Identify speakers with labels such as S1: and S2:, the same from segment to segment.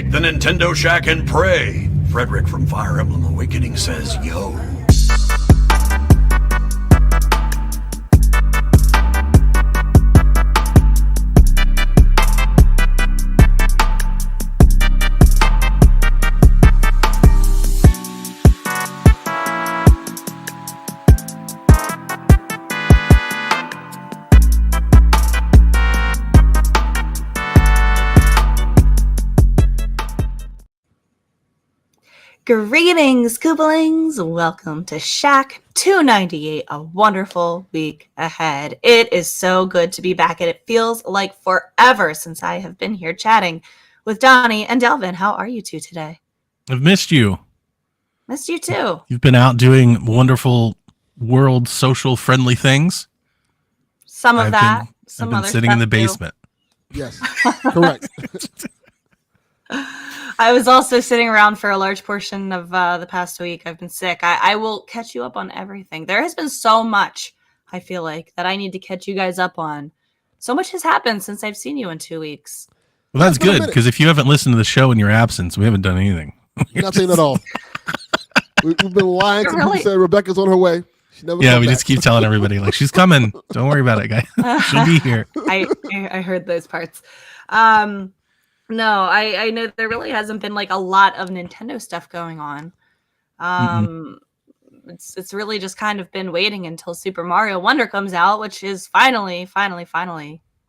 S1: Escape the Nintendo Shack and pray. Frederick from Fire Emblem Awakening says, yo.
S2: Greetings, Koopalings! Welcome to Shack 298, a wonderful week ahead. It is so good to be back, and it feels like forever since I have been here chatting with Donnie and Delvin. How are you two today?
S3: I've missed you.
S2: Missed you too.
S3: You've been out doing wonderful world social friendly things.
S2: Some of that.
S3: I've been sitting in the basement.
S4: Too. Yes, correct.
S2: I was also sitting around for a large portion of the past week. I've been sick. I will catch you up on everything. There has been so much, I feel like, that I need to catch you guys up on. So much has happened since I've seen you in 2 weeks.
S3: Well, that's good, because if you haven't listened to the show in your absence, we haven't done anything.
S4: Nothing at all. We've been lying to people saying Rebecca's on her way. She never
S3: we just keep telling everybody, like, she's coming. Don't worry about it, guys. She'll be here.
S2: I heard those parts. No, I know there really hasn't been like a lot of Nintendo stuff going on. It's really just kind of been waiting until Super Mario Wonder comes out, which is finally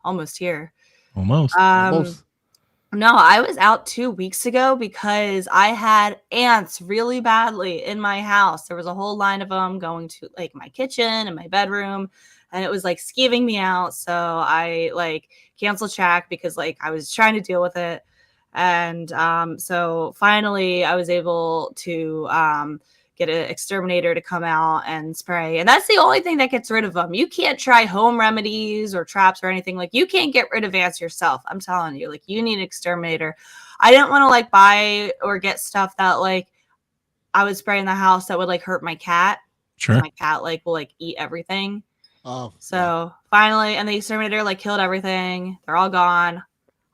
S2: almost here.
S3: Almost.
S2: No, I was out 2 weeks ago because I had ants really badly in my house. There was a whole line of them going to like my kitchen and my bedroom, and it was like skeeving me out. So I like canceled Shack because like I was trying to deal with it. And so finally I was able to get an exterminator to come out and spray. And that's the only thing that gets rid of them. You can't try home remedies or traps or anything. Like you can't get rid of ants yourself. I'm telling you, like you need an exterminator. I didn't want to like buy or get stuff that like I would spray in the house that would like hurt my cat.
S3: Sure.
S2: My cat like will like eat everything.
S4: Oh,
S2: so finally, and the exterminator like killed everything. They're all gone.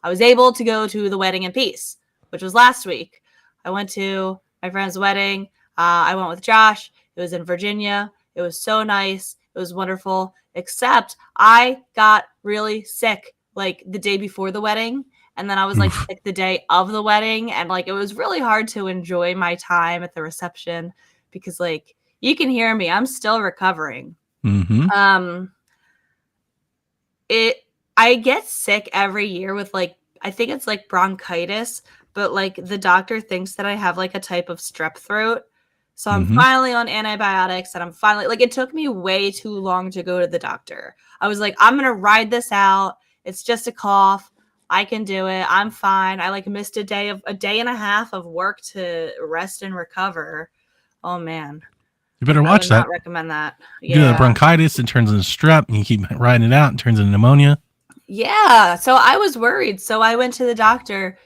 S2: I was able to go to the wedding in peace, which was last week. I went to my friend's wedding. I went with Josh. It was in Virginia. It was so nice. It was wonderful, except I got really sick like the day before the wedding. And then I was like sick the day of the wedding. And like, it was really hard to enjoy my time at the reception because like, you can hear me. I'm still recovering.
S3: Mm-hmm.
S2: I get sick every year with like, I think it's like bronchitis, but like the doctor thinks that I have like a type of strep throat. So I'm finally on antibiotics and I'm finally like, it took me way too long to go to the doctor. I was like, I'm going to ride this out. It's just a cough. I can do it. I'm fine. I like missed a day and a half of work to rest and recover. Oh man.
S3: You better watch that.
S2: I would not recommend that.
S3: You do the bronchitis, it turns into strep, and you keep riding it out, and turns into pneumonia.
S2: Yeah. So I was worried. So I went to the doctor,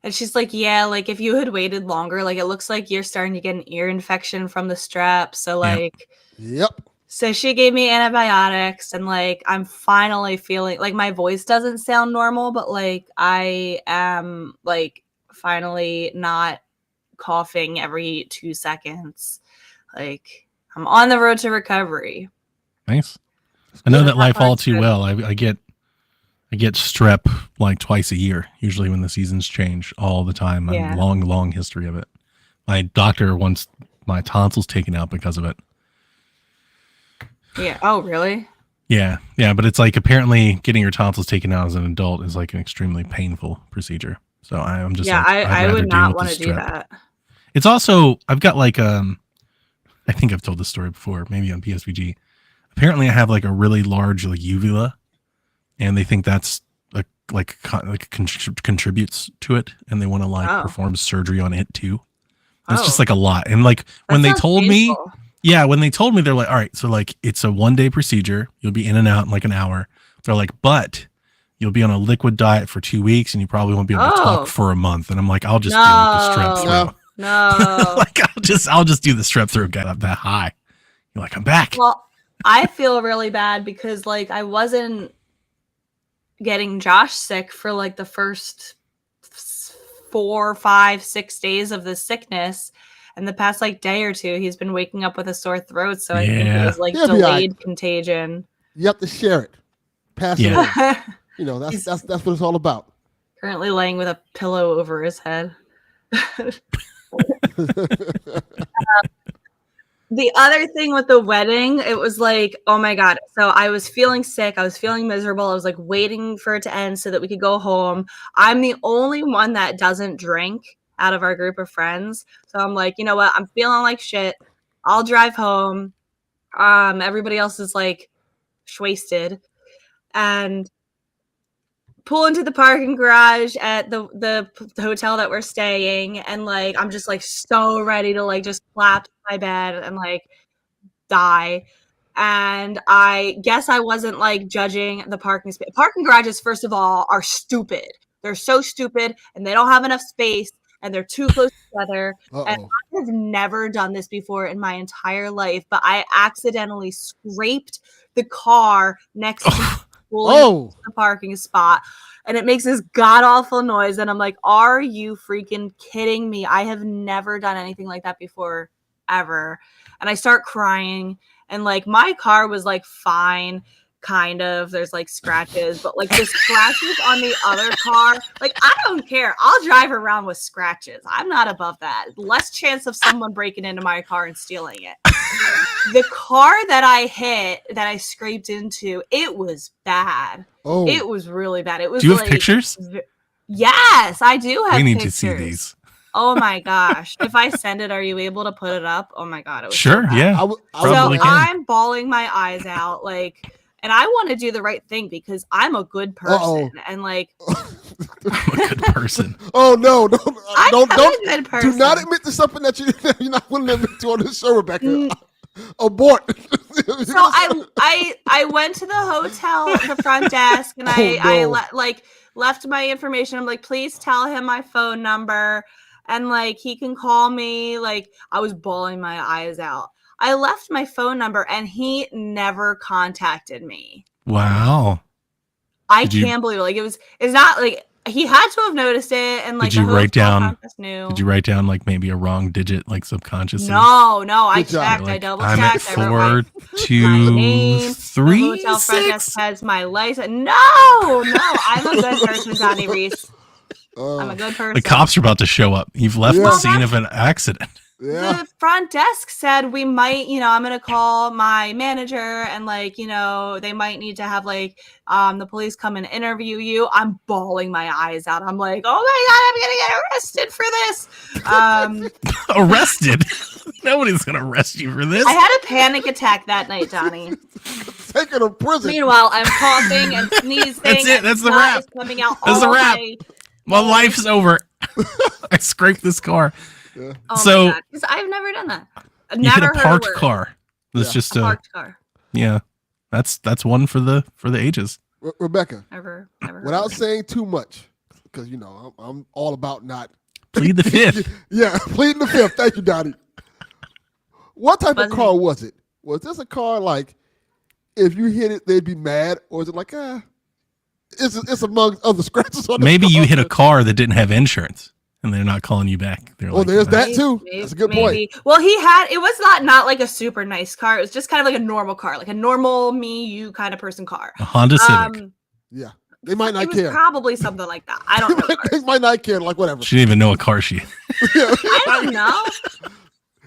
S2: and she's like, yeah, like if you had waited longer, like it looks like you're starting to get an ear infection from the strep. So like,
S4: yep.
S2: So she gave me antibiotics, and like I'm finally feeling like my voice doesn't sound normal, but like I am like finally not coughing every 2 seconds. Like I'm on the road to recovery.
S3: Nice. I know that life all too well. I get strep like twice a year, usually when the seasons change all the time. I have a long history of it. My doctor wants my tonsils taken out because of it.
S2: Yeah. Oh, really?
S3: Yeah. Yeah. But it's like apparently getting your tonsils taken out as an adult is like an extremely painful procedure. So I'm just
S2: I would not want to do that.
S3: It's also, I've got like, I think I've told this story before, maybe on PSVG. Apparently I have like a really large like uvula, and they think that's contributes to it, and they want to like perform surgery on it too. It's just like a lot. And like when they told me, when they told me, they're like, all right, so like it's a 1-day procedure. You'll be in and out in like an hour. They're like, but you'll be on a liquid diet for 2 weeks and you probably won't be able to talk for a month. And I'm like, I'll just deal with the strep throat.
S2: No.
S3: Like I'll just do the strep throat, get up that high. You're like, I'm back.
S2: Well, I feel really bad because like I wasn't getting Josh sick for like the first 4, 5, 6 days of this sickness. And the past like day or two, he's been waking up with a sore throat. So I think it was like delayed contagion.
S4: You have to share it. Pass it on. You know, that's what it's all about.
S2: Currently laying with a pillow over his head. The other thing with the wedding, it was like, oh my God. So I was feeling sick. I was feeling miserable. I was like waiting for it to end so that we could go home. I'm the only one that doesn't drink out of our group of friends. So I'm like, you know what? I'm feeling like shit. I'll drive home. Everybody else is like wasted. And pull into the parking garage at the hotel that we're staying, and like I'm just like so ready to like just collapse in my bed and like die. And I guess I wasn't like judging the parking space. Parking garages, first of all, are stupid. They're so stupid, and they don't have enough space, and they're too close together. And I have never done this before in my entire life, but I accidentally scraped the car next to the parking spot, and it makes this god awful noise, and I'm like, are you freaking kidding me? I have never done anything like that before, ever. And I start crying, and like my car was like fine, kind of, there's like scratches, but like the scratches on the other car, like I don't care, I'll drive around with scratches. I'm not above that. Less chance of someone breaking into my car and stealing it. The car that I hit, that I scraped into, it was bad. It was really bad. It was.
S3: Do you have pictures?
S2: Yes, I do have.
S3: We need
S2: pictures.
S3: to see these.
S2: Oh my gosh! If I send it, are you able to put it up? Oh my God! It was
S3: sure.
S2: So
S3: Yeah.
S2: So I'm bawling my eyes out, like, and I want to do the right thing because I'm a good person, and like,
S3: I'm a good person.
S4: Oh no! Don't!
S2: A good person.
S4: Do not admit to something that you're not willing to admit to on this show, Rebecca. Abort.
S2: So I went to the hotel, the front desk, and I left my information. I'm like, please tell him my phone number, and like he can call me. Like I was bawling my eyes out. I left my phone number, and he never contacted me.
S3: Wow.
S2: I can't believe it. Like it's not like he had to have noticed it, and like
S3: did you write down?
S2: Knew.
S3: Did you write down like maybe a wrong digit, like subconsciously?
S2: No, I checked. I double checked.
S3: I'm at 4, 2, 3,
S2: the hotel
S3: 6.
S2: front desk has my license. No, I'm a good person, Donnie Reese. I'm a good person.
S3: The cops are about to show up. You've left the scene of an accident.
S4: Yeah.
S2: The front desk said we might, I'm going to call my manager, and like, they might need to have like the police come and interview you. I'm bawling my eyes out. I'm like, oh my God, I'm going to get arrested for this.
S3: Arrested? Nobody's going to arrest you for this.
S2: I had a panic attack that night, Donnie.
S4: Taken to prison.
S2: Meanwhile, I'm coughing and sneezing.
S3: That's it. That's the wrap.
S2: Coming out
S3: That's the wrap.
S2: Day.
S3: My life's over. I scraped this car.
S4: Yeah.
S2: Oh
S3: so
S2: my God, 'cause I've never done that. I've
S3: you
S2: never
S3: hit a parked car. That's just
S2: a parked car.
S3: Yeah, that's one for the ages.
S4: Rebecca,
S2: never
S4: without saying too much, because I'm all about not
S3: plead the fifth.
S4: Yeah, pleading the fifth. Thank you, Donnie. What type of car was it? Was this a car like if you hit it, they'd be mad, or is it like it's among other scratches on the
S3: Maybe
S4: car?
S3: you hit a car that didn't have insurance. And they're not calling you back. They're like,
S4: there's that too. That's a good point.
S2: Well, it was not like a super nice car. It was just kind of like a normal car, like a normal me, you kind of person car.
S3: A Honda Civic.
S4: Yeah. They might not
S2: it was
S4: care.
S2: Probably something like that. I don't know.
S4: They might not care, like whatever.
S3: She didn't even know what car she
S2: I don't know.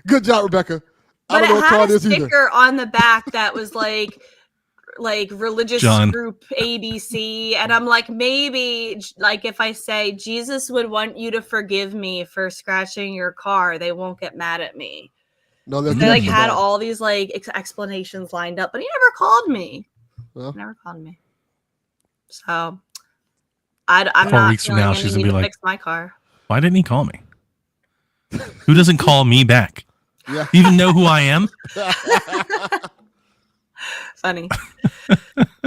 S4: Good job, Rebecca.
S2: But it had a sticker on the back that was like religious group ABC, and I'm like, maybe like if I say Jesus would want you to forgive me for scratching your car, they won't get mad at me.
S4: No,
S2: they like had all these like explanations lined up, but he never called me. Well, never called me. So I'm
S3: 4
S2: not
S3: weeks from now she's gonna be like,
S2: fix my car.
S3: Why didn't he call me? Who doesn't call me back?
S4: Yeah.
S3: You even know who I am?
S2: Funny.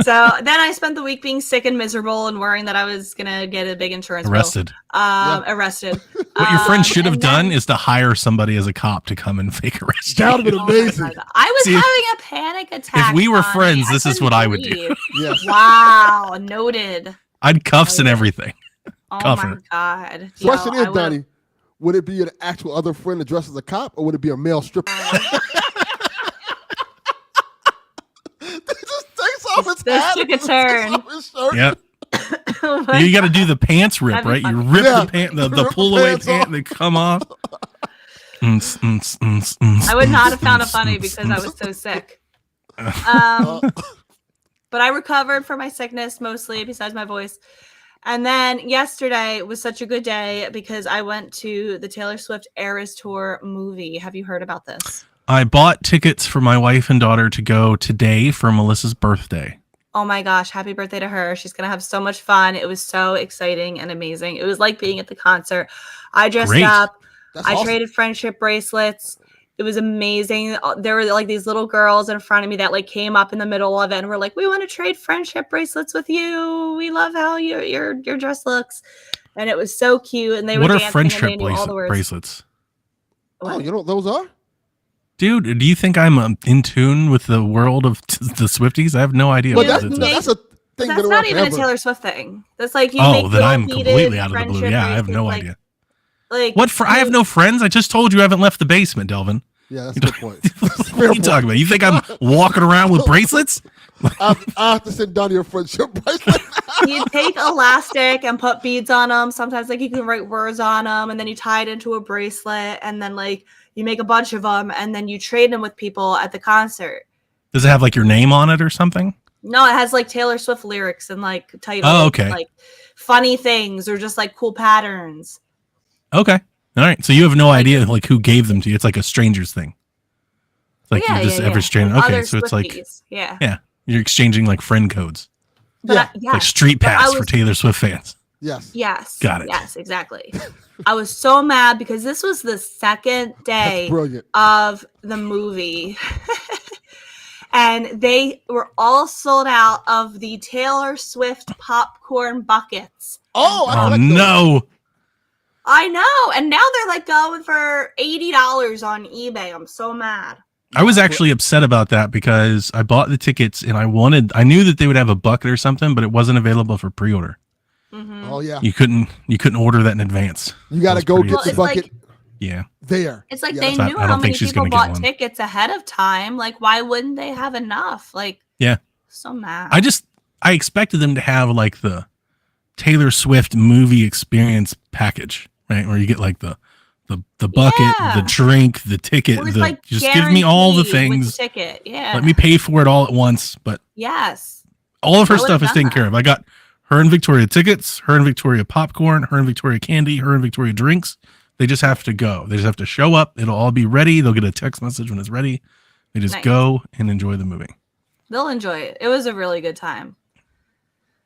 S2: So then I spent the week being sick and miserable and worrying that I was gonna get a big insurance
S3: arrested.
S2: Bill. Arrested.
S3: What your friend should have done is to hire somebody as a cop to come and fake arrest you.
S4: That would have been amazing.
S2: I was having a panic attack.
S3: If we were friends, this is what I would do.
S4: Yes.
S2: Wow. Noted.
S3: I'd cuffs and everything.
S2: Oh
S3: cover.
S2: my God.
S4: Question
S2: Yo,
S4: is, Donnie, would it be an actual other friend that dresses as a cop, or would it be a male stripper? Just takes off his
S2: This
S4: hat.
S2: took a
S4: and
S2: turn.
S4: takes off his shirt.
S3: Yep.
S2: Oh my
S3: You got to do the pants rip,
S2: That'd be
S3: right? You
S2: funny.
S3: rip
S4: Yeah.
S3: the pant, the
S4: Rip the
S3: pull away
S4: pants
S3: pant,
S4: off.
S3: they come off.
S2: I would not have found it funny because I was so sick. But I recovered from my sickness mostly, besides my voice. And then yesterday was such a good day because I went to the Taylor Swift Eras Tour movie. Have you heard about this?
S3: I bought tickets for my wife and daughter to go today for Melissa's birthday.
S2: Oh my gosh, happy birthday to her. She's going to have so much fun. It was so exciting and amazing. It was like being at the concert. I dressed
S3: Great.
S2: up.
S4: That's
S2: I
S4: awesome.
S2: traded friendship bracelets. It was amazing. There were like these little girls in front of me that like came up in the middle of it and were like, "We want to trade friendship bracelets with you. We love how your dress looks." And it was so cute. And they
S3: What
S2: were
S3: are
S2: dancing
S3: friendship
S2: and they knew all the words.
S3: bracelets?
S4: Oh, you know what those are?
S3: Dude, do you think I'm in tune with the world of the Swifties? I have no idea.
S4: But
S3: what
S4: that's,
S3: it is.
S4: that's a thing
S2: That's
S4: that
S2: not even a
S4: forever.
S2: Taylor Swift thing. That's like you
S3: Oh,
S2: make
S3: then
S2: little
S3: I'm
S2: beaded
S3: completely out of the blue.
S2: friendship
S3: Yeah, I have no
S2: bracelets,
S3: idea.
S2: Like
S3: What for? I have no friends. I just told you I haven't left the basement, Delvin.
S4: Yeah, that's a good point.
S3: What are you talking about? You think I'm walking around with bracelets?
S4: I have to send Donnie a friendship bracelet.
S2: You take elastic and put beads on them. Sometimes like you can write words on them, and then you tie it into a bracelet, and then like you make a bunch of them, and then you trade them with people at the concert.
S3: Does it have like your name on it or something?
S2: No, it has like Taylor Swift lyrics and like titles.
S3: Oh, okay.
S2: Like funny things or just like cool patterns.
S3: Okay. All right. So you have no idea like who gave them to you. It's like a stranger's thing. It's like you're just every stranger.
S2: With
S3: Okay.
S2: other
S3: So it's like,
S2: Swifties. Yeah.
S3: you're exchanging like friend codes.
S2: But
S4: Yeah.
S2: I- yes.
S3: Like street
S2: But I
S3: pass for
S2: was-
S3: Taylor Swift fans.
S4: Yes.
S2: Yes.
S3: Got it.
S2: Yes, exactly. I was so mad because this was the second
S4: That's
S2: day
S4: brilliant.
S2: of the movie. And they were all sold out of the Taylor Swift popcorn buckets.
S4: Oh, I
S3: Oh
S4: like those.
S3: no.
S2: I know. And now they're like going for $80 on eBay. I'm so mad.
S3: I was actually upset about that because I bought the tickets and I knew that they would have a bucket or something, but it wasn't available for pre-order.
S2: Mhm.
S4: Oh yeah.
S3: You couldn't order that in advance.
S4: You got to
S3: That's
S4: go
S3: pretty
S4: get
S2: Well,
S4: the
S2: it's
S4: bucket
S2: like
S3: Yeah.
S4: there.
S2: it's like
S4: Yeah,
S2: they
S3: So I
S2: knew
S3: don't
S2: how
S3: think
S2: many
S3: she's
S2: people
S3: gonna get
S2: bought
S3: one.
S2: tickets ahead of time. Like, why wouldn't they have enough? Like,
S3: Yeah.
S2: so mad.
S3: I expected them to have like the Taylor Swift movie experience package, right? Where you get like the bucket,
S2: Yeah.
S3: the drink, the ticket,
S2: Or it's like
S3: just give me all the
S2: guaranteed with
S3: things.
S2: ticket. Yeah.
S3: Let me pay for it all at once. But
S2: Yes.
S3: all of her
S2: I would've
S3: stuff is
S2: done
S3: taken
S2: that.
S3: care of. I got her and Victoria tickets, her and Victoria popcorn, her and Victoria candy, her and Victoria drinks. They just have to go. They just have to show up. It'll all be ready. They'll get a text message when it's ready. They just
S2: Nice.
S3: go and enjoy the movie.
S2: They'll enjoy it. It was a really good time.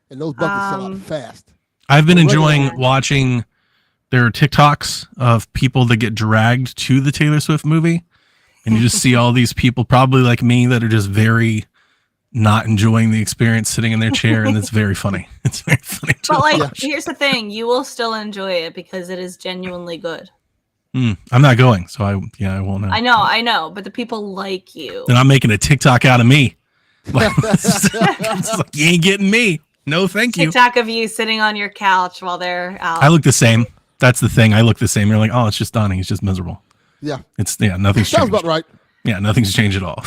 S4: And those buckets sell out
S2: Um,
S4: fast.
S3: I've been
S4: Well, regular-
S3: enjoying watching their TikToks of people that get dragged to the Taylor Swift movie. And you just see all these people, probably like me, that are just very not enjoying the experience sitting in their chair. And it's very funny. It's very funny. To
S2: But like,
S3: watch.
S2: here's the thing: you will still enjoy it because it is genuinely good.
S3: I'm not going. So I won't know.
S2: I know, but the people like you.
S3: Then I'm making a TikTok out of me. Like, it's like, you ain't getting me. No, thank you.
S2: TikTok of you sitting on your couch while they're out.
S3: I look the same. That's the thing. I look the same. You're like, oh, it's just Donnie. He's just miserable.
S4: Yeah.
S3: Nothing's
S4: Sounds
S3: changed.
S4: about right.
S3: Yeah, nothing's changed at all.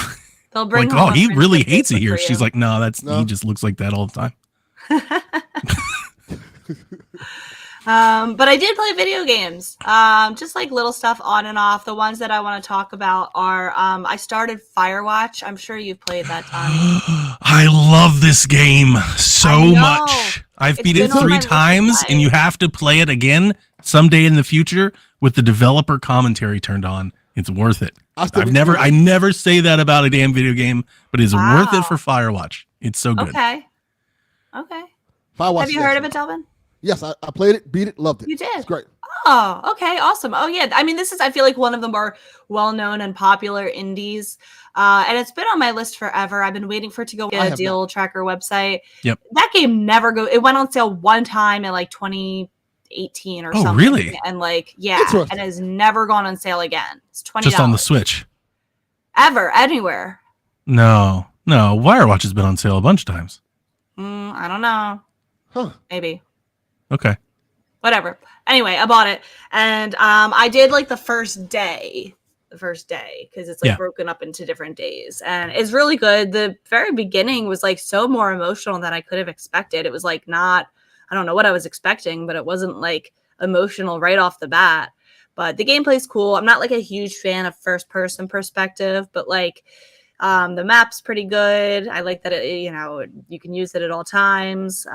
S2: They'll bring
S3: Like,
S2: home
S3: oh,
S2: a
S3: he
S2: friendship
S3: really hates it
S2: bracelet
S3: here.
S2: for
S3: She's
S2: you.
S3: like, no,
S4: No.
S3: he just looks like that all the time.
S2: But I did play video games. Just like little stuff on and off. The ones that I want to talk about are I started Firewatch. I'm sure you've played that, Tommy.
S3: I love this game so
S2: I know.
S3: much. I've
S2: It's
S3: beat it
S2: been on my
S3: 3
S2: list to
S3: times,
S2: play.
S3: and you have to play it again someday in the future with the developer commentary turned on. It's worth it.
S4: I
S3: I never say that about a damn video game, but it's worth
S2: Wow.
S3: it for Firewatch. It's so good.
S2: Okay. Have you heard of it, Delvin?
S4: Yes, I played it, beat it, loved it.
S2: You did?
S4: It's great.
S2: Oh, okay, awesome. Oh, yeah. I mean, this is, I feel like one of the more well-known and popular indies. And it's been on my list forever. I've been waiting for it to go
S4: I
S2: get a
S4: have
S2: deal tracker website.
S3: Yep.
S2: That game never go. It went on sale one time in like 2018 or
S3: Oh,
S2: something.
S3: really?
S2: And like, yeah,
S4: Interesting.
S2: and has never gone on sale again. It's $20.
S3: Just on the Switch.
S2: Ever, anywhere.
S3: No. Firewatch has been on sale a bunch of times.
S2: I don't know.
S4: Huh.
S2: Maybe.
S3: Okay.
S2: whatever. Anyway, I bought it, and I did like the first day because it's like broken up into different days, and it's really good. The very beginning was like so more emotional than I could have expected. It was like not, I don't know what I was expecting, but it wasn't like emotional right off the bat. But the gameplay's cool. I'm not like a huge fan of first person perspective, but like the map's pretty good. I like that it, you can use it at all times.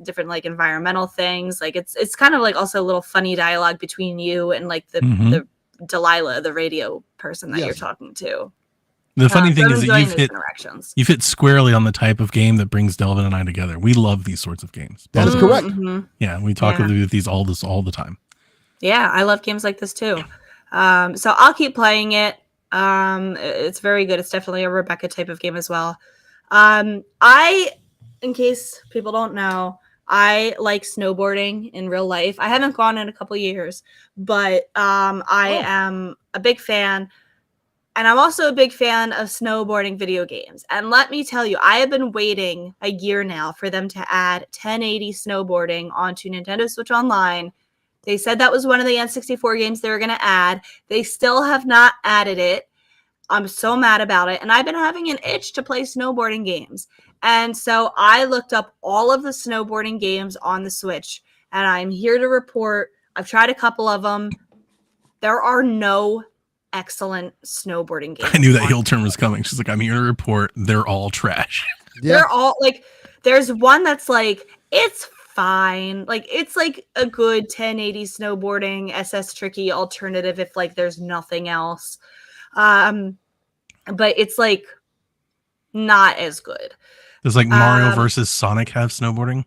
S2: Different like environmental things. Like it's kind of like also a little funny dialogue between you and like the Delilah, the radio person that you're talking to.
S3: The funny thing is that you've hit squarely on the type of game that brings Delvin and I together. We love these sorts of games.
S4: That is correct.
S3: Yeah, we talk about these all the time.
S2: Yeah, I love games like this too. So I'll keep playing it. It's very good. It's definitely a Rebecca type of game as well. In case people don't know, I like snowboarding in real life. I haven't gone in a couple years, but I am a big fan. And I'm also a big fan of snowboarding video games. And let me tell you, I have been waiting a year now for them to add 1080 snowboarding onto Nintendo Switch Online. They said that was one of the N64 games they were going to add. They still have not added it. I'm so mad about it. And I've been having an itch to play snowboarding games. And so I looked up all of the snowboarding games on the Switch. And I'm here to report, I've tried a couple of them. There are no excellent snowboarding games.
S3: I knew that heel turn was coming. She's like, I'm here to report they're all trash.
S4: Yeah.
S2: They're all like, there's one that's like, it's fine. Like, it's like a good 1080 snowboarding SS Tricky alternative if like there's nothing else. But it's like not as good.
S3: Does like Mario versus Sonic have snowboarding?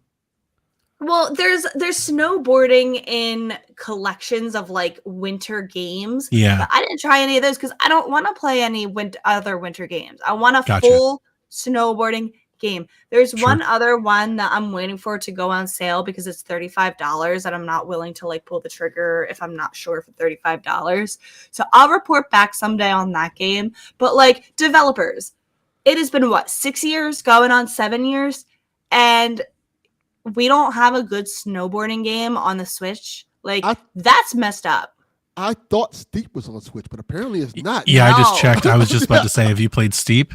S2: Well, there's snowboarding in collections of like winter games.
S3: Yeah.
S2: But I didn't try any of those because I don't want to play any other winter games. I want a full snowboarding game. There's one other one that I'm waiting for to go on sale because it's $35 and I'm not willing to like pull the trigger if I'm not sure for $35. So I'll report back someday on that game. But like developers, it has been 6 years going on 7 years, and we don't have a good snowboarding game on the Switch. Like, that's messed up.
S4: I thought Steep was on the Switch, but apparently it's not.
S3: Yeah, no. I just checked. I was just about to say, have you played Steep?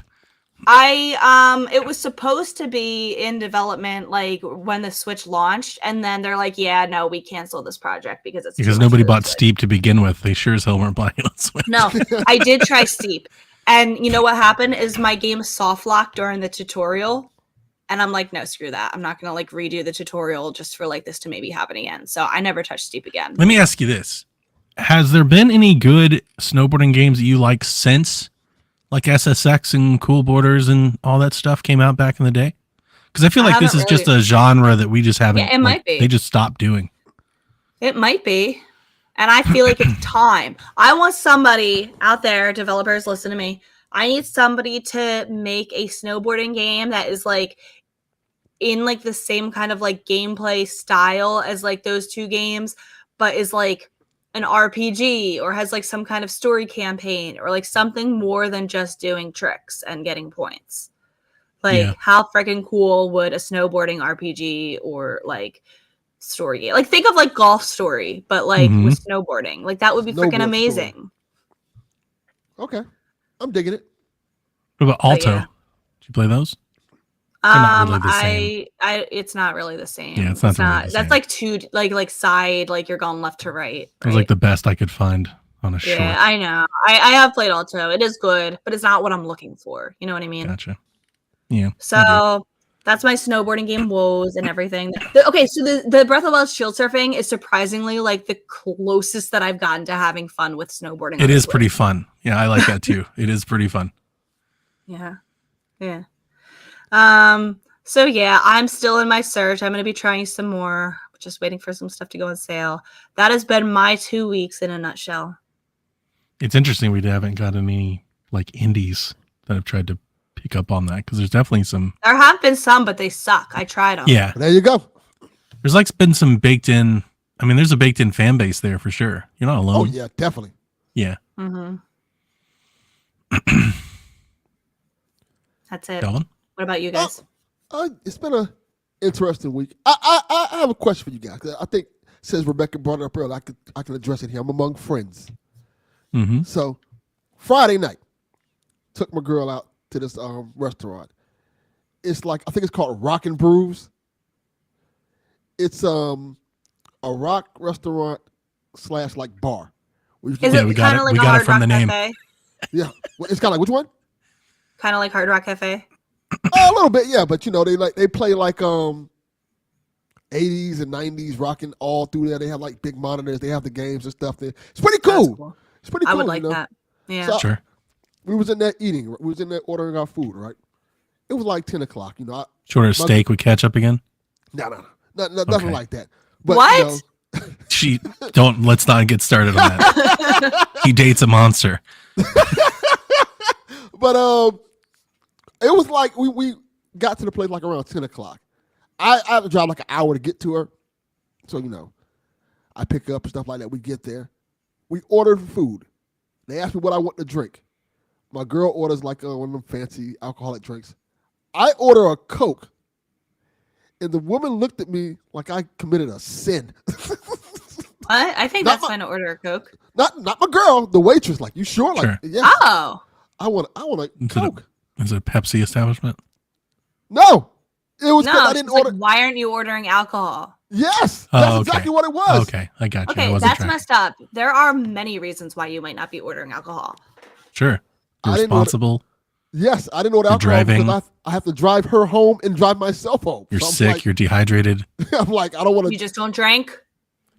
S2: It was supposed to be in development like when the Switch launched, and then they're like, yeah, no, we canceled this project because
S3: nobody bought Steep to begin with. They sure as hell weren't buying it on Switch.
S2: No, I did try Steep. And you know what happened is my game soft locked during the tutorial. And I'm like, no, screw that. I'm not going to like redo the tutorial just for like this to maybe happen again. So I never touched Steep again.
S3: Let me ask you this. Has there been any good snowboarding games that you like since like SSX and Cool Borders and all that stuff came out back in the day? Because I feel like this is just a genre that we just haven't.
S2: Yeah, it might be.
S3: They just stopped doing.
S2: It might be. And I feel like it's time. I want somebody out there, developers, listen to me. I need somebody to make a snowboarding game that is like in like the same kind of like gameplay style as like those two games, but is like an RPG or has like some kind of story campaign or like something more than just doing tricks and getting points. Like how freaking cool would a snowboarding RPG or like story game? Like think of like Golf Story, but like with snowboarding. Like that would be freaking amazing.
S4: Story. Okay. I'm digging it.
S3: What about Alto? Did you play those? Not really the same.
S2: It's not really the same.
S3: Yeah, it's not.
S2: That's like two, like side, like you're going left to right.
S3: It was like the best I could find on a short.
S2: Yeah, I know. I have played Alto. It is good, but it's not what I'm looking for. You know what I mean?
S3: Gotcha. Yeah.
S2: So that's my snowboarding game woes and everything. Okay, so the Breath of the Wild shield surfing is surprisingly like the closest that I've gotten to having fun with snowboarding.
S3: It is pretty fun. Yeah, I like that too. It is pretty fun.
S2: Yeah. Yeah. So yeah, I'm still in my search. I'm going to be trying some more, just waiting for some stuff to go on sale. That has been my 2 weeks in a nutshell.
S3: It's interesting we haven't got any like indies that have tried to pick up on that because there's definitely some.
S2: There have been some, but they suck. I tried them.
S3: Yeah.
S4: There you go.
S3: There's like been some baked in. I mean, there's a baked in fan base there for sure. You're not alone.
S4: Oh yeah, definitely.
S3: Yeah.
S2: Mm-hmm. That's it.
S3: Dylan?
S2: What about you guys?
S4: It's been a interesting week. I have a question for you guys. I think since Rebecca brought it up earlier, I can address it here. I'm among friends.
S3: Mm-hmm.
S4: So Friday night, took my girl out to this restaurant. It's like, I think it's called Rock and Brews. It's a rock restaurant / like bar.
S2: Is it kind of like a Hard Rock Cafe?
S4: Yeah, it's kind of like, which one?
S2: Kind of like Hard Rock Cafe.
S4: A little bit, yeah. But they play like 80s and 90s rocking all through there. They have like big monitors. They have the games and stuff there. It's pretty cool.
S2: Cool.
S4: It's pretty cool.
S2: I would like that. Yeah,
S3: So, sure.
S4: We was in there eating. We was in there ordering our food. Right. It was like 10 o'clock.
S3: Short of steak with ketchup again.
S4: No, nothing like that. But,
S2: what?
S3: Let's not get started on that. He dates a monster.
S4: But it was like we got to the place like around 10 o'clock. I have to drive like an hour to get to her. So, I pick up and stuff like that. We get there. We ordered food. They asked me what I want to drink. My girl orders like one of them fancy alcoholic drinks. I order a Coke. And the woman looked at me like I committed a sin.
S2: What? I think that's fine to order a Coke.
S4: Not my girl, the waitress. Like, you sure? Like,
S3: Sure.
S4: yes.
S2: Oh.
S4: I want a Coke.
S3: Is it a Pepsi establishment?
S4: No. It was
S2: No,
S4: I didn't order.
S2: like, why aren't you ordering alcohol?
S4: Yes.
S3: Oh,
S4: That's
S3: okay.
S4: exactly what it was.
S3: Okay, I got you.
S2: Okay, that's messed up. There are many reasons why you might not be ordering alcohol.
S3: Sure. You're
S4: I didn't order-
S3: responsible.
S4: Yes, I didn't order
S3: You're
S4: alcohol
S3: driving.
S4: because I have to drive her home and drive myself home.
S3: You're
S4: So I'm
S3: sick.
S4: like-
S3: You're dehydrated.
S4: I'm like, I don't want
S2: You
S4: to.
S2: just don't drink?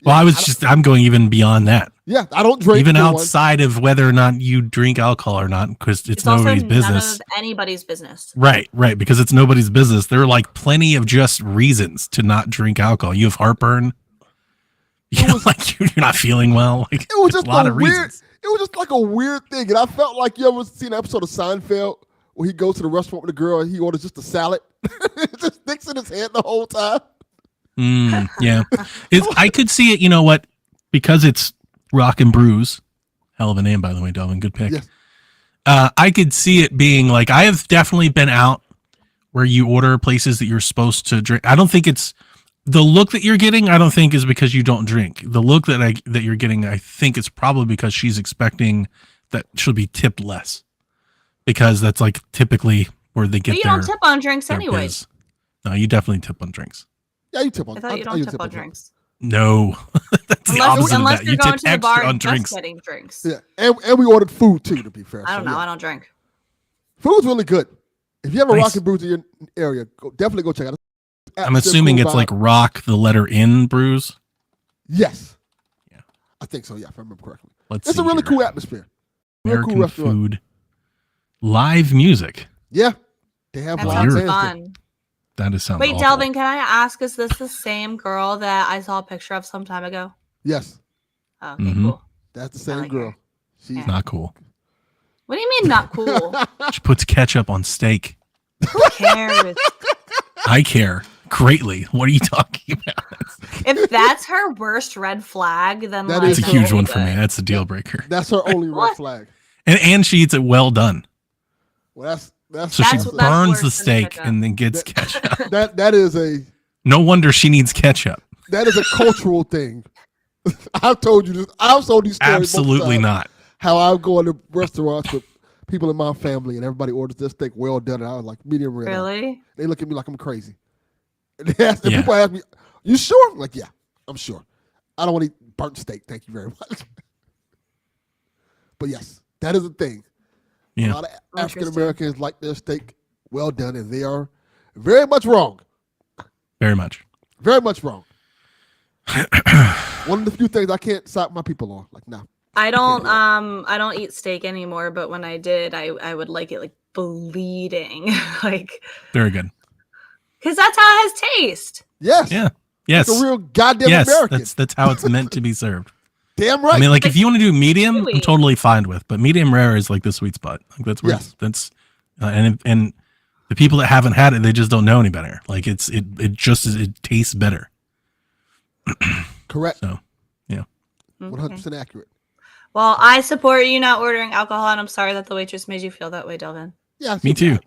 S3: Well, I'm going even beyond that.
S4: Yeah, I don't drink.
S3: Even
S4: for one.
S3: outside of whether or not you drink alcohol or not, because it's nobody's
S2: also
S3: business.
S2: none of anybody's business.
S3: Right, because it's nobody's business. There are like plenty of just reasons to not drink alcohol. You have heartburn. Like you're not feeling well. Like,
S4: It was just
S3: a lot of
S4: weird.
S3: reasons.
S4: It was just like a weird thing, and I felt like you ever seen an episode of Seinfeld where he goes to the restaurant with a girl and he orders just a salad, it just sticks in his head the whole time.
S3: Yeah, I could see it. You know what? Because it's Rock and Brews, hell of a name, by the way, Delvin. Good pick.
S4: Yes.
S3: I could see it being like, I have definitely been out where you order places that you're supposed to drink. I don't think it's the look that you're getting. I don't think is because you don't drink. The look that you're getting, I think it's probably because she's expecting that she'll be tipped less, because that's like typically where they get.
S2: But you don't tip on drinks anyway.
S3: No, you definitely tip on drinks.
S4: Yeah, you tip on.
S2: I thought you don't tip on drinks.
S3: No, that's the opposite of that.
S2: You're
S3: You
S2: going
S3: tip
S2: to the
S3: extra
S2: bar
S3: on
S2: and just
S3: drinks.
S2: getting drinks.
S4: Yeah, and we ordered food too. To be fair,
S2: I don't know.
S4: Yeah.
S2: I don't drink.
S4: Food's really good. If you have a
S3: Nice.
S4: Rock and Brews in your area, definitely go check it out.
S3: I'm assuming it's like rock, the letter in brews.
S4: Yes.
S3: Yeah.
S4: I think so. Yeah, if I remember correctly.
S3: Let's
S4: It's
S3: see
S4: a really
S3: here.
S4: cool atmosphere. Real
S3: American
S4: cool restaurant.
S3: food, live music.
S4: Yeah, they have
S2: That
S4: live
S2: sounds
S4: bands there.
S2: fun.
S3: That is sounds.
S2: Wait,
S3: awful.
S2: Delvin, can I ask, is this the same girl that I saw a picture of some time ago?
S4: Yes,
S2: Oh, okay,
S3: Mhm.
S2: cool.
S4: that's the same
S2: like
S4: girl.
S2: her.
S4: She's
S2: Yeah.
S3: Not cool.
S2: What do you mean not cool?
S3: She puts ketchup on steak.
S2: Who cares?
S3: I care greatly. What are you talking about?
S2: If that's her worst red flag, then
S4: That
S2: like,
S4: is
S3: That's a
S4: so
S3: huge one for
S2: good.
S3: me. That's a deal breaker.
S4: that's her only red
S2: What?
S4: flag.
S3: And she eats it well done.
S4: Well, that's
S3: So she
S2: That's
S3: burns
S2: worse
S3: the
S2: than
S3: steak
S2: ketchup.
S3: and then gets ketchup.
S4: that is a
S3: Ketchup.
S4: cultural thing. I've told you this. I've told these stories. multiple
S3: Absolutely
S4: times,
S3: not.
S4: How I go into restaurants with people in my family and everybody orders this steak well done, and I was like medium rare.
S2: Really?
S4: They look at me like I'm crazy. And people
S3: Yeah.
S4: ask me, "You sure?" I'm like, yeah, I'm sure. I don't want to eat burnt steak. Thank you very much. But yes, that is a thing.
S3: Yeah.
S4: A lot of African Americans like their steak well done, and they are very much wrong.
S3: Very much.
S4: Very much wrong. One of the few things I can't side my people on. Like, nah.
S2: I don't eat steak anymore, but when I did, I would like it like bleeding. Like,
S3: Very good.
S2: because that's how it has taste.
S4: Yes.
S3: Yeah. Yes.
S4: It's a real goddamn
S3: Yes.
S4: American.
S3: That's how it's meant to be served.
S4: Damn right.
S3: I mean, like if you want to do medium, I'm
S2: chewy.
S3: totally fine with. But medium rare is like the sweet spot. Like that's where
S4: Yes.
S3: that's and the people that haven't had it, they just don't know any better. Like it tastes better.
S4: Correct.
S3: So
S4: 100% accurate.
S2: Well, I support you not ordering alcohol, and I'm sorry that the waitress made you feel that way, Delvin.
S4: Yeah. I
S3: me
S4: feel
S3: too.
S4: bad.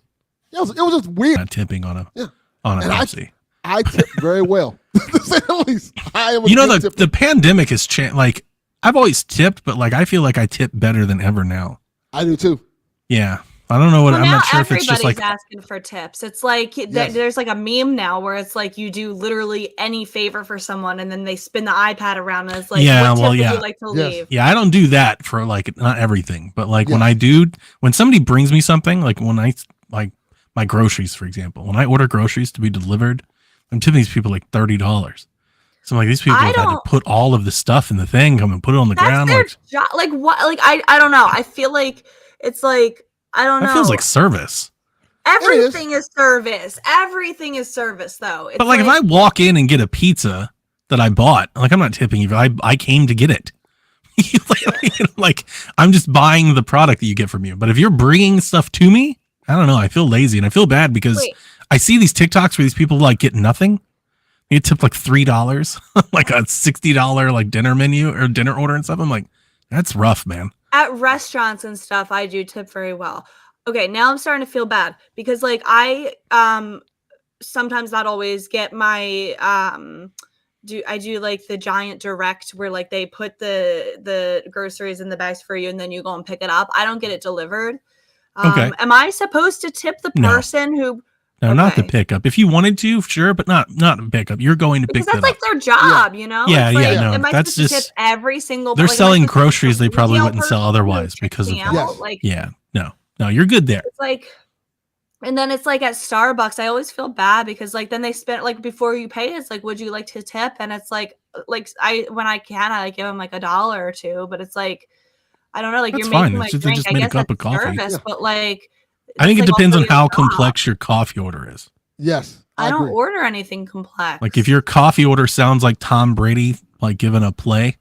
S4: It was just weird.
S3: Not tipping on a
S4: Yeah.
S3: on a
S4: And I-
S3: Pepsi.
S4: I tip very well, to say the least. I am a
S3: You know,
S4: good
S3: the
S4: tipper.
S3: pandemic has changed. Like, I've always tipped, but like, I feel like I tip better than ever now.
S4: I do too.
S3: Yeah. I don't know what,
S2: Well,
S3: I'm
S2: now
S3: not sure if it's just like,
S2: everybody's asking for tips. It's like
S4: Yes.
S2: there's like a meme now where it's like you do literally any favor for someone and then they spin the iPad around and it's like,
S3: Yeah,
S2: what tip
S3: well,
S2: would
S3: yeah.
S2: you like to
S4: Yes.
S2: leave?
S3: yeah, I don't do that for like, not everything, but like when
S4: Yes.
S3: I do, when somebody brings me something, like when I, like my groceries, for example, when I order groceries to be delivered, I'm tipping these people like $30. So I'm like, these people
S2: I
S3: have had to
S2: don't-
S3: put all of the stuff in the thing, come and put it on the
S2: That's
S3: ground.
S2: their
S3: Like,
S2: job. Like what? Like I don't know. I feel like it's like I don't know.
S3: that feels like service.
S2: everything is service. Everything is service, though. It's
S3: But like, if I walk in and get a pizza that I bought, like I'm not tipping you. I came to get it. Like I'm just buying the product that you get from you. But if you're bringing stuff to me, I don't know. I feel lazy and I feel bad because
S2: Wait.
S3: I see these TikToks where these people like get nothing. You tip like $3, like a $60 like dinner menu or dinner order and stuff. I'm like, that's rough, man.
S2: at restaurants and stuff, I do tip very well. Okay, now I'm starting to feel bad because like I sometimes not always get my I do like the Giant Direct where like they put the groceries in the bags for you and then you go and pick it up. I don't get it delivered.
S3: Okay.
S2: Am I supposed to tip the
S3: No.
S2: person who
S3: No, not the
S2: Okay.
S3: pickup. If you wanted to, sure, but not the pickup. You're going to
S2: because
S3: pick
S2: that's
S3: that
S2: like
S3: up.
S2: their job, you know?
S3: Yeah,
S2: It's
S3: yeah,
S2: like,
S3: no,
S2: am I
S3: that's
S2: supposed to
S3: just-
S2: tip every single
S3: They're
S2: like, am I
S3: selling
S2: supposed to tip the
S3: groceries they probably
S2: retail
S3: wouldn't sell
S2: person who
S3: otherwise
S2: tips
S3: because
S2: me
S3: of
S2: out?
S4: Yes.
S2: Like
S3: Yeah, no, you're good there.
S2: it's like and then it's like at Starbucks, I always feel bad because like then they spend like before you pay, it's like, would you like to tip? And it's like I when I can, I give them like $1 or $2, but it's like I don't know, like
S3: That's
S2: you're
S3: fine.
S2: making my
S3: It's just they
S2: drink.
S3: just
S2: I
S3: made a
S2: guess
S3: cup
S2: that's
S3: of coffee.
S2: service,
S4: Yeah.
S2: but like
S3: I think it
S2: that's, like,
S3: depends
S2: also
S3: on how
S2: your job.
S3: complex your coffee order is.
S4: Yes,
S2: I don't
S4: agree.
S2: order anything complex.
S3: Like if your coffee order sounds like Tom Brady, like giving a play,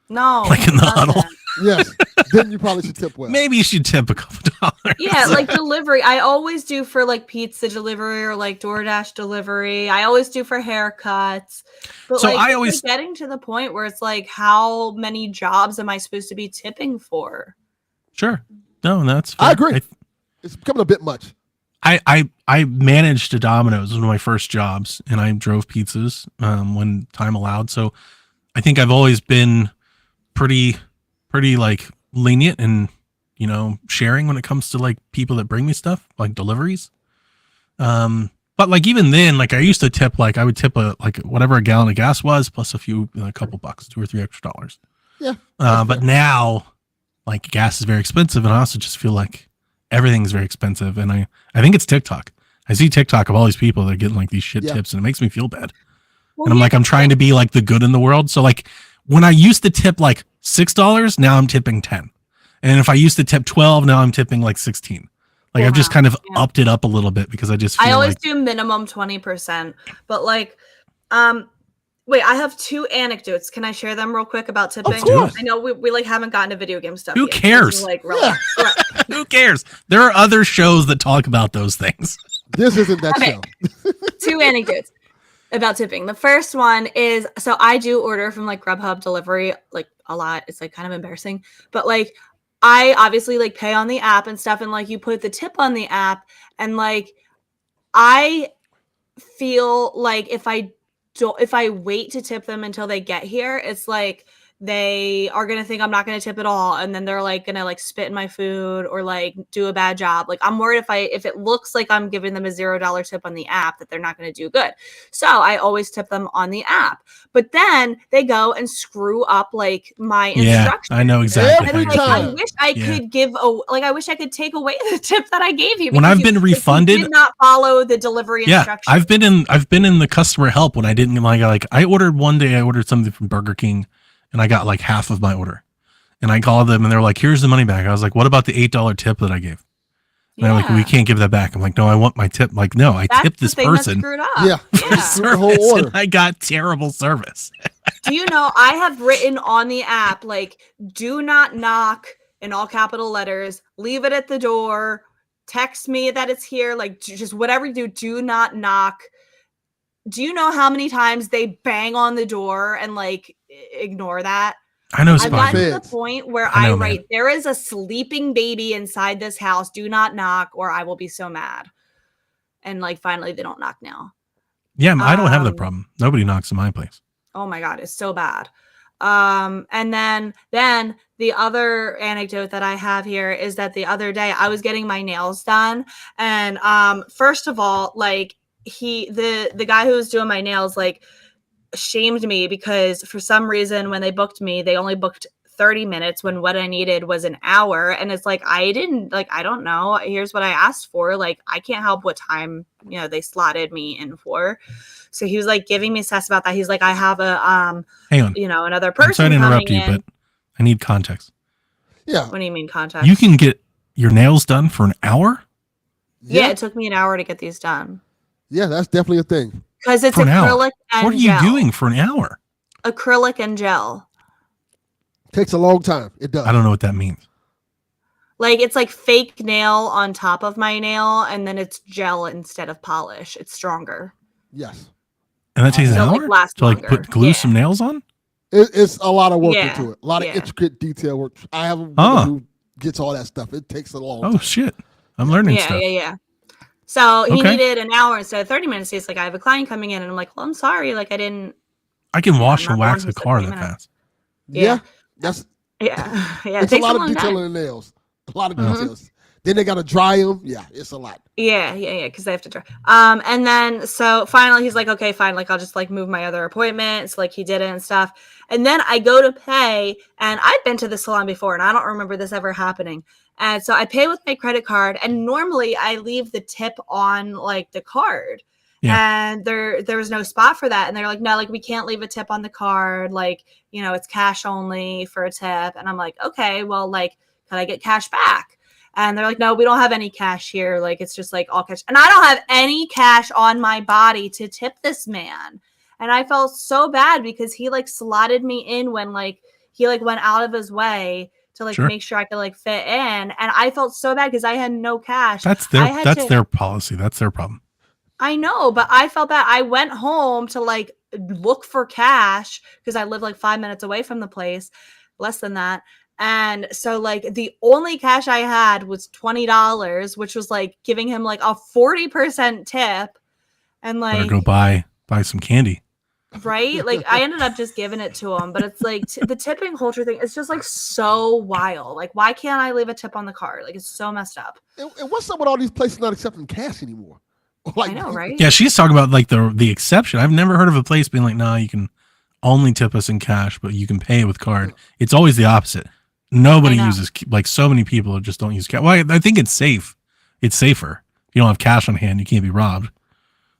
S2: no,
S3: like in
S2: it
S3: the huddle.
S2: doesn't.
S4: Yes, then you probably should tip well.
S3: maybe you should tip a couple dollars.
S2: Yeah, like delivery. I always do for like pizza delivery or like DoorDash delivery. I always do for haircuts. But
S3: So
S2: like,
S3: I
S2: it's,
S3: always-
S2: like, getting to the point where it's like, how many jobs am I supposed to be tipping for?
S3: Sure. No, that's fair.
S4: I agree. It's becoming a bit much.
S3: I managed a Domino's, one of my first jobs, and I drove pizzas when time allowed. So I think I've always been pretty like lenient and sharing when it comes to like people that bring me stuff like deliveries. But like even then, like I used to tip, like I would tip like whatever a gallon of gas was plus a couple bucks, $2 or $3 extra.
S4: Yeah.
S3: But now like gas is very expensive, and I also just feel like everything's very expensive. And I think it's TikTok. I see TikTok of all these people that are getting like these shit
S4: Yeah.
S3: tips, and it makes me feel bad.
S2: Well,
S3: And I'm
S2: yeah,
S3: like, I'm trying to be like the good in the world. So like when I used to tip like $6, now I'm tipping 10. And if I used to tip 12, now I'm tipping like 16. Like I've just
S2: Wow.
S3: kind of
S2: Yeah.
S3: upped it up a little bit because I just feel
S2: I always
S3: like
S2: do minimum 20%. But like, wait, I have 2 anecdotes. Can I share them real quick about tipping?
S4: course.
S2: I know we like haven't gotten to video game stuff.
S3: Who
S2: yet, 'cause
S3: cares?
S2: we're, like relax. Right.
S3: who cares? There are other shows that talk about those things.
S4: This isn't that
S2: Okay.
S4: show.
S2: 2 anecdotes about tipping. The first one is so I do order from like Grubhub delivery like a lot. It's like kind of embarrassing, but like I obviously like pay on the app and stuff, and like you put the tip on the app, and like I feel like if I wait to tip them until they get here, it's like they are gonna think I'm not gonna tip at all, and then they're like gonna like spit in my food or like do a bad job. Like I'm worried if it looks like I'm giving them a $0 tip on the app that they're not gonna do good. So I always tip them on the app. But then they go and screw up like my
S3: Yeah,
S2: instructions.
S3: I know exactly.
S4: Every
S3: how
S2: And
S3: you're
S2: like,
S4: time.
S2: I
S3: feeling.
S2: wish I
S3: Yeah.
S2: could I wish I could take away the tip that I gave you.
S3: When
S2: because
S3: I've
S2: you-
S3: been
S2: because you
S3: refunded-
S2: did not follow the delivery
S3: Yeah,
S2: instructions.
S3: I've been in the customer help when I didn't like I ordered one day. I ordered something from Burger King, and I got like half of my order. And I called them, and they were like, "Here's the money back." I was like, "What about the $8 tip that I gave?" And they're like, "We can't give that back." I'm like, "No, I want my tip." Like, no, I
S2: That's
S3: tipped
S2: the
S3: this
S2: thing that
S3: person
S2: screwed up.
S4: Yeah.
S2: Yeah.
S4: Screw the whole
S3: service,
S4: order.
S3: and I got terrible service.
S2: Do you know I have written on the app like do not knock in all capital letters, leave it at the door, text me that it's here, like just whatever you do not knock. Do you know how many times they bang on the door and like ignore that?
S3: I know,
S2: I've
S3: Spider.
S2: gotten to the
S4: Feds.
S2: point where
S3: I know,
S2: I
S3: man.
S2: write, there is a sleeping baby inside this house. Do not knock, or I will be so mad. And like finally they don't knock now.
S3: Yeah, I don't have that problem. Nobody knocks in my place.
S2: Oh my God, it's so bad. And then the other anecdote that I have here is that the other day I was getting my nails done, and first of all, like the guy who was doing my nails like shamed me because for some reason when they booked me, they only booked 30 minutes when what I needed was an hour. And it's like, I don't know. Here's what I asked for. Like, I can't help what time, they slotted me in for. So he was like giving me sass about that. He's like, I have a,
S3: hang on,
S2: another person.
S3: I'm sorry to interrupt you, but I need context.
S4: Yeah.
S2: What do you mean context?
S3: You can get your nails done for an hour?
S2: Yeah, it took me an hour to get these done.
S4: Yeah, that's definitely a thing.
S2: Because it's acrylic and
S3: what are you doing for an hour?
S2: Acrylic and gel.
S4: Takes a long time. It does.
S3: I don't know what that means.
S2: Like, it's like fake nail on top of my nail, and then it's gel instead of polish. It's stronger.
S4: Yes.
S3: And that takes an hour
S2: to
S3: put glue some nails on?
S4: It's a lot of work into it. A lot of intricate detail work. I have a woman who gets all that stuff. It takes a long time.
S3: Oh, shit. I'm learning stuff.
S2: Yeah. So he needed an hour instead of 30 minutes. He's like, I have a client coming in. And I'm like, well, I'm sorry. Like,
S3: I can wash and wax a car that fast.
S4: Yeah.
S2: Yeah.
S4: It's a lot of detail in the nails. A lot of details. Then they got to dry them. Yeah, it's a lot.
S2: Yeah. Because they have to dry. And then, so finally he's like, okay, fine. Like, I'll just like move my other appointments. Like he did it and stuff. And then I go to pay, and I've been to the salon before and I don't remember this ever happening. And so I pay with my credit card, and normally I leave the tip on like the card. Yeah. And there was no spot for that. And they're like, no, like we can't leave a tip on the card. Like, it's cash only for a tip. And I'm like, okay, well, like, can I get cash back? And they're like, no, we don't have any cash here. Like, it's just like all cash. And I don't have any cash on my body to tip this man. And I felt so bad because he like slotted me in when like he like went out of his way to like make sure I could like fit in. And I felt so bad because I had no cash.
S3: That's their policy. That's their problem.
S2: I know, but I felt bad. I went home to like look for cash because I live like 5 minutes away from the place, less than that. And so like the only cash I had was $20, which was like giving him like a 40% tip. And like,
S3: better go buy some candy.
S2: Right? Like I ended up just giving it to him, but it's like the tipping culture thing. It's just like so wild. Like, why can't I leave a tip on the card? Like, it's so messed up.
S4: And what's up with all these places not accepting cash anymore?
S2: Like, I know, right?
S3: Yeah, she's talking about like the exception. I've never heard of a place being like, nah, you can only tip us in cash, but you can pay with card. It's always the opposite. Nobody uses, like, so many people just don't use cash. Well, I think it's safe. It's safer. If you don't have cash on hand, you can't be robbed.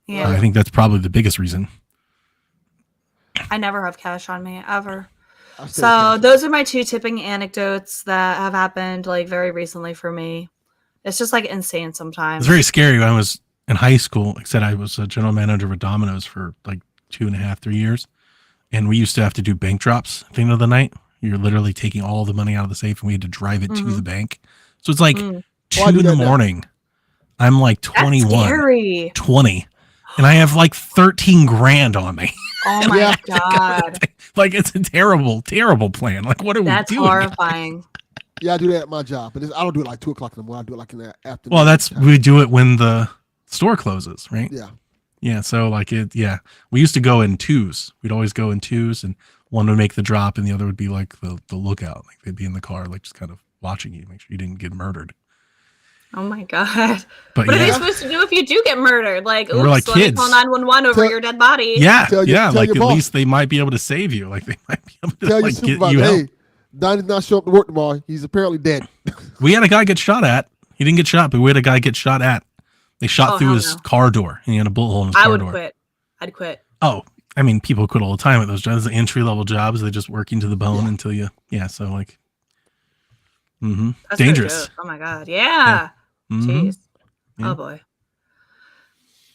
S3: Yeah. I think that's probably the biggest reason.
S2: I never have cash on me, ever. So those are my two tipping anecdotes that have happened like very recently for me. It's just like insane sometimes.
S3: It's very scary. When I was in high school, like I said, I was a general manager of Domino's for like 2.5, 3 years. And we used to have to do bank drops at the end of the night. You're literally taking all the money out of the safe and we had to drive it to the bank. So it's like 2 in the morning. I'm like 21, 20. And I have like 13 grand on me.
S2: Oh my God.
S3: Like, it's a terrible, terrible plan. Like, what are we doing?
S2: That's horrifying.
S4: Yeah, I do that at my job, but I don't do it like 2 o'clock in the morning. I do it like in the afternoon.
S3: Well, we do it when the store closes, right?
S4: Yeah.
S3: Yeah. So like we used to go in twos. We'd always go in twos, and one would make the drop and the other would be like the lookout. Like they'd be in the car, like just kind of watching you, make sure you didn't get murdered.
S2: Oh my God.
S3: But
S2: what are they supposed to do if you do get murdered? Like, oops,
S3: we're like
S2: let
S3: kids.
S2: me call 911 over your dead body.
S3: Yeah. Like at least they might be able to save you. Like they might be able to
S4: tell
S3: like,
S4: your
S3: get you
S4: hey,
S3: help.
S4: Donnie's not show up to work tomorrow. He's apparently dead.
S3: We had a guy get shot at. He didn't get shot, but we had a guy get shot at. They shot through his car door, and he had a bullet hole in his car door.
S2: I'd quit.
S3: Oh, I mean, people quit all the time at those jobs. The entry-level jobs, they're just working to the bone until you, so like,
S2: That's
S3: dangerous.
S2: Oh my God. Yeah. Jeez. Oh boy.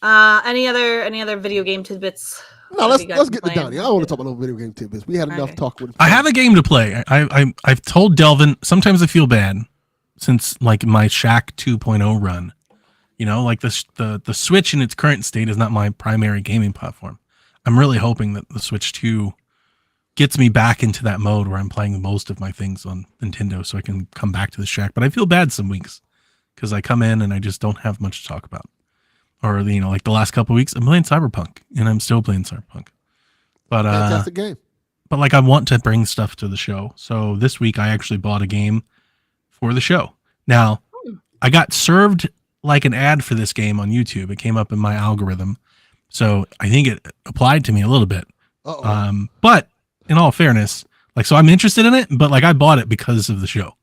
S2: Any other video game tidbits?
S4: No, let's get to Donnie. I don't want to talk about no video game tidbits. We had enough talk with him.
S3: I have a game to play. I've told Delvin, sometimes I feel bad since like my Shaq 2.0 run. You know, like the Switch in its current state is not my primary gaming platform. I'm really hoping that the Switch 2 gets me back into that mode where I'm playing most of my things on Nintendo so I can come back to the Shaq. But I feel bad some weeks because I come in and I just don't have much to talk about. or like the last couple of weeks, I'm playing Cyberpunk, and I'm still playing Cyberpunk. But
S4: fantastic game.
S3: But like I want to bring stuff to the show. So this week I actually bought a game for the show. Now, I got served like an ad for this game on YouTube. It came up in my algorithm. So I think it applied to me a little bit. But in all fairness, like, so I'm interested in it, but like I bought it because of the show.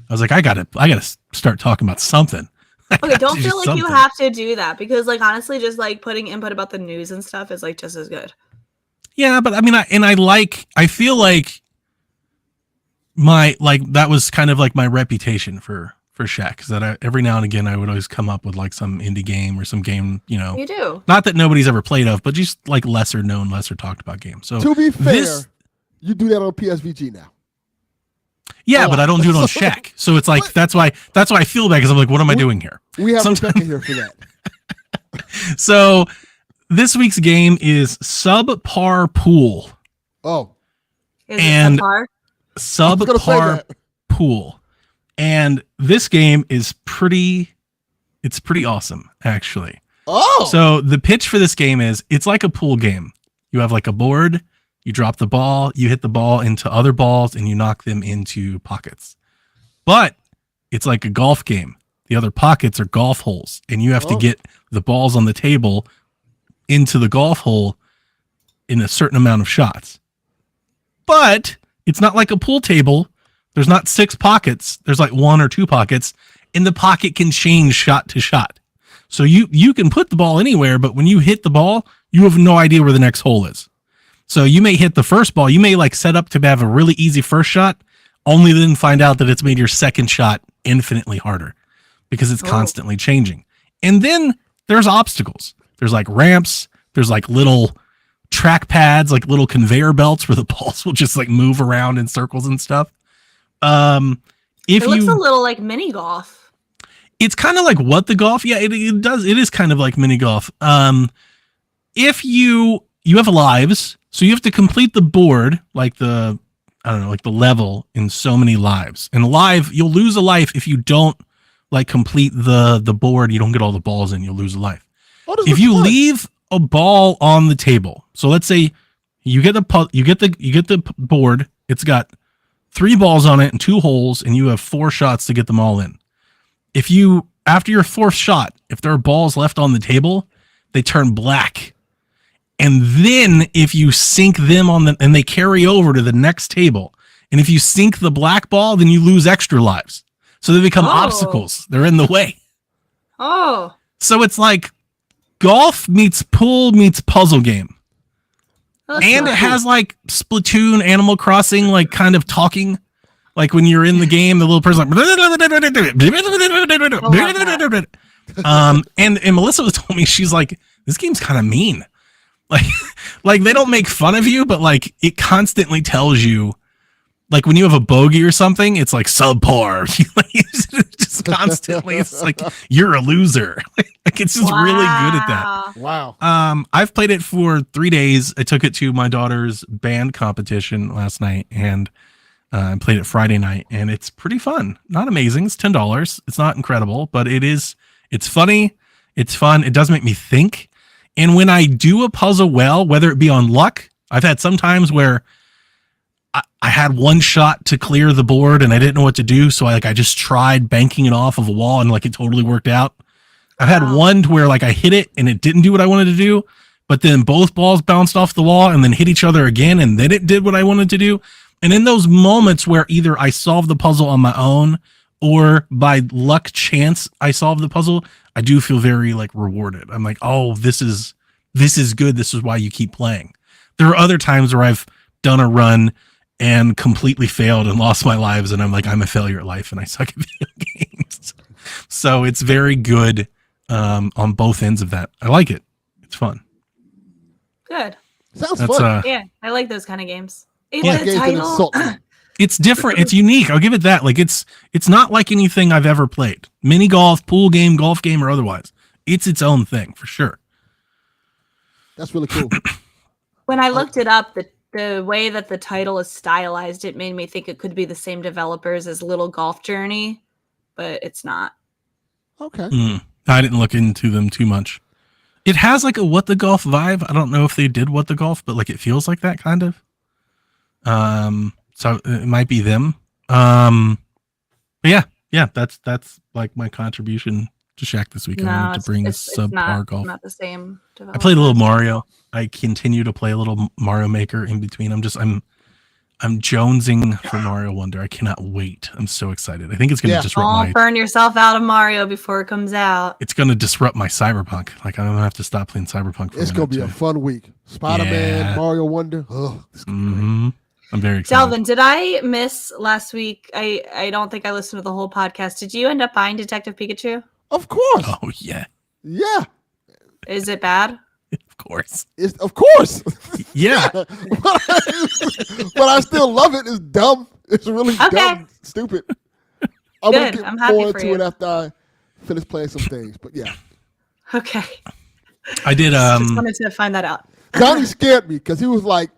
S3: I was like, I gotta start talking about something.
S2: Okay, don't feel like you have to do that, because like honestly, just like putting input about the news and stuff is like just as good.
S3: Yeah, but I mean, I feel like that was kind of like my reputation for Shaq, because that every now and again I would always come up with like some indie game or some game,
S2: You do.
S3: not that nobody's ever played of, but just like lesser known, lesser talked about games. So
S4: to be fair, you do that on PSVG now.
S3: Yeah, but I don't do it on Shaq. So it's like that's why I feel bad, because I'm like, what am I doing here?
S4: We have Rebecca here for that.
S3: So this week's game is Subpar Pool.
S4: Oh.
S2: Is it
S3: Subpar Pool. And this game is pretty awesome, actually.
S4: Oh.
S3: So the pitch for this game is, it's like a pool game. You have like a board, you drop the ball, you hit the ball into other balls, and you knock them into pockets. But it's like a golf game. The other pockets are golf holes, and you have to get the balls on the table into the golf hole in a certain amount of shots. But it's not like a pool table. There's not 6 pockets. There's like 1 or 2 pockets, and the pocket can change shot to shot. So you can put the ball anywhere, but when you hit the ball, you have no idea where the next hole is. So you may hit the first ball. You may like set up to have a really easy first shot, only then find out that it's made your second shot infinitely harder, because it's constantly changing. And then there's obstacles. There's like ramps. There's like little track pads, like little conveyor belts where the balls will just like move around in circles and stuff.
S2: It looks a little like mini golf.
S3: It's kind of like what the golf. Yeah, it does. It is kind of like mini golf. If you have lives, so you have to complete the board, like the level in so many lives. And you'll lose a life if you don't like complete the board. You don't get all the balls in, you'll lose a life. If you leave a ball on the table, so let's say you get the board, it's got 3 balls on it and 2 holes, and you have 4 shots to get them all in. After your 4th shot, if there are balls left on the table, they turn black. And then if you sink them and they carry over to the next table, and if you sink the black ball, then you lose extra lives. So they become obstacles. They're in the way.
S2: Oh.
S3: So it's like golf meets pool meets puzzle game. And it has like Splatoon, Animal Crossing, like kind of talking. Like when you're in the game, the little person like, and Melissa was told me, she's like, this game's kind of mean. Like they don't make fun of you, but like it constantly tells you, like when you have a bogey or something, it's like subpar. Just constantly, it's like you're a loser. Like it's just really good at that.
S4: Wow.
S3: I've played it for 3 days. I took it to my daughter's band competition last night, and I played it Friday night, and it's pretty fun. Not amazing. It's $10. It's not incredible, but it's funny. It's fun. It does make me think. And when I do a puzzle well, whether it be on luck, I've had some times where I had one shot to clear the board and I didn't know what to do. So I just tried banking it off of a wall, and like it totally worked out. I've had one to where like I hit it and it didn't do what I wanted to do, but then both balls bounced off the wall and then hit each other again, and then it did what I wanted to do. And in those moments where either I solved the puzzle on my own or by luck chance I solved the puzzle, I do feel very like rewarded. I'm like, oh, this is good. This is why you keep playing. There are other times where I've done a run and completely failed and lost my lives, and I'm like, I'm a failure at life and I suck at video games. So it's very good on both ends of that. I like it. It's fun.
S2: Good.
S4: Sounds fun.
S2: Yeah, I like those kind of games.
S3: It's different. It's unique. I'll give it that. Like it's not like anything I've ever played. Mini golf, pool game, golf game, or otherwise. It's its own thing for sure.
S4: That's really cool.
S2: When I looked it up, the way that the title is stylized, it made me think it could be the same developers as Little Golf Journey, but it's not.
S4: Okay.
S3: I didn't look into them too much. It has like a What the Golf vibe. I don't know if they did What the Golf, but like it feels like that kind of. So it might be them. But yeah, that's like my contribution to Shack this week. I wanted to bring subpar golf.
S2: Not the same.
S3: I played a little Mario. I continue to play a little Mario Maker in between. I'm jonesing for Mario Wonder. I cannot wait. I'm so excited. I think it's going to disrupt
S2: Don't burn yourself out of Mario before it comes out.
S3: It's going to disrupt my Cyberpunk. Like I'm going to have to stop playing Cyberpunk.
S4: It's going to be a fun week. Spider-Man, Mario Wonder. Oh, this is great.
S3: I'm very excited.
S2: Delvin, did I miss last week? I don't think I listened to the whole podcast. Did you end up buying Detective Pikachu?
S4: Of course.
S3: Oh yeah.
S4: Yeah.
S2: Is it bad?
S3: Of course.
S4: Of course.
S3: Yeah.
S4: But I still love it. It's dumb. It's really dumb, stupid. I'm going to get more into it after I finish playing some things. But yeah.
S2: Okay.
S3: I did.
S2: Just wanted to find that out.
S4: Donnie scared me because he was like,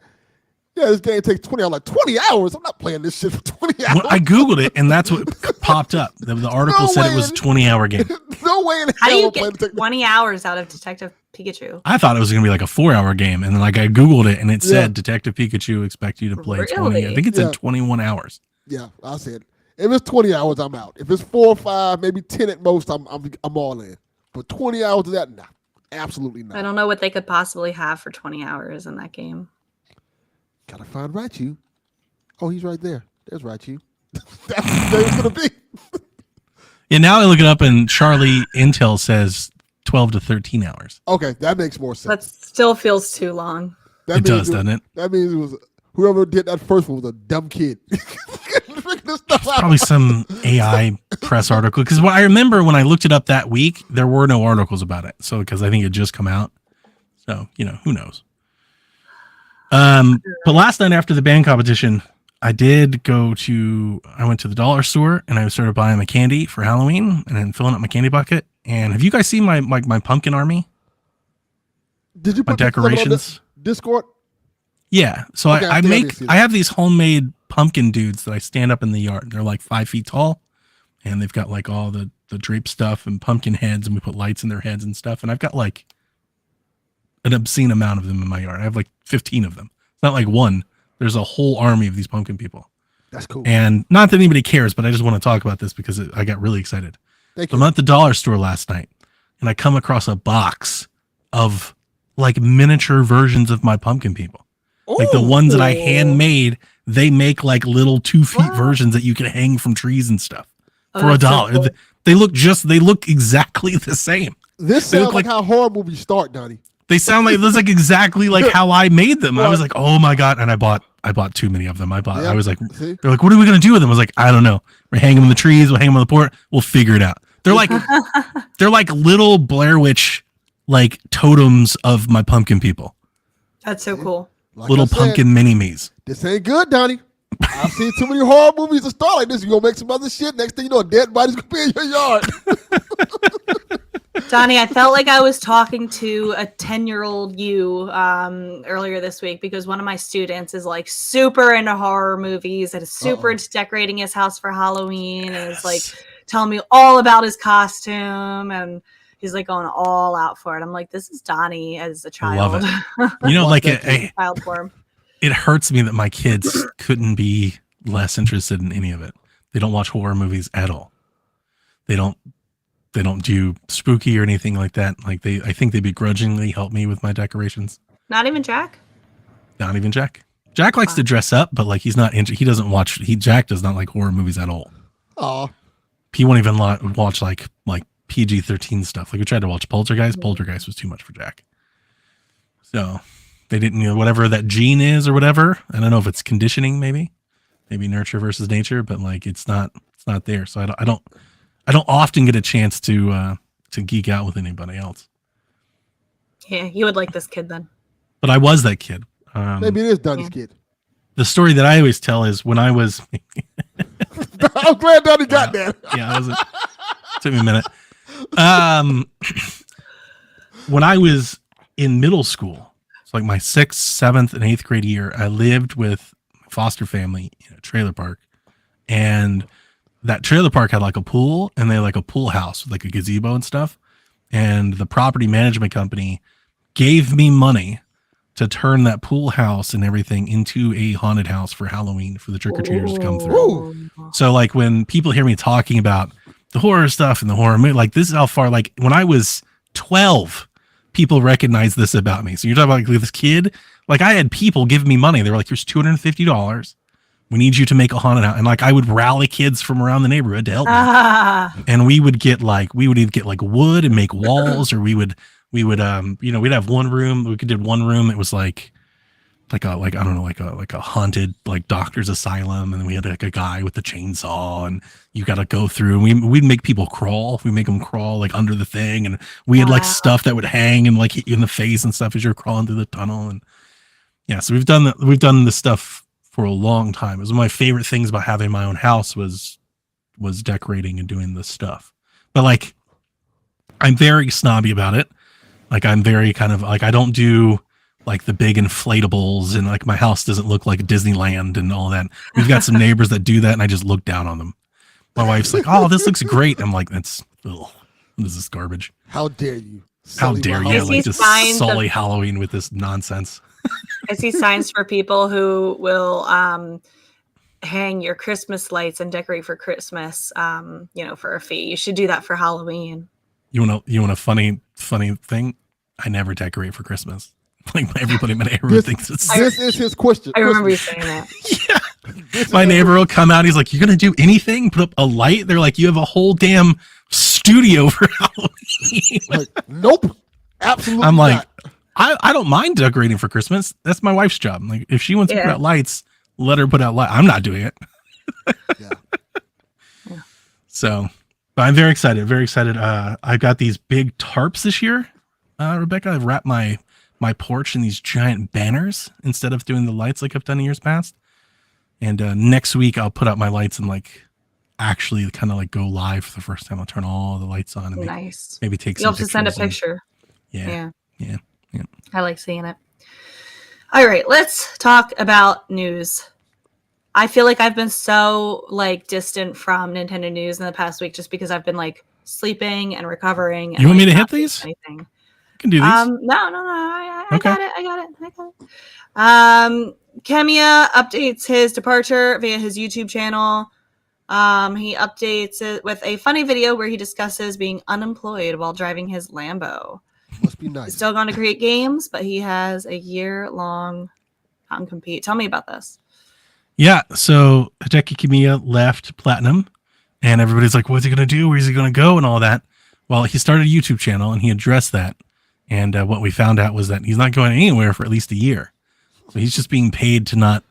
S4: yeah, this game takes 20 hours. I'm like, 20 hours? I'm not playing this shit for 20 hours.
S3: Well, I Googled it, and that's what popped up. The article said it was a 20-hour game.
S4: No way in hell.
S2: How do you get 20 hours out of Detective Pikachu?
S3: I thought it was going to be like a 4-hour game, and then like I Googled it, and it said Detective Pikachu expect you to play 20. I think it said 21 hours.
S4: Yeah, I said if it's 20 hours, I'm out. If it's 4 or 5, maybe 10 at most, I'm all in. But 20 hours of that, nah, absolutely not.
S2: I don't know what they could possibly have for 20 hours in that game.
S4: Gotta find Raichu. Oh, he's right there. There's Raichu. That's what it's gonna be.
S3: Yeah, now I look it up, and Charlie Intel says 12 to 13 hours.
S4: Okay, that makes more sense.
S2: That still feels too long.
S3: It does, doesn't it?
S4: That means it was whoever did that first one was a dumb kid.
S3: Probably some AI press article. Because I remember when I looked it up that week, there were no articles about it. So because I think it just come out. So, who knows? But last night after the band competition, I went to the dollar store and I started buying my candy for Halloween and then filling up my candy bucket. And have you guys seen my pumpkin army?
S4: Did you put
S3: my decorations?
S4: Discord?
S3: Yeah. So okay, I have these homemade pumpkin dudes that I stand up in the yard. They're like 5 feet tall and they've got like all the drape stuff and pumpkin heads, and we put lights in their heads and stuff. And I've got like an obscene amount of them in my yard. I have like 15 of them. It's not like one. There's a whole army of these pumpkin people.
S4: That's cool.
S3: And not that anybody cares, but I just want to talk about this because I got really excited. I'm at the dollar store last night and I come across a box of like miniature versions of my pumpkin people. Ooh. Like the ones that I handmade, they make like little 2 feet versions that you can hang from trees and stuff for $1. So cool. They look exactly the same.
S4: This sounds like how horror movies start, Donnie.
S3: They sound like this, like exactly like how I made them. I was like, oh my God. And I bought too many of them. I was like, they're like, what are we going to do with them? I was like, I don't know. We're hanging them in the trees. We'll hang them on the port. We'll figure it out. They're like little Blair Witch, like totems of my pumpkin people.
S2: That's so cool.
S3: Like little pumpkin mini-me's.
S4: This ain't good, Donnie. I've seen too many horror movies to start like this. You're going to make some other shit. Next thing you know, a dead body's going to be in your yard.
S2: Donnie, I felt like I was talking to a 10-year-old you earlier this week because one of my students is like super into horror movies and is super into decorating his house for Halloween and is like telling me all about his costume and he's like going all out for it. I'm like, this is Donnie as a child.
S3: I love it. Like a
S2: child form.
S3: It hurts me that my kids couldn't be less interested in any of it. They don't watch horror movies at all. They don't do spooky or anything like that. Like I think they begrudgingly help me with my decorations.
S2: Not even Jack?
S3: Not even Jack. Jack likes to dress up, but like he's not he doesn't watch Jack does not like horror movies at all.
S4: Oh.
S3: He won't even watch like PG-13 stuff. Like we tried to watch Poltergeist. Poltergeist was too much for Jack. So they didn't, whatever that gene is or whatever. I don't know if it's conditioning, maybe nurture versus nature, but like it's not there. So I don't often get a chance to geek out with anybody else.
S2: Yeah, you would like this kid then.
S3: But I was that kid.
S4: Maybe it is Donnie's kid.
S3: The story that I always tell is when I was.
S4: I'm glad Donnie got that.
S3: Yeah, took me a minute. When I was in middle school, it's like my 6th, 7th, and 8th grade year, I lived with my foster family in a trailer park, and that trailer park had like a pool and they had like a pool house with like a gazebo and stuff. and the property management company gave me money to turn that pool house and everything into a haunted house for Halloween for the trick-or-treaters to come through. So like when people hear me talking about the horror stuff and the horror movie, like this is how far, like when I was 12, people recognized this about me. So you're talking about like this kid, like I had people give me money. They were like, here's $250. We need you to make a haunted house. And like I would rally kids from around the neighborhood to help me. And we would either get like wood and make walls, or we would we'd have one room. We did one room that was like a haunted like doctor's asylum, and we had like a guy with the chainsaw, and you got to go through, and we'd make people crawl. We make them crawl like under the thing, and we had like stuff that would hang and like hit you in the face and stuff as you're crawling through the tunnel. And yeah, so we've done this stuff for a long time. It was one of my favorite things about having my own house was decorating and doing this stuff. But like, I'm very snobby about it. Like I'm very kind of like, I don't do like the big inflatables, and like my house doesn't look like Disneyland and all that. We've got some neighbors that do that, and I just look down on them. My wife's like, "Oh, this looks great." I'm like, "That's what is this garbage?
S4: How dare you?
S3: How dare you? Like just sully Halloween with this nonsense."
S2: I see signs for people who will hang your Christmas lights and decorate for Christmas, for a fee. You should do that for Halloween.
S3: You want a funny thing? I never decorate for Christmas. Like everybody in my neighborhood thinks it's.
S4: This is his question.
S2: I remember you saying that.
S3: Yeah. My neighbor will come out. He's like, "You're gonna do anything? Put up a light?" They're like, "You have a whole damn studio for Halloween."
S4: Like, nope, absolutely.
S3: I'm like,
S4: not.
S3: I don't mind decorating for Christmas. That's my wife's job. Like, if she wants to put out lights, let her put out lights. I'm not doing it.
S4: Yeah.
S3: So, but I'm very excited. Very excited. I've got these big tarps this year. Rebecca, I've wrapped my porch in these giant banners instead of doing the lights like I've done in years past. And next week I'll put out my lights and like actually kind of like go live for the first time. I'll turn all the lights on and maybe take some pictures.
S2: You'll have to send a picture.
S3: Yeah.
S2: I like seeing it. All right, let's talk about news. I feel like I've been so like distant from Nintendo news in the past week just because I've been like sleeping and recovering. And,
S3: you want
S2: like,
S3: me to hit these?
S2: Anything.
S3: I can do these.
S2: No. I got it. Kamiya updates his departure via his YouTube channel. He updates it with a funny video where he discusses being unemployed while driving his Lambo.
S4: Must be nice.
S2: He's still going to create games, but he has a year-long non-compete. Tell me about this.
S3: Yeah, so Hideki Kamiya left Platinum, and everybody's like, what's he going to do? Where's he going to go? And all that. Well, he started a YouTube channel, and he addressed that. And what we found out was that he's not going anywhere for at least a year. So he's just being paid to not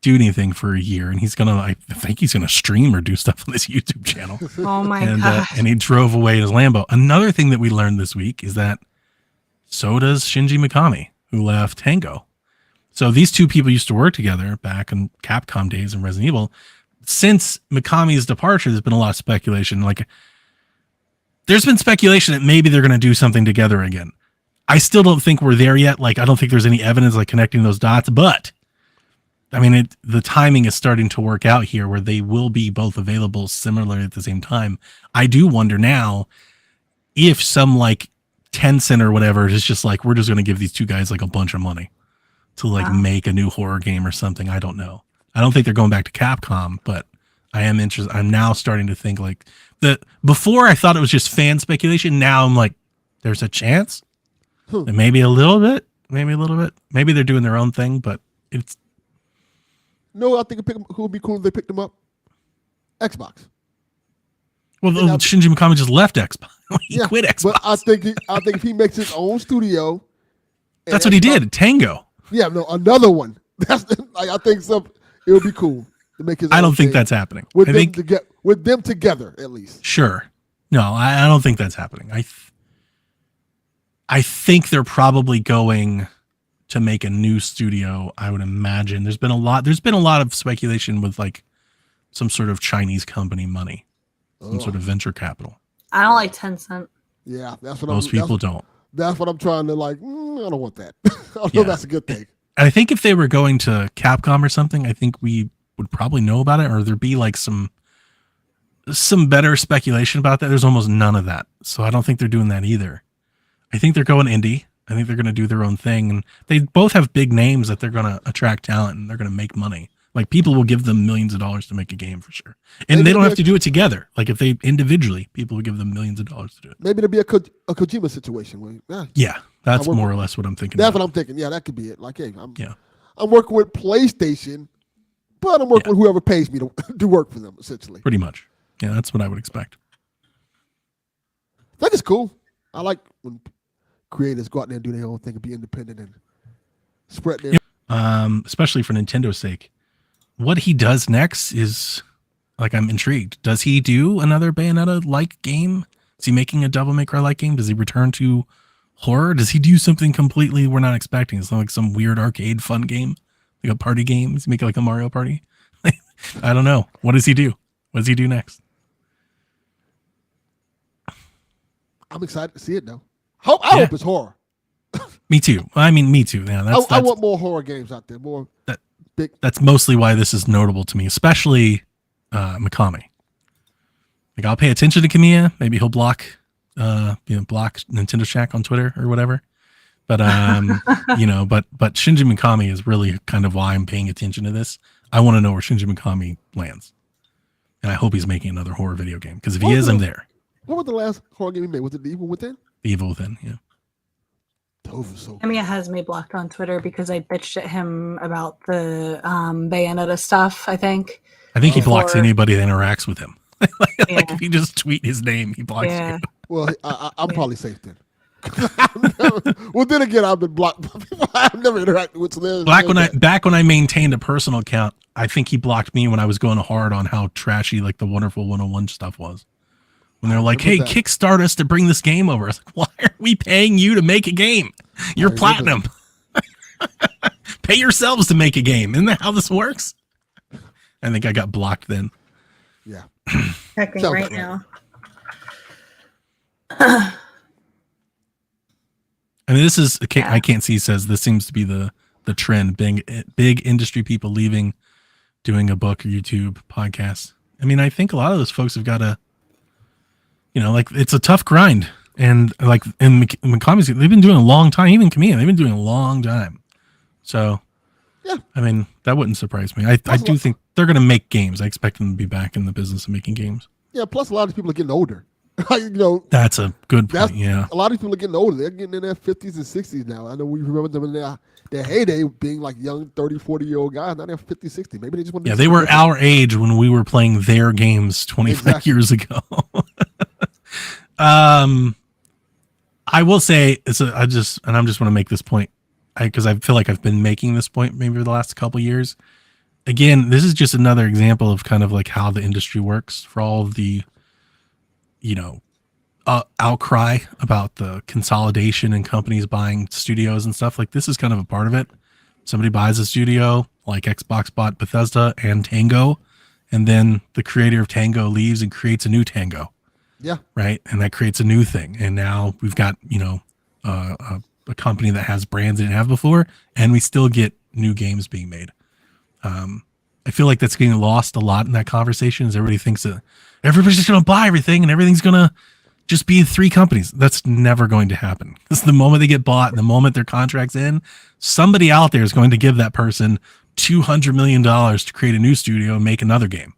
S3: do anything for a year. And he's going to, I think he's going to stream or do stuff on this YouTube channel.
S2: Oh my God.
S3: And he drove away in his Lambo. Another thing that we learned this week is that so does Shinji Mikami, who left Tango. So these two people used to work together back in Capcom days and Resident Evil. Since Mikami's departure, there's been a lot of speculation. Like, there's been speculation that maybe they're going to do something together again. I still don't think we're there yet. Like, I don't think there's any evidence like connecting those dots, but I mean, the timing is starting to work out here where they will be both available similarly at the same time. I do wonder now if some like Tencent or whatever is just like, we're just going to give these two guys like a bunch of money to like make a new horror game or something. I don't know. I don't think they're going back to Capcom, but I am interested. I'm now starting to think like before I thought it was just fan speculation. Now I'm like, there's a chance. And maybe a little bit. Maybe they're doing their own thing, but it's.
S4: No, I think who would be cool if they picked them up? Xbox.
S3: Well, Shinji Mikami just left Xbox. He quit Xbox.
S4: But I think if he makes his own studio.
S3: That's what he did. Tango.
S4: Yeah, no, another one. That's like, I think it would be cool to make his.
S3: I don't think that's happening.
S4: With them together, at least.
S3: Sure. No, I don't think that's happening. I think they're probably going to make a new studio. I would imagine there's been a lot of speculation with like some sort of Chinese company money, some sort of venture capital.
S2: I don't like Tencent.
S4: Yeah, that's what
S3: most people don't.
S4: That's what I'm trying to like. I don't want that. I don't know. That's a good thing.
S3: I think if they were going to Capcom or something, I think we would probably know about it, or there'd be like some some better speculation about that. There's almost none of that. So I don't think they're doing that either. I think they're going indie. I think they're going to do their own thing. And they both have big names that they're going to attract talent and they're going to make money. Like people will give them millions of dollars to make a game for sure. And maybe they don't have to do it together. Like if they individually, people will give them millions of dollars to do it.
S4: Maybe it'll be a Kojima situation. Where,
S3: yeah, that's more or less what I'm thinking.
S4: That's what I'm thinking. Yeah, that could be it. Like, hey, I'm working with PlayStation, but I'm working with whoever pays me to do work for them, essentially.
S3: Pretty much. Yeah, that's what I would expect.
S4: I think it's cool. I like when creators go out there and do their own thing and be independent and spread their...
S3: Especially for Nintendo's sake. What he does next is, like, I'm intrigued. Does he do another Bayonetta-like game? Is he making a Devil May Cry-like game? Does he return to horror? Does he do something completely we're not expecting? It's like some weird arcade fun game, like a party game. Does he make like a Mario Party? I don't know. What does he do? What does he do next?
S4: I'm excited to see it, though. I hope it's horror.
S3: Me too. I mean, me too. Yeah,
S4: I want more horror games out there. More big.
S3: That's mostly why this is notable to me, especially Mikami. Like, I'll pay attention to Kamiya. Maybe he'll block Nintendo Shack on Twitter or whatever. But but Shinji Mikami is really kind of why I'm paying attention to this. I want to know where Shinji Mikami lands, and I hope he's making another horror video game. Because if he is, I'm there.
S4: What was the last horror game he made? Was it The Evil Within?
S3: The Evil Within, yeah.
S2: Kamiya has me blocked on Twitter because I bitched at him about the Bayonetta stuff, I think.
S3: He blocks anybody that interacts with him. Like if you just tweet his name, he blocks you.
S4: Well, I'm probably safe then. Well, then again, I've been blocked by people I've never interacted with. So
S3: back when I maintained a personal account, I think he blocked me when I was going hard on how trashy like the Wonderful 101 stuff was. When they're like, hey, kickstart us to bring this game over. I was like, why are we paying you to make a game? You're platinum. Pay yourselves to make a game. Isn't that how this works? I think I got blocked then.
S4: Yeah.
S2: Checking right now.
S3: I mean, this is, I can't see, says this seems to be the trend. Big industry people leaving, doing a book or YouTube podcast. I mean, I think a lot of those folks have got to, like it's a tough grind. And like in Mikami's, they've been doing a long time. Even Kamiya, they've been doing a long time. So, yeah, I mean, that wouldn't surprise me. I do think they're going to make games. I expect them to be back in the business of making games.
S4: Yeah, plus a lot of people are getting older.
S3: That's a good point. Yeah,
S4: a lot of people are getting older. They're getting in their 50s and 60s now. I know we remember them in their heyday being like young 30, 40-year-old guys. Now they're 50, 60. Maybe they just want to. Yeah,
S3: they were our age when we were playing their games 25 years ago. I will say I just want to make this point because I feel like I've been making this point maybe for the last couple of years. Again, this is just another example of kind of like how the industry works for all of the, outcry about the consolidation and companies buying studios and stuff. Like this is kind of a part of it. Somebody buys a studio like Xbox bought Bethesda and Tango, and then the creator of Tango leaves and creates a new Tango.
S4: Yeah. Right.
S3: And that creates a new thing. And now we've got, a company that has brands they didn't have before, and we still get new games being made. I feel like that's getting lost a lot in that conversation is everybody thinks that everybody's just going to buy everything and everything's going to just be 3 companies. That's never going to happen. Because the moment they get bought and the moment their contract's in, somebody out there is going to give that person $200 million to create a new studio and make another game.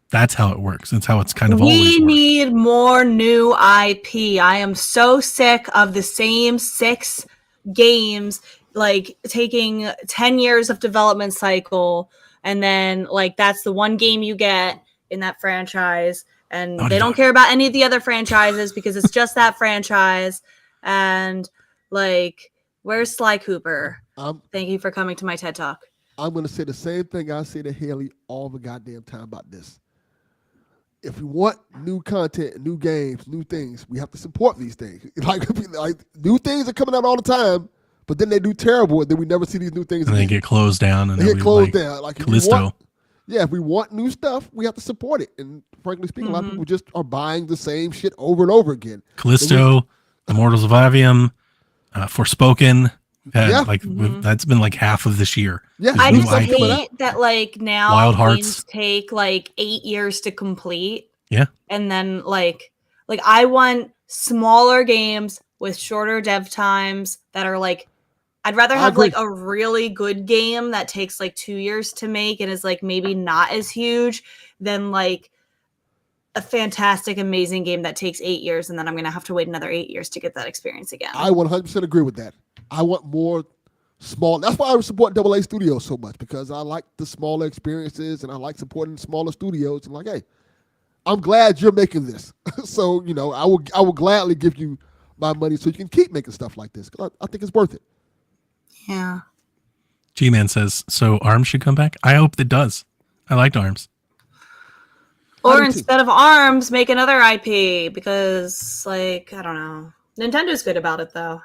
S3: That's how it works. That's how it's kind of always worked.
S2: We need more new IP. I am so sick of the same 6 games, like taking 10 years of development cycle. And then like, that's the one game you get in that franchise. And they don't care about any of the other franchises because it's just that franchise. And like, where's Sly Cooper? Thank you for coming to my TED Talk.
S4: I'm going to say the same thing I say to Haley all the goddamn time about this. If we want new content, new games, new things, we have to support these things. Like new things are coming out all the time, but then they do terrible, and then we never see these new things.
S3: And they get closed down. And
S4: they get closed down. Like
S3: Callisto.
S4: If we want new stuff, we have to support it. And frankly speaking, a lot of people just are buying the same shit over and over again.
S3: Callisto, Immortals of Avium, Forspoken. Like that's been like half of this year.
S4: Yeah,
S2: I just hate that like now
S3: Wild Hearts
S2: games take like 8 years to complete.
S3: Yeah.
S2: And then like I want smaller games with shorter dev times that are like, I'd rather have like a really good game that takes like 2 years to make and is like maybe not as huge than like a fantastic, amazing game that takes 8 years and then I'm going to have to wait another 8 years to get that experience again.
S4: I 100% agree with that. I want more small. That's why I support AA Studios so much, because I like the smaller experiences and I like supporting smaller studios. I'm like, hey, I'm glad you're making this. So, you know, I will gladly give you my money so you can keep making stuff like this. I think it's worth it.
S2: Yeah.
S3: G-Man says, so ARMS should come back? I hope it does. I liked ARMS.
S2: Or instead of ARMS, make another IP, because, like, I don't know. Nintendo's good about it, though.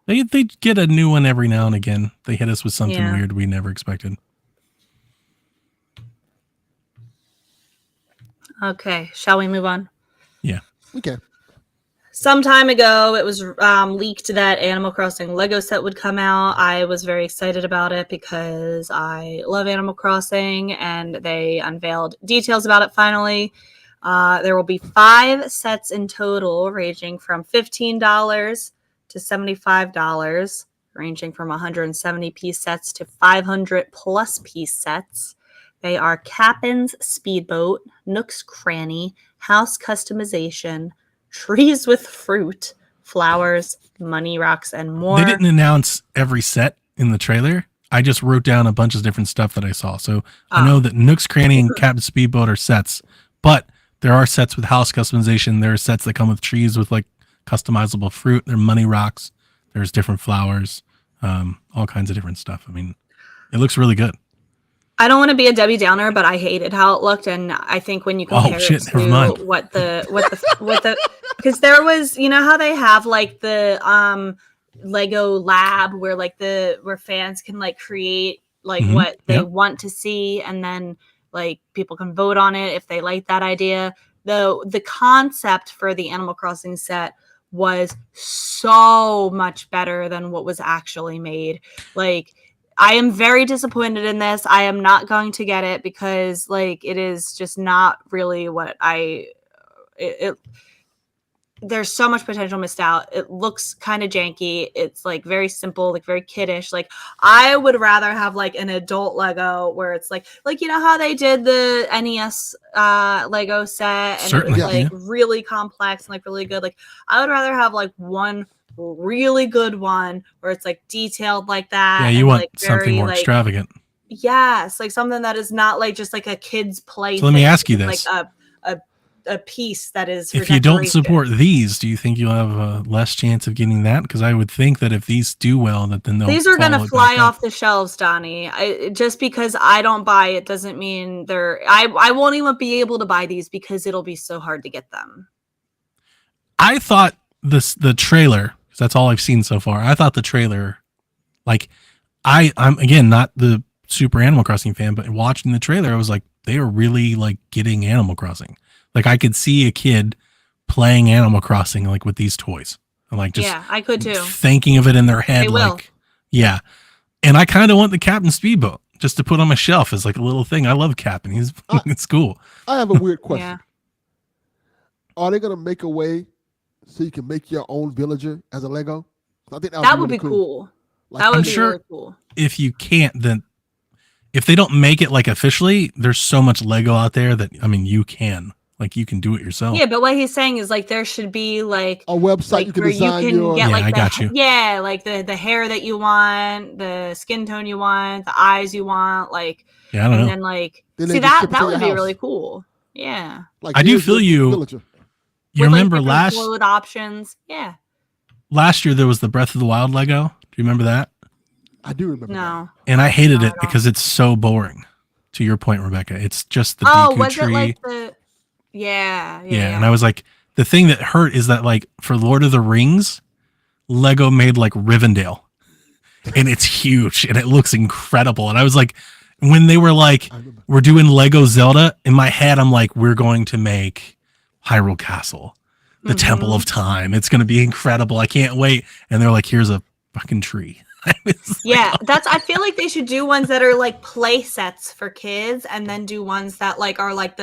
S3: They get a new one every now and again. They hit us with something weird we never expected.
S2: Okay, shall we move on?
S3: Yeah.
S4: We can.
S2: Some time ago, it was leaked that Animal Crossing Lego set would come out. I was very excited about it because I love Animal Crossing, and they unveiled details about it finally. There will be 5 sets in total, ranging from $15 to $75, ranging from 170-piece sets to 500-plus-piece sets. They are Captain's Speedboat, Nook's Cranny, House Customization, Trees with Fruit, Flowers, Money Rocks, and more.
S3: They didn't announce every set in the trailer. I just wrote down a bunch of different stuff that I saw. So I know that Nook's Cranny and Captain Speedboat are sets, but there are sets with house customization. There are sets that come with trees with like customizable fruit. There are money rocks. There's different flowers, all kinds of different stuff. I mean, it looks really good.
S2: I don't want to be a Debbie Downer, but I hated how it looked, and I think when you compare it to what the because there was, you know how they have like the Lego Lab where like where fans can like create like what they want to see, and then like people can vote on it if they like that idea. The concept for the Animal Crossing set was so much better than what was actually made. Like, I am very disappointed in this. I am not going to get it because like it is just not really what there's so much potential missed out. It looks kind of janky. It's like very simple, like very kiddish. Like I would rather have like an adult Lego where it's like you know how they did the NES Lego set and
S3: Certainly,
S2: it was like really complex and like really good. Like I would rather have like one really good one where it's like detailed like that.
S3: Yeah, you want like something more extravagant.
S2: Yes, like something that is not like just like a kid's play.
S3: So let me ask you this:
S2: like a piece that is.
S3: If you don't support these, do you think you'll have a less chance of getting that? Because I would think that if these do well, that then
S2: these are going to fly off the shelves, Donnie. Just because I don't buy it doesn't mean I won't even be able to buy these because it'll be so hard to get them.
S3: I thought the trailer. That's all I've seen so far. I thought the trailer, like, I'm again not the super Animal Crossing fan, but watching the trailer, I was like, they are really like getting Animal Crossing. Like I could see a kid playing Animal Crossing like with these toys, and like just
S2: I could too.
S3: Thinking of it in their head, like yeah. And I kind of want the Captain Speedboat just to put on my shelf as like a little thing. I love Captain. It's cool.
S4: I have a weird question. Are they gonna make a way so you can make your own villager as a Lego? I think that would be cool.
S2: Like, that would be really cool.
S3: If you can't, then if they don't make it like officially, there's so much Lego out there that you can do it yourself.
S2: Yeah, but what he's saying is like there should be like
S4: a website like, you can design your.
S2: Get, like,
S3: I got you.
S2: Yeah, like the hair that you want, the skin tone you want, the eyes you want, like
S3: I don't know.
S2: And then like see that would be really cool. Yeah.
S4: Like
S3: I do feel you.
S4: Villager.
S3: You remember
S2: like load options? Yeah.
S3: Last year there was the Breath of the Wild Lego. Do you remember that?
S4: I do remember.
S2: No.
S3: That. And I hated it because it's so boring. To your point, Rebecca, it's just the Deku tree.
S2: It like the? Yeah.
S3: And I was like, the thing that hurt is that like for Lord of the Rings, Lego made like Rivendell, and it's huge and it looks incredible. And I was like, when they were like, we're doing Lego Zelda, in my head, I'm like, we're going to make Hyrule Castle, the Temple of Time. It's going to be incredible. I can't wait. And they're like, here's a fucking tree.
S2: Yeah, I feel like they should do ones that are like play sets for kids, and then do ones that like are like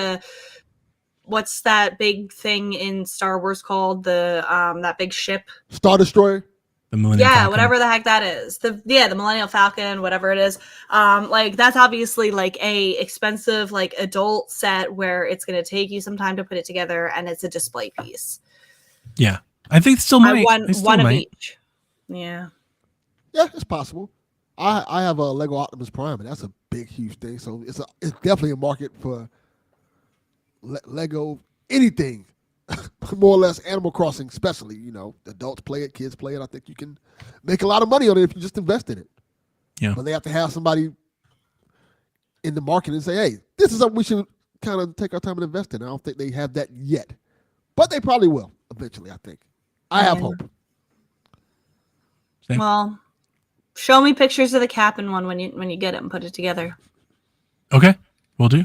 S2: what's that big thing in Star Wars called, the that big ship,
S4: Star Destroyer.
S3: The Millennium Falcon.
S2: Whatever the heck that is. The Millennium Falcon, whatever it is. Like that's obviously like a expensive like adult set where it's going to take you some time to put it together, and it's a display piece.
S3: Yeah, I think still might.
S2: One of each. Yeah.
S4: Yeah, it's possible. I have a Lego Optimus Prime, and that's a big, huge thing. So it's definitely a market for Lego anything. More or less Animal Crossing, especially, adults play it, kids play it. I think you can make a lot of money on it if you just invest in it.
S3: Yeah.
S4: But they have to have somebody in the market and say, hey, this is something we should kind of take our time and invest in. I don't think they have that yet. But they probably will eventually, I think. I have hope.
S3: Same.
S2: Well, show me pictures of the Cap'n one when you get it and put it together.
S3: Okay, we'll do.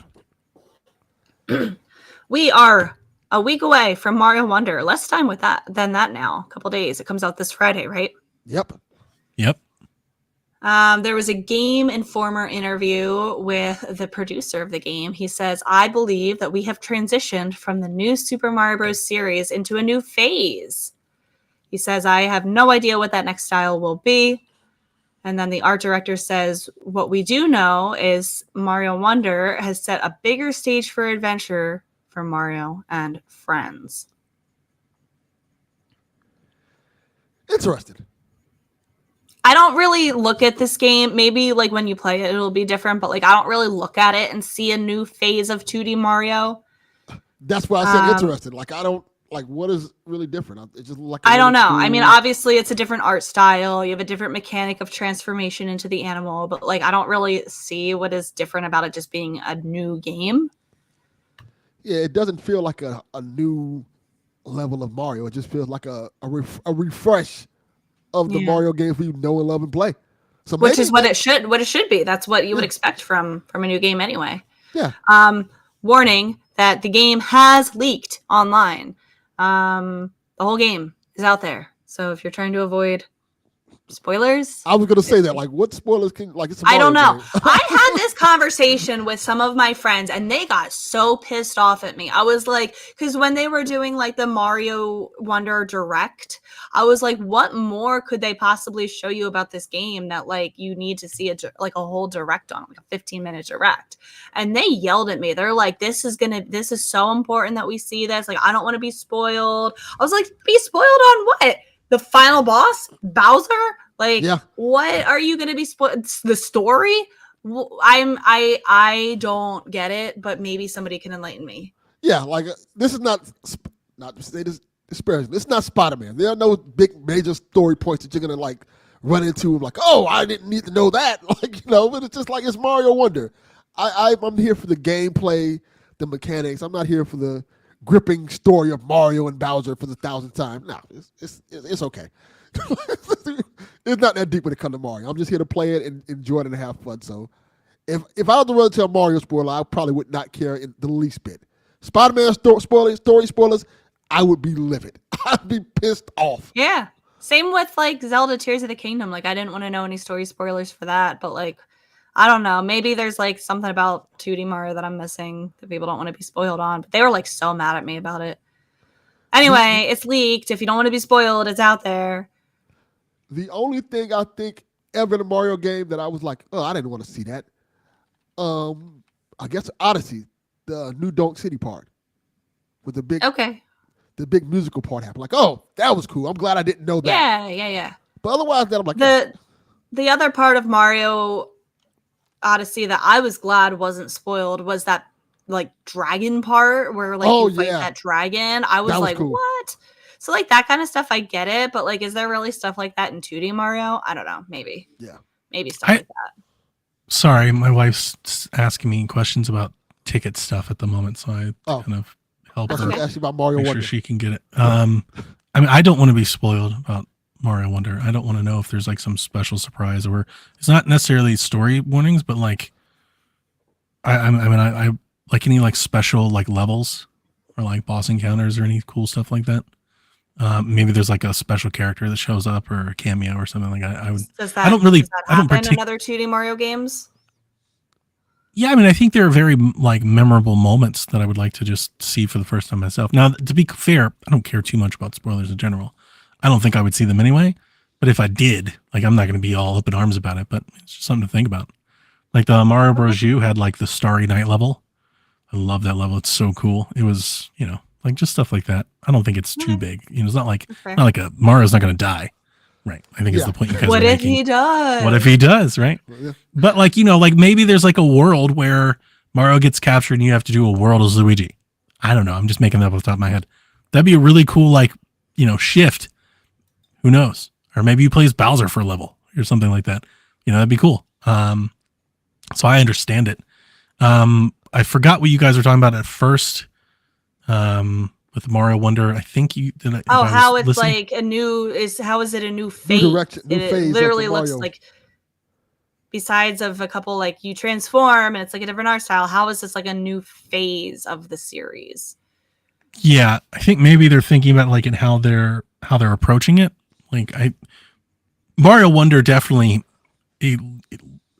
S2: We are a week away from Mario Wonder. Less time than that now. A couple days. It comes out this Friday, right?
S4: Yep.
S2: There was a Game Informer interview with the producer of the game. He says, I believe that we have transitioned from the new Super Mario Bros. Series into a new phase. He says, I have no idea what that next style will be. And then the art director says, what we do know is Mario Wonder has set a bigger stage for adventure for Mario and friends.
S4: Interested.
S2: I don't really look at this game. Maybe like when you play it, it'll be different. But like, I don't really look at it and see a new phase of 2D Mario.
S4: That's why I said interested. Like, I don't like what is really different. It's just like
S2: I don't know. I mean, obviously, it's a different art style. You have a different mechanic of transformation into the animal. But like, I don't really see what is different about it just being a new game.
S4: Yeah, it doesn't feel like a new level of Mario. It just feels like a refresh of the Mario games we know and love and play. So
S2: which is what it should be. That's what you would expect from a new game anyway.
S4: Yeah.
S2: Warning that the game has leaked online. The whole game is out there. So if you're trying to avoid spoilers,
S4: I was gonna say that. Like, what spoilers can it's a Mario
S2: I don't know.
S4: game.
S2: I had this conversation with some of my friends, and they got so pissed off at me. I was like, because when they were doing like the Mario Wonder Direct, I was like, what more could they possibly show you about this game that like you need to see a whole direct on, like a 15-minute direct? And they yelled at me. They're like, this is so important that we see this. Like, I don't want to be spoiled. I was like, be spoiled on what? The final boss, Bowser? Like, what are you going to be spoiled? The story? I don't get it, but maybe somebody can enlighten me.
S4: Yeah, like this is not to say this disparaging. It's not Spider-Man. There are no big major story points that you're going to like run into. Like, oh, I didn't need to know that. Like, but it's just like it's Mario Wonder. I'm here for the gameplay, the mechanics. I'm not here for the gripping story of Mario and Bowser for the 1,000th time. No, it's okay. It's not that deep when it comes to Mario. I'm just here to play it and enjoy it and have fun. So if I was to run to a Mario spoiler, I probably would not care in the least bit. Spider-Man story spoilers, I would be livid. I'd be pissed off.
S2: Yeah. Same with like Zelda Tears of the Kingdom. Like, I didn't want to know any story spoilers for that, but like, I don't know. Maybe there's like something about 2D Mario that I'm missing that people don't want to be spoiled on. But they were like so mad at me about it. Anyway, it's leaked. If you don't want to be spoiled, it's out there.
S4: The only thing I think ever in a Mario game that I was like, oh, I didn't want to see that. I guess Odyssey, the new Donk City part, with the big musical part happened. Like, oh, that was cool. I'm glad I didn't know that.
S2: Yeah.
S4: But otherwise, then I'm like,
S2: the other part of Mario Odyssey that I was glad wasn't spoiled was that like dragon part where like you fight that dragon. I was like, cool. What? So like that kind of stuff, I get it, but like, is there really stuff like that in 2D Mario? I don't know. Maybe.
S4: Yeah.
S2: Maybe stuff like that.
S3: Sorry, my wife's asking me questions about ticket stuff at the moment, so I kind of help her
S4: ask you about Mario
S3: make
S4: Wonder.
S3: Sure she can get it. I mean, I don't want to be spoiled about Mario Wonder. I don't want to know if there's like some special surprise, or it's not necessarily story warnings, but like, I mean, I like any like special like levels or like boss encounters or any cool stuff like that. Maybe there's like a special character that shows up or a cameo or something like that.
S2: Does
S3: I don't really.
S2: Does that
S3: I don't
S2: happen in other 2D Mario games?
S3: Yeah, I mean, I think there are very like memorable moments that I would like to just see for the first time myself. Now, to be fair, I don't care too much about spoilers in general. I don't think I would see them anyway. But if I did, like, I'm not going to be all up in arms about it. But it's just something to think about. Like the Mario Bros. U had like the Starry Night level. I love that level. It's so cool. It was, like just stuff like that. I don't think it's too big. It's not like Mario's not going to die. Right. I think it's the point you guys are making.
S2: What if he does?
S3: What if he does, right?
S4: Yeah.
S3: But like, like maybe there's like a world where Mario gets captured and you have to do a world as Luigi. I don't know. I'm just making that up off the top of my head. That'd be a really cool, like, shift. Who knows? Or maybe he plays Bowser for a level or something like that. That'd be cool. So I understand it. I forgot what you guys were talking about at first. With Mario Wonder, I think you did.
S2: How it's like how is it a new phase?
S4: New direction, new phase.
S2: It literally looks like, besides of a couple, like you transform and it's like a different art style. How is this like a new phase of the series?
S3: Yeah, I think maybe they're thinking about like in how they're approaching it. Like Mario Wonder definitely it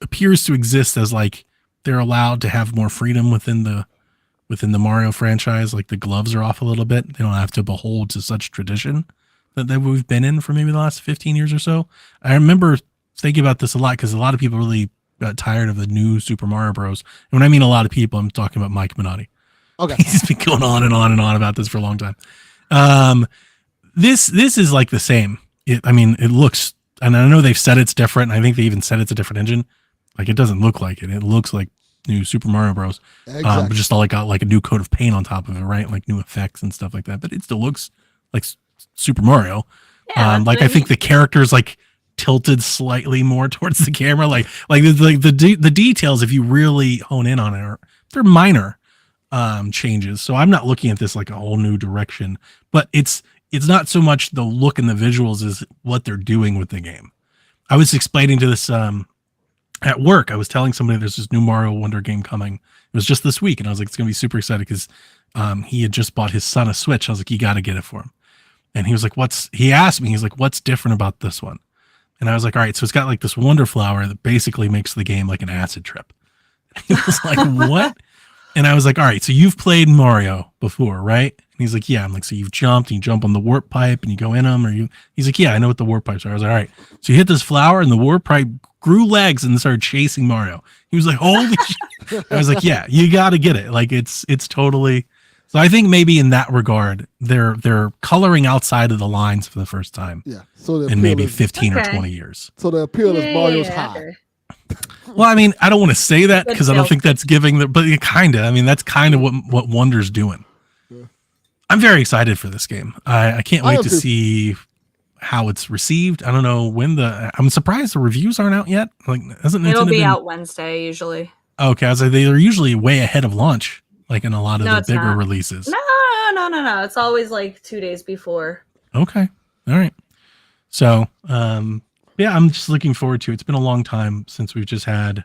S3: appears to exist as like they're allowed to have more freedom within the Mario franchise. Like the gloves are off a little bit. They don't have to behold to such tradition that we've been in for maybe the last 15 years or so. I remember thinking about this a lot because a lot of people really got tired of the new Super Mario Bros. And when I mean a lot of people, I'm talking about Mike Minotti.
S4: Okay.
S3: He's been going on and on and on about this for a long time. This is like the same. It looks, and I know they've said it's different. And I think they even said it's a different engine. Like it doesn't look like it. It looks like new Super Mario Bros.
S4: Exactly.
S3: But just like a new coat of paint on top of it, right? Like new effects and stuff like that. But it still looks like Super Mario.
S2: Yeah,
S3: like I think the characters like tilted slightly more towards the camera. Like the details, if you really hone in on it, they're minor changes. So I'm not looking at this like a whole new direction. But it's not so much the look and the visuals as what they're doing with the game. I was explaining to this at work. I was telling somebody there's this new Mario Wonder game coming. It was just this week, and I was like, it's gonna be super excited because he had just bought his son a Switch. I was like, you got to get it for him. And he was like, he asked me, he's like, what's different about this one? And I was like, all right, so it's got like this Wonder Flower that basically makes the game like an acid trip. And he was like, what? And I was like, all right, so you've played Mario before, right? And he's like, yeah. I'm like, so you've jumped, and you jump on the warp pipe and you go in them, he's like, yeah, I know what the warp pipes are. I was like, all right. So you hit this flower and the warp pipe grew legs and started chasing Mario. He was like, holy shit. I was like, yeah, you got to get it. Like it's totally. So I think maybe in that regard, they're coloring outside of the lines for the first time.
S4: Yeah. So
S3: in maybe 15 or 20 years.
S4: So the appeal is Mario's high.
S3: Well, I mean, I don't want to say that because I don't think that's giving but it kind of, that's kind of what Wonder's doing. Yeah. I'm very excited for this game. I can't wait to see how it's received. I don't know I'm surprised the reviews aren't out yet. Like,
S2: it'll be out Wednesday usually.
S3: Okay. I was like, they're usually way ahead of launch, like in a lot of the bigger releases.
S2: No. It's always like 2 days before.
S3: Okay. All right. So, yeah, I'm just looking forward to it. It's been a long time since we've just had,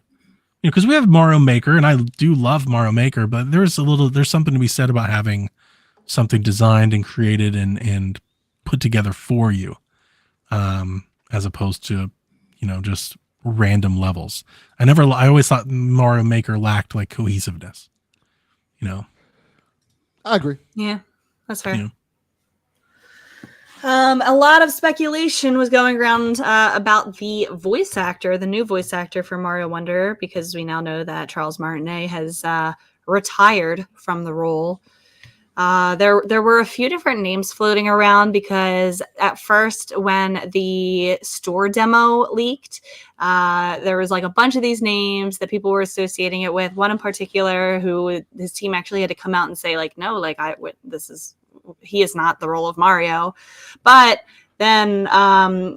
S3: because we have Mario Maker, and I do love Mario Maker, but there's something to be said about having something designed and created and put together for you, as opposed to, just random levels. I always thought Mario Maker lacked like cohesiveness.
S4: I agree.
S2: Yeah, that's fair. A lot of speculation was going around about the new voice actor for Mario Wonder, because we now know that Charles Martinet has retired from the role. There were a few different names floating around, because at first when the store demo leaked, there was like a bunch of these names that people were associating it with. One in particular who his team actually had to come out and say like, no, like he is not the role of Mario. But then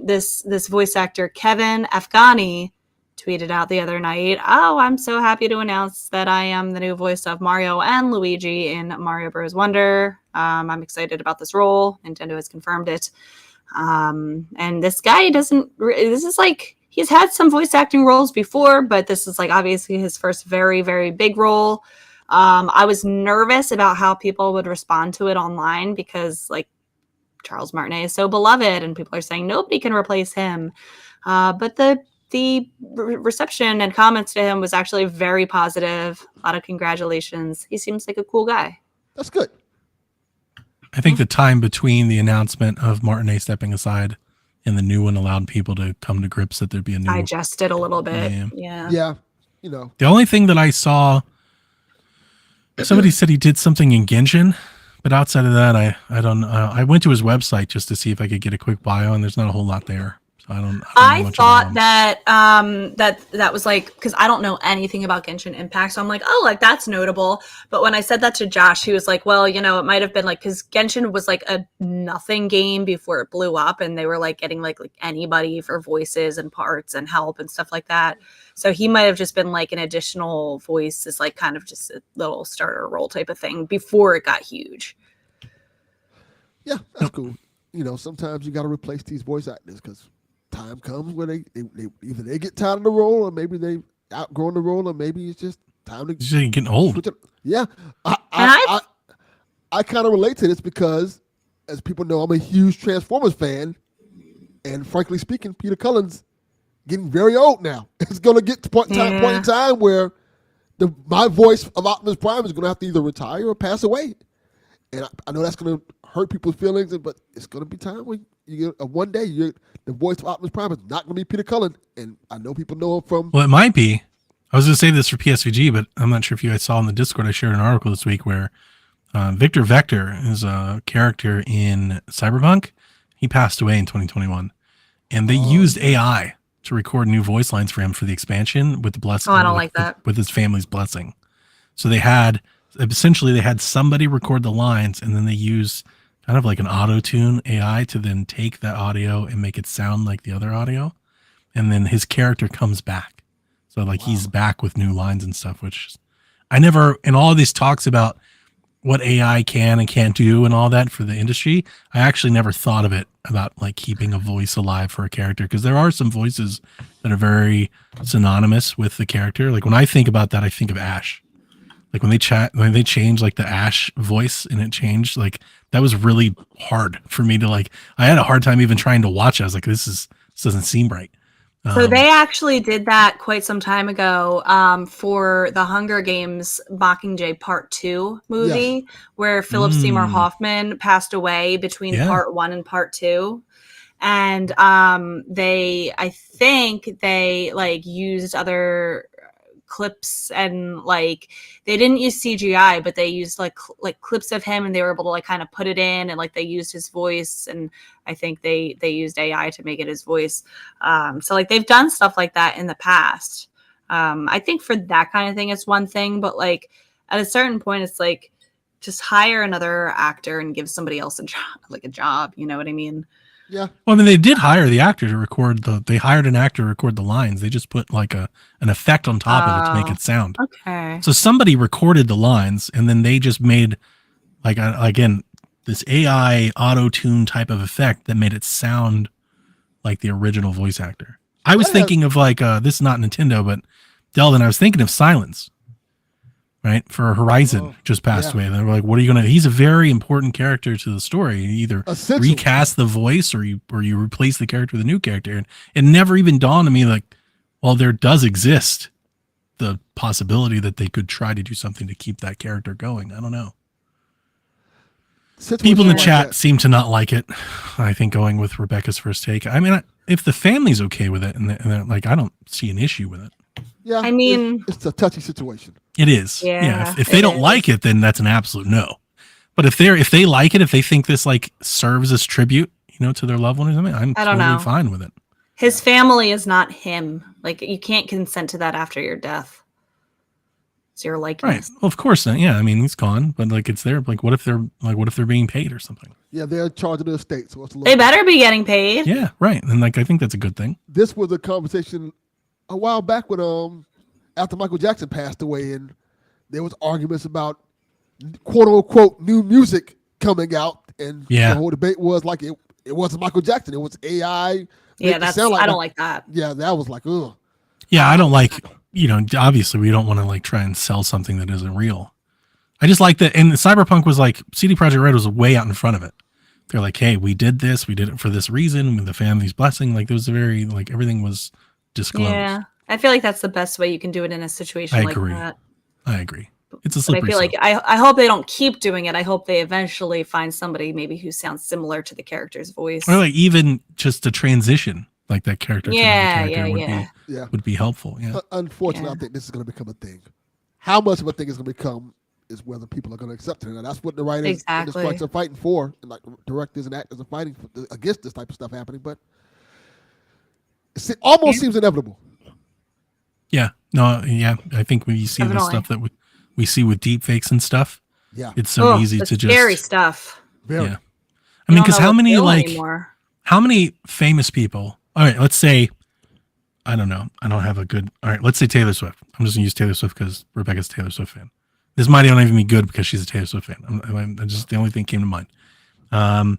S2: this voice actor, Kevin Afghani, tweeted out the other night, "Oh, I'm so happy to announce that I am the new voice of Mario and Luigi in Mario Bros. Wonder. I'm excited about this role. Nintendo has confirmed it." And this guy this is like, he's had some voice acting roles before, but this is like obviously his first very, very big role. I was nervous about how people would respond to it online, because like Charles Martinet is so beloved, and people are saying nobody can replace him. But the reception and comments to him was actually very positive. A lot of congratulations. He seems like a cool guy.
S4: That's good.
S3: I think the time between the announcement of Martinet stepping aside and the new one allowed people to come to grips that there'd be a new.
S2: Digest it a little bit.
S4: Yeah. You know,
S3: the only thing that I saw, somebody said he did something in Genshin, but outside of that, I don't know. I went to his website just to see if I could get a quick bio, and there's not a whole lot there. So I
S2: thought that that was like, because I don't know anything about Genshin Impact, so I'm like, oh, like that's notable. But when I said that to Josh, he was like, well, you know, it might have been like, because Genshin was like a nothing game before it blew up, and they were like getting like anybody for voices and parts and help and stuff like that. So he might have just been like an additional voice, is like kind of just a little starter role type of thing before it got huge.
S4: Yeah, that's cool. You know, sometimes you got to replace these voice actors because time comes where they either they get tired of the role, or maybe they outgrown the role, or maybe it's just time to
S3: getting old.
S4: Yeah, I kind of relate to this because, as people know, I'm a huge Transformers fan, and frankly speaking, Peter Cullen's getting very old now. It's going to get to point in time where my voice of Optimus Prime is going to have to either retire or pass away, and I know that's going to hurt people's feelings, but it's going to be time when you get one day the voice of Optimus Prime is not going to be Peter Cullen, and I know people know him from.
S3: Well, it might be. I was going to say this for PSVG, but I'm not sure if you guys saw in the Discord. I shared an article this week where Victor Vector is a character in Cyberpunk. He passed away in 2021, and they used AI to record new voice lines for him for the expansion with the blessing.
S2: Oh, I don't like that.
S3: With his family's blessing. So they had somebody record the lines, and then they use kind of like an auto-tune AI to then take that audio and make it sound like the other audio. And then his character comes back. So like he's back with new lines and stuff, which I never, in all of these talks about what AI can and can't do and all that for the industry, I actually never thought of it about like keeping a voice alive for a character. Because there are some voices that are very synonymous with the character. Like when I think about that, I think of Ash. Like when they changed like the Ash voice and it changed, like that was really hard for me to like, I had a hard time even trying to watch it. I was like, this doesn't seem right.
S2: So they actually did that quite some time ago for the Hunger Games Mockingjay Part 2 movie, where Philip Seymour Hoffman passed away between Part 1 and Part 2. And I think they like used other clips, and like they didn't use CGI, but they used like clips of him, and they were able to like kind of put it in, and like they used his voice, and I think they used AI to make it his voice. So like they've done stuff like that in the past. I think for that kind of thing it's one thing, but like at a certain point it's like just hire another actor and give somebody else a job, you know what I mean?
S4: Yeah.
S3: Well, I mean, they did hire the actor to record they hired an actor to record the lines. They just put like an effect on top of it to make it sound.
S2: Okay.
S3: So somebody recorded the lines, and then they just made like, again, this AI auto-tune type of effect that made it sound like the original voice actor. I was thinking of like, this is not Nintendo, but Delvin, I was thinking of Silence. Right, for Horizon just passed away. They were like, "What are you gonna?" He's a very important character to the story. You either recast the voice or you replace the character with a new character. And it never even dawned on me like, well, there does exist the possibility that they could try to do something to keep that character going. I don't know. People in the chat seem to not like it. I think going with Rebecca's first take. I mean, if the family's okay with it, and they're like, I don't see an issue with it.
S4: Yeah,
S2: I mean,
S4: it's a touchy situation.
S3: It is. Yeah. If they don't like it, then that's an absolute no. But if they like it, if they think this like serves as tribute, you know, to their loved one or something, I'm totally fine with it.
S2: His family is not him. Like you can't consent to that after your death. It's your likeness.
S3: Right. Well, of course not. Yeah. I mean, he's gone, but like it's there. Like, what if they're being paid or something?
S4: Yeah, they're in charge of the estate, so it's
S2: they better be getting paid.
S3: Yeah. Right. And like I think that's a good thing.
S4: This was a conversation a while back when after Michael Jackson passed away, and there was arguments about quote unquote new music coming out, and the whole debate was like it wasn't Michael Jackson, it was AI.
S2: Yeah, I don't like that.
S4: Yeah, that was like ugh.
S3: Yeah, I don't like, you know, obviously we don't want to like try and sell something that isn't real. I just like that, and Cyberpunk was like CD Projekt Red was way out in front of it. they're like, hey, we did this, we did it for this reason, with the family's blessing. Like, there was a very, like, everything was disclosed.
S2: Yeah, I feel like that's the best way you can do it in a situation like that.
S3: I agree. It's a slippery
S2: slope. I feel like I hope they don't keep doing it. I hope they eventually find somebody maybe who sounds similar to the character's voice,
S3: or like even just a transition, like that character. Would be helpful. Yeah.
S4: Unfortunately, I think this is going to become a thing. How much of a thing it's going to become is whether people are going to accept it. And that's what the writers and the strikes are fighting for, and like directors and actors are fighting against this type of stuff happening. But it almost seems inevitable.
S3: Yeah. No. Yeah. I think when you see the stuff that we see with deep fakes and stuff, it's so easy to just
S2: scary stuff.
S3: Yeah. I mean, because how many famous people? All right, let's say, I don't know. I don't have a good. All right, let's say Taylor Swift. I'm just gonna use Taylor Swift because Rebecca's a Taylor Swift fan. This might not even be good because she's a Taylor Swift fan. I'm just the only thing came to mind.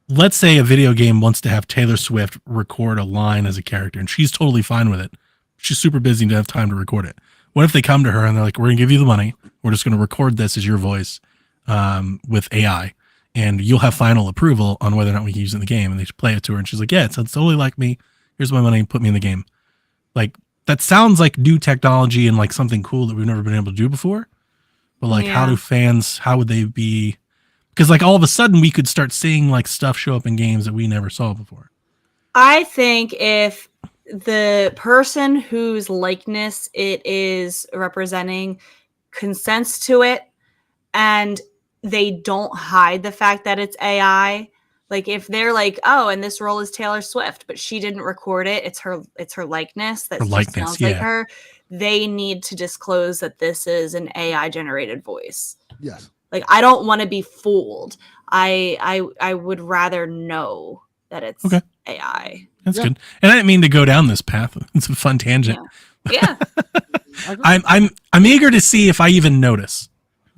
S3: Let's say a video game wants to have Taylor Swift record a line as a character, and she's totally fine with it. She's super busy and doesn't have time to record it. What if they come to her and they're like, we're going to give you the money. We're just going to record this as your voice with AI, and you'll have final approval on whether or not we can use it in the game. And they play it to her, and she's like, yeah, it sounds totally like me. Here's my money. Put me in the game. Like, that sounds like new technology and like something cool that we've never been able to do before. But like, how would they be? Because like all of a sudden we could start seeing like stuff show up in games that we never saw before.
S2: I think if the person whose likeness it is representing consents to it, and they don't hide the fact that it's AI, like if they're like, oh, and this role is Taylor Swift, but she didn't record it, it's her likeness that sounds like her, they need to disclose that this is an AI generated voice.
S4: Yes.
S2: Like, I don't want to be fooled. I would rather know that it's AI.
S3: That's good. And I didn't mean to go down this path. It's a fun tangent.
S2: Yeah.
S3: I'm eager to see if I even notice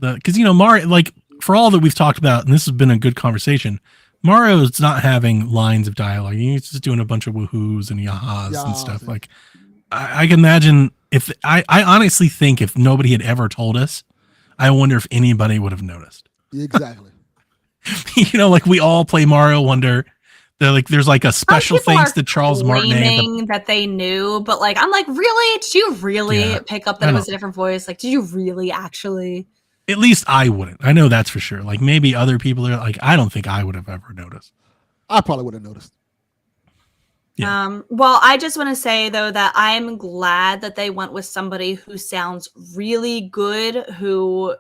S3: because Mario, like for all that we've talked about, and this has been a good conversation, Mario's not having lines of dialogue. He's just doing a bunch of woohoos and yahas and stuff. Like I can imagine if I honestly think if nobody had ever told us, I wonder if anybody would have noticed.
S4: Exactly.
S3: Like we all play Mario Wonder. They're like, there's like a special thanks to Charles Martinet
S2: that they knew, but like, I'm like, really? Did you really pick up that it was a different voice? Like, did you really actually?
S3: At least I wouldn't. I know that's for sure. Like maybe other people are like, I don't think I would have ever noticed.
S4: I probably would have noticed.
S3: Yeah.
S2: Well, I just want to say though that I'm glad that they went with somebody who sounds really good, who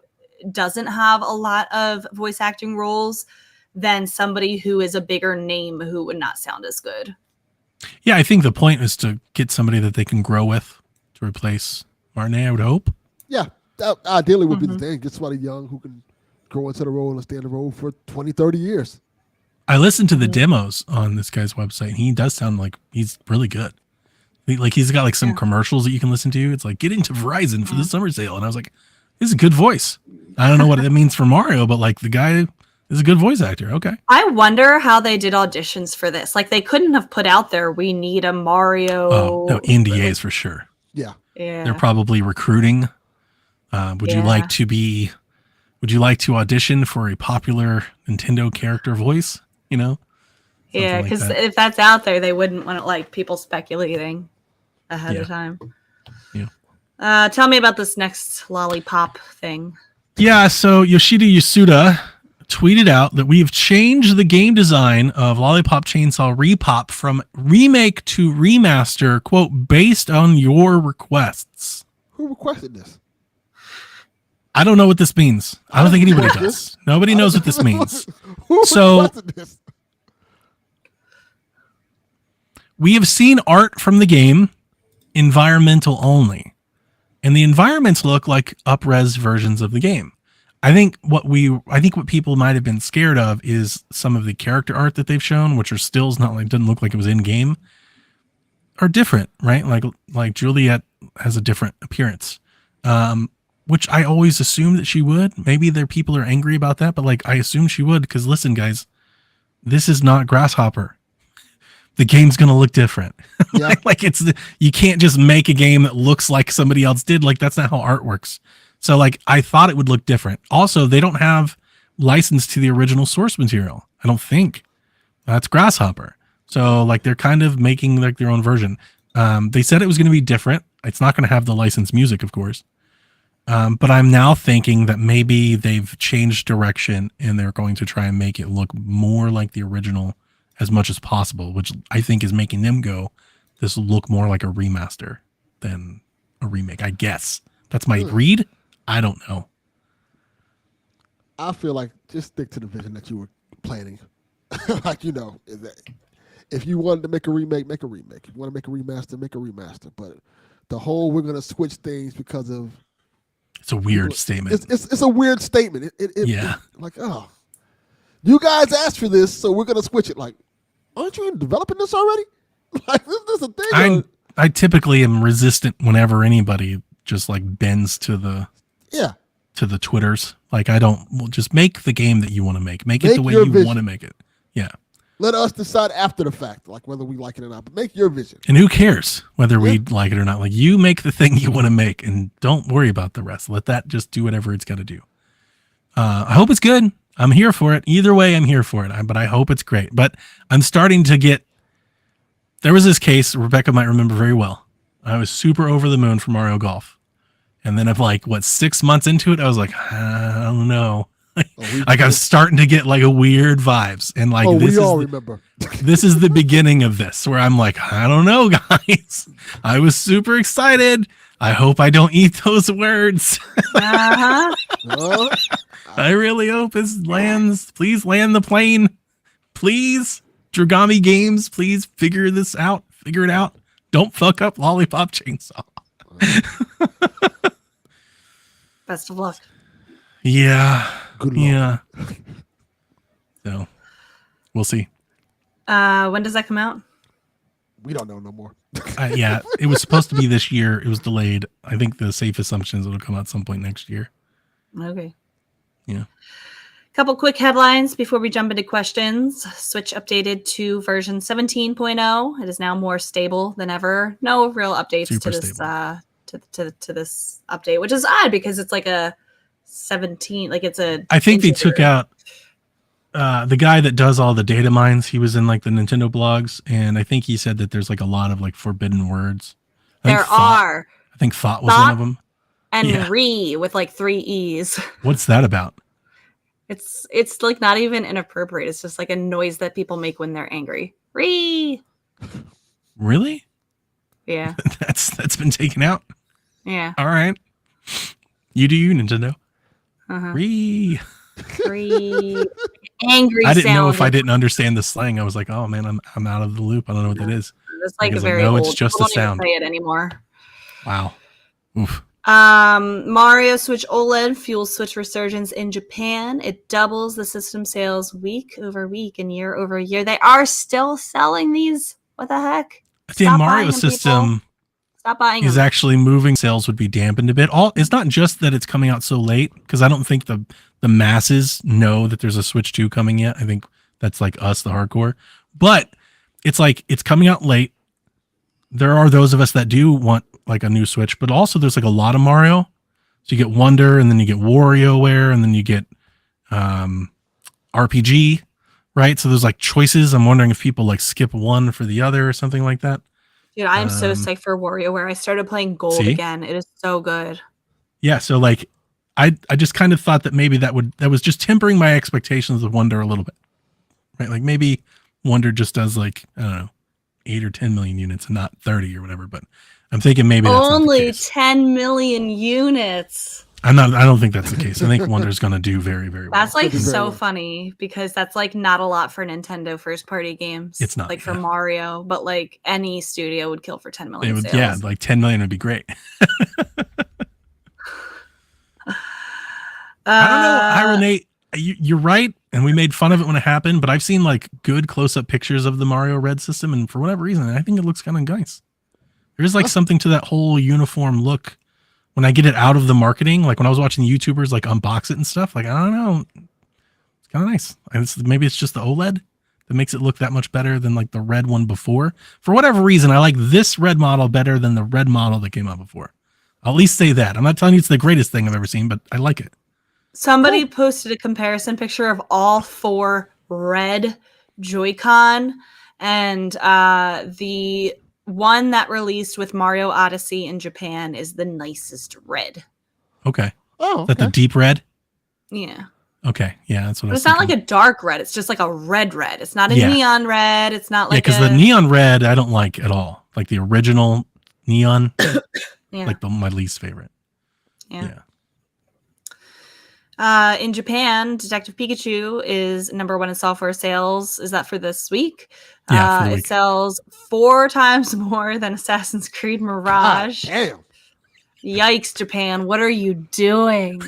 S2: doesn't have a lot of voice acting roles, than somebody who is a bigger name who would not sound as good.
S3: Yeah, I think the point is to get somebody that they can grow with to replace Martinet, I would hope.
S4: Yeah, that ideally would be the thing. Get somebody young who can grow into the role and stay in the role for 20, 30 years.
S3: I listened to the demos on this guy's website. He does sound like he's really good. Like he's got like some commercials that you can listen to. It's like, get into Verizon for the summer sale. And I was like, this is a good voice. I don't know what it means for Mario, but like the guy is a good voice actor. Okay.
S2: I wonder how they did auditions for this. Like they couldn't have put out there, we need a Mario.
S3: Oh, no, NDAs for sure.
S4: Yeah.
S3: They're probably recruiting. Would you like to audition for a popular Nintendo character voice?
S2: Yeah, because if that's out there, they wouldn't want like people speculating ahead of time.
S3: Yeah.
S2: Tell me about this next lollipop thing.
S3: Yeah, so Yoshida Yasuda tweeted out that we've changed the game design of Lollipop Chainsaw Repop from remake to remaster, quote, based on your requests.
S4: Who requested this?
S3: I don't know what this means. I don't think anybody does. Nobody knows what this means.
S4: Who requested this?
S3: We have seen art from the game, environmental only. And the environments look like up-res versions of the game. I think what people might have been scared of is some of the character art that they've shown, which are stills, not like, doesn't look like it was in game, are different, right? Like Juliet has a different appearance, which I always assumed that she would. Maybe there people are angry about that, but like I assume she would, because listen, guys, this is not Grasshopper. The game's gonna look different.
S4: Yeah.
S3: Like you can't just make a game that looks like somebody else did. Like that's not how art works. So like I thought it would look different. Also, they don't have license to the original source material. I don't think. That's Grasshopper. So like they're kind of making like their own version. They said it was going to be different. It's not going to have the licensed music, of course. But I'm now thinking that maybe they've changed direction and they're going to try and make it look more like the original as much as possible, which I think is making them go, this will look more like a remaster than a remake, I guess. That's my read. I don't know.
S4: I feel like just stick to the vision that you were planning. Like, you know, if you wanted to make a remake, make a remake. If you want to make a remaster, make a remaster. But the whole we're going to switch things because of...
S3: It's a weird statement.
S4: It's a weird statement.
S3: Yeah.
S4: Like, oh, you guys asked for this, so we're going to switch it. Like, aren't you developing this already? Like, this is a thing.
S3: I typically am resistant whenever anybody just like bends to the Twitters. Like, I don't, well, just make the game that you want to make. Make it the way you want to make it. Yeah.
S4: Let us decide after the fact, like whether we like it or not. But make your vision.
S3: And who cares whether we like it or not? Like, you make the thing you want to make, and don't worry about the rest. Let that just do whatever it's got to do. I hope it's good. I'm here for it. Either way, I'm here for it. But I hope it's great. But I'm starting to get. There was this case Rebecca might remember very well. I was super over the moon for Mario Golf, and then of like 6 months into it, I was like, I don't know. Like I was starting to get like a weird vibes, and like
S4: remember.
S3: This is the beginning of this where I'm like, I don't know, guys. I was super excited. I hope I don't eat those words.
S2: Uh-huh.
S3: I really hope this lands. Please land the plane. Please, Dragami Games. Please figure it out. Don't fuck up Lollipop Chainsaw.
S2: Best of luck.
S3: Yeah.
S4: Good luck.
S3: Yeah. So we'll see.
S2: When does that come out?
S4: We don't know no more.
S3: Yeah, it was supposed to be this year. It was delayed. I think the safe assumption is it'll come out some point next year.
S2: Okay.
S3: Yeah.
S2: Couple quick headlines before we jump into questions. Switch updated to version 17.0. It is now more stable than ever. No real updates
S3: Super
S2: to this
S3: stable.
S2: to this update, which is odd because it's like a 17, like it's a.
S3: I think they took out the guy that does all the data mines. He was in like the Nintendo blogs, and I think he said that there's like a lot of like forbidden words. I think thought was one of them.
S2: And re with like 3 E's.
S3: What's that about?
S2: It's like not even inappropriate. It's just like a noise that people make when they're angry. Re.
S3: Really?
S2: Yeah.
S3: That's been taken out.
S2: Yeah.
S3: All right. You do you, Nintendo.
S2: Uh-huh.
S3: Re.
S2: Angry.
S3: I didn't know if I didn't understand the slang. I was like, oh man, I'm out of the loop. I don't know what that is.
S2: It's like a very
S3: no,
S2: old.
S3: it's just
S2: People
S3: a sound.
S2: don't even say it anymore.
S3: Wow. Oof.
S2: Mario Switch OLED fuels Switch resurgence in Japan. It doubles the system sales week over week and year over year. They are still selling these. What the heck?
S3: The Mario system
S2: Stop buying
S3: is
S2: them.
S3: actually moving. Sales would be dampened a bit. It's not just that it's coming out so late, because I don't think the masses know that there's a Switch 2 coming yet. I think that's like us, the hardcore. But it's like it's coming out late. There are those of us that do want like a new Switch, but also there's like a lot of Mario. So you get Wonder, and then you get WarioWare, and then you get RPG, right? So there's like choices. I'm wondering if people like skip one for the other or something like that.
S2: Dude, I am so psyched for WarioWare. I started playing Gold again. It is so good.
S3: Yeah, so like I just kind of thought that maybe that was just tempering my expectations of Wonder a little bit. Right? Like maybe Wonder just does like, I don't know, 8 or 10 million units and not 30 or whatever, but I'm thinking maybe that's
S2: only
S3: not the case.
S2: 10 million units.
S3: I don't think that's the case. I think Wonder's going to do very, very well.
S2: That's like so funny because that's like not a lot for Nintendo first party games.
S3: It's not
S2: like for Mario, but like any studio would kill for 10 million.
S3: Would, yeah, like 10 million would be great. I don't know. Hi, Renee. You're right. And we made fun of it when it happened, but I've seen like good close up pictures of the Mario Red system. And for whatever reason, I think it looks kind of nice. There's like something to that whole uniform look. When I get it out of the marketing, like when I was watching YouTubers like unbox it and stuff, like, I don't know. It's kind of nice. Maybe it's just the OLED that makes it look that much better than like the red one before. For whatever reason, I like this red model better than the red model that came out before. I'll at least say that. I'm not telling you it's the greatest thing I've ever seen, but I like it.
S2: Somebody posted a comparison picture of all 4 red Joy-Con, and the one that released with Mario Odyssey in Japan is the nicest red.
S3: Okay.
S4: Oh,
S3: Is that the deep red?
S2: Yeah.
S3: Okay. Yeah, that's what I was
S2: It's not
S3: thinking.
S2: like a dark red. It's just like a red. It's not a
S3: Yeah.
S2: neon red. It's not like
S3: because the neon red I don't like at all. Like the original neon,
S2: yeah.
S3: like my least favorite.
S2: Yeah. In Japan, Detective Pikachu is #1 in software sales. Is that for this week?
S3: Yeah, for the week.
S2: It sells 4 times more than Assassin's Creed Mirage.
S4: God damn.
S2: Yikes, Japan. What are you doing?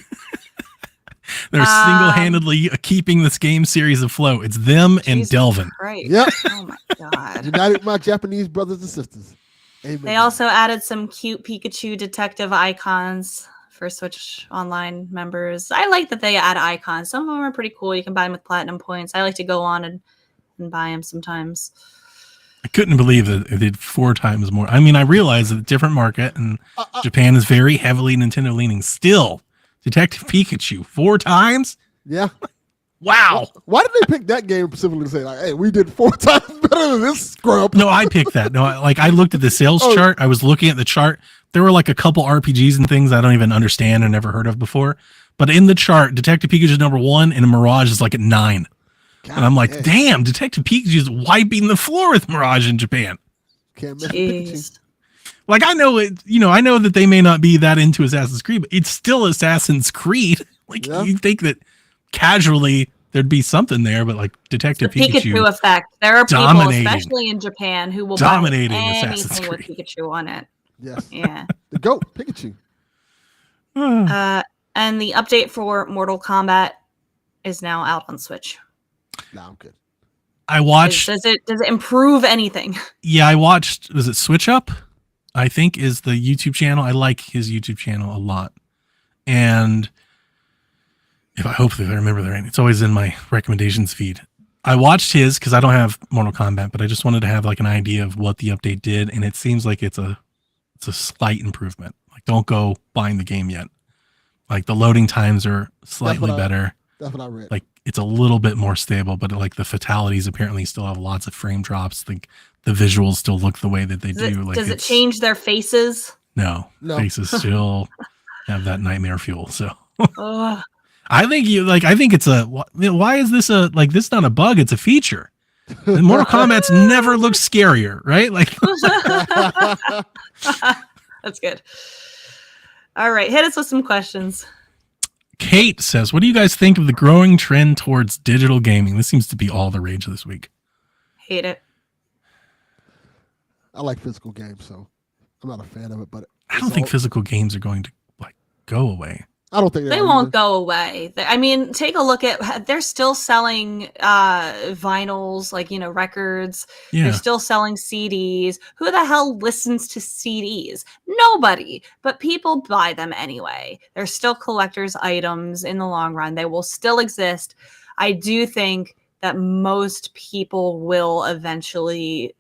S3: They're single-handedly keeping this game series afloat. It's them and
S2: Jesus
S3: Delvin.
S2: Christ.
S4: Yep.
S2: Oh my God.
S4: United my Japanese brothers and sisters. Amen.
S2: They also added some cute Pikachu detective icons for Switch Online members. I like that they add icons. Some of them are pretty cool. You can buy them with platinum points. I like to go on and buy them sometimes.
S3: I couldn't believe that it did 4 times more. I mean, I realize that different market and Japan is very heavily Nintendo leaning. Still, Detective Pikachu 4 times?
S4: Yeah.
S3: Wow.
S4: Why did they pick that game specifically to say, like, hey, we did 4 times better than this scrub?
S3: No, I picked that. No, I looked at the sales
S4: Oh.
S3: chart. I was looking at the chart. There were like a couple RPGs and things I don't even understand and never heard of before. But in the chart, Detective Pikachu is #1 and Mirage is like at 9.
S4: God
S3: And I'm like, damn, Detective Pikachu is wiping the floor with Mirage in Japan.
S4: Can't mess with Pikachu.
S2: Jeez.
S3: Like, I know it, I know that they may not be that into Assassin's Creed, but it's still Assassin's Creed. Like,
S4: Yeah.
S3: you think that casually there'd be something there, but like Detective
S2: The Pikachu
S3: Pikachu.
S2: effect. There are people,
S3: dominating.
S2: especially in Japan, who will
S3: Dominating
S2: buy
S3: Assassin's
S2: anything with
S3: Creed.
S2: Pikachu on it.
S4: Yes.
S2: Yeah.
S4: The GOAT, Pikachu.
S2: And the update for Mortal Kombat is now out on Switch.
S4: Nah, I'm good.
S3: I watched,
S2: Does it improve anything?
S3: I watched, was it Switch Up? I think is the YouTube channel. I like his YouTube channel a lot. And hopefully I remember the name. It's always in my recommendations feed. I watched his because I don't have Mortal Kombat, but I just wanted to have like an idea of what the update did. And it seems like it's a slight improvement. Like, don't go buying the game yet. Like, the loading times are slightly better.
S4: That's what I read.
S3: Like, it's a little bit more stable, but like the fatalities apparently still have lots of frame drops. Like, the visuals still look the way that they do. Like,
S2: Does it change their faces?
S3: No.
S4: No.
S3: Faces still have that nightmare fuel. So
S2: Ugh.
S3: I think it's why is this this is not a bug, it's a feature. And Mortal Kombat's never looked scarier, right? Like,
S2: That's good. All right, hit us with some questions.
S3: Kate says, what do you guys think of the growing trend towards digital gaming? This seems to be all the rage this week.
S2: Hate it.
S4: I like physical games, so I'm not a fan of it. But
S3: I don't think physical games are going to like go away.
S4: I don't think
S2: They won't go away. I mean, take a look at, they're still selling vinyls, like, records.
S3: Yeah.
S2: They're still selling CDs. Who the hell listens to CDs? Nobody. But people buy them anyway. They're still collector's items in the long run. They will still exist. I do think that most people will eventually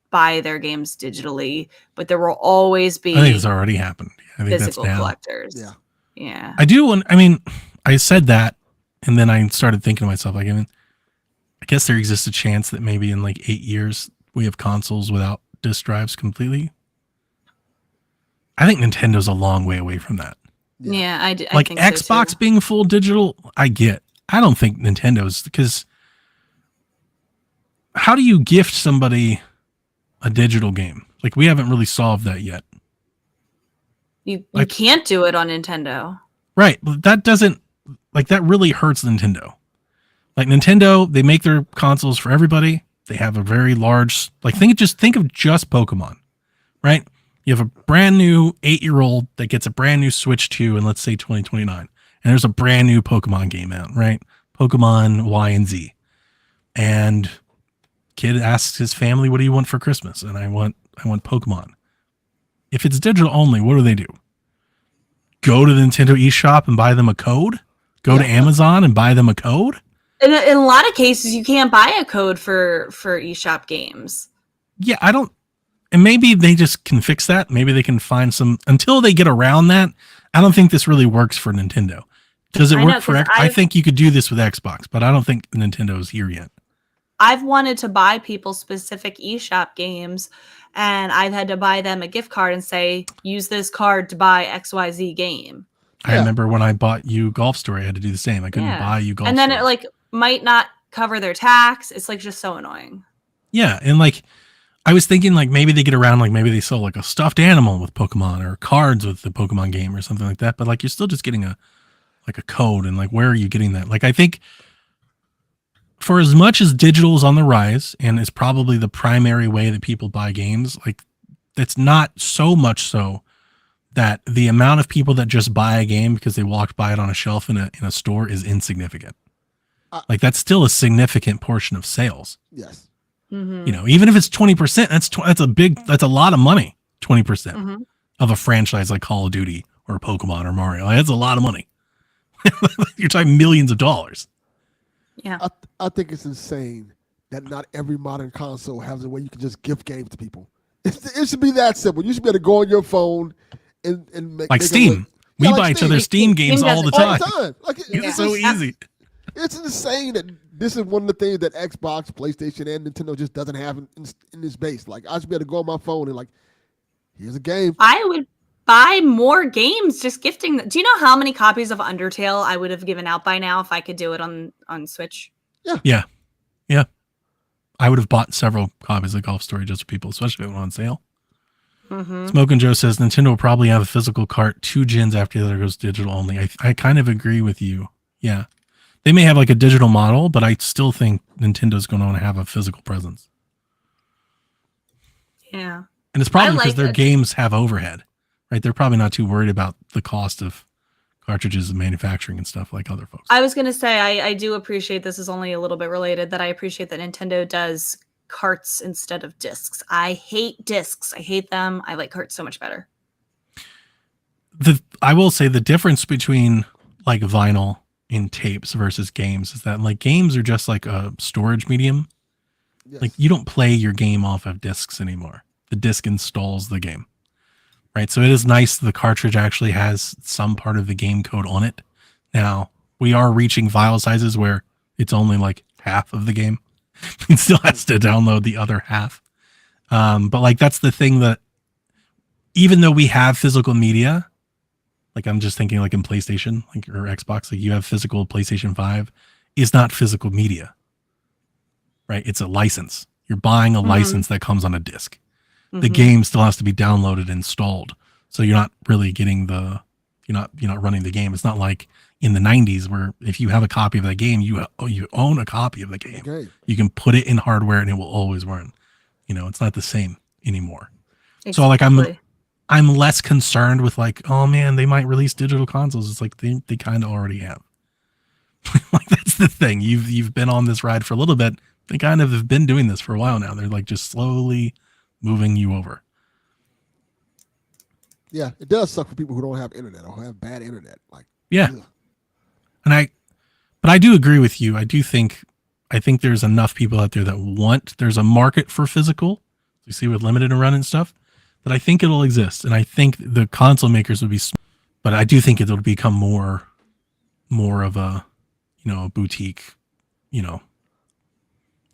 S2: buy their games digitally, but there will always be
S3: I think it's already happened. I think
S2: physical
S3: that's now.
S2: collectors.
S4: Yeah.
S2: Yeah.
S3: I do. I mean, I said that, and then I started thinking to myself, like, I guess there exists a chance that maybe in like 8 years we have consoles without disk drives completely. I think Nintendo's a long way away from that.
S2: Yeah, I
S3: Like,
S2: think so,
S3: Xbox
S2: too.
S3: being full digital, I get. I don't think Nintendo's, because how do you gift somebody a digital game? Like, we haven't really solved that yet.
S2: You
S3: Like-
S2: can't do it on Nintendo.
S3: Right. But that doesn't, like, that really hurts Nintendo. Like, Nintendo, they make their consoles for everybody. They have a very large, like, think of just Pokemon, right? You have a brand new 8-year-old that gets a brand new Switch 2 in, let's say, 2029. And there's a brand new Pokemon game out, right? Pokemon Y and Z. And kid asks his family, what do you want for Christmas? And I want Pokemon. If it's digital only, what do? Go to the Nintendo eShop and buy them a code? Go to Amazon and buy them a code?
S2: In a lot of cases, you can't buy a code for eShop games.
S3: Yeah, and maybe they just can fix that. Maybe they can find some, until they get around that. I don't think this really works for Nintendo. Does it work for I think you could do this with Xbox, but I don't think Nintendo is here yet.
S2: I've wanted to buy people specific eShop games, and I've had to buy them a gift card and say, use this card to buy XYZ game.
S3: I remember when I bought you Golf Story, I had to do the same. I couldn't buy you Golf Story.
S2: And then it like might not cover their tax. It's like just so annoying.
S3: Yeah, and like I was thinking like maybe they get around, like maybe they sell like a stuffed animal with Pokemon or cards with the Pokemon game or something like that. But like you're still just getting a code, and like where are you getting that? Like I think for as much as digital is on the rise and is probably the primary way that people buy games, like it's not so much so that the amount of people that just buy a game because they walked by it on a shelf in a store is insignificant. Like that's still a significant portion of sales.
S4: Yes.
S2: Mm-hmm.
S3: You know, even if it's 20%, that's a lot of money. 20% of a franchise like Call of Duty or Pokemon or Mario. Like, that's a lot of money. You're talking millions of dollars.
S2: Yeah.
S4: I think it's insane that not every modern console has a way you can just gift games to people. It should be that simple. You should be able to go on your phone and make
S3: Steam. We buy each other Steam games all the time.
S4: Like,
S3: it's so easy.
S4: It's insane that this is one of the things that Xbox, PlayStation, and Nintendo just doesn't have in this base. Like, I should be able to go on my phone and like, here's a game.
S2: I would buy more games just gifting them. Do you know how many copies of Undertale I would have given out by now if I could do it on Switch?
S3: Yeah. I would have bought several copies of Golf Story just for people, especially if it went on sale.
S2: Mm-hmm.
S3: Smoking Joe says Nintendo will probably have a physical cart 2 gens after the other goes digital only. I kind of agree with you. Yeah. They may have like a digital model, but I still think Nintendo's going to want to have a physical presence.
S2: Yeah.
S3: And it's probably because their games have overhead, right? They're probably not too worried about the cost of cartridges and manufacturing and stuff like other folks.
S2: I was going to say, I do appreciate, this is only a little bit related, that I appreciate that Nintendo does carts instead of discs. I hate discs. I hate them. I like carts so much better.
S3: I will say the difference between like vinyl and tapes versus games is that like games are just like a storage medium.
S4: Yes.
S3: Like you don't play your game off of discs anymore. The disc installs the game, right? So it is nice the cartridge actually has some part of the game code on it. Now we are reaching file sizes where it's only like half of the game. It still has to download the other half. But like that's the thing, that even though we have physical media, like I'm just thinking like in PlayStation, like or Xbox, like you have physical PlayStation 5 is not physical media, right? It's a license. You're buying a license that comes on a disc. The game still has to be downloaded and installed. So you're not really getting you're not running the game. It's not like in the 90s where if you have a copy of that game, you own a copy of the game.
S4: Okay.
S3: You can put it in hardware and it will always run. You know, it's not the same anymore.
S2: Exactly.
S3: So like I'm less concerned with like, oh man, they might release digital consoles. It's like they kind of already have. Like that's the thing. You've been on this ride for a little bit. They kind of have been doing this for a while now. They're like just slowly moving you over.
S4: Yeah, it does suck for people who don't have internet or have bad internet. Like,
S3: yeah. And but I do agree with you. I think there's enough people out there that there's a market for physical. You see with limited and run and stuff, that I think it'll exist. And I think the console makers would be, but I do think it'll become more of a, a boutique,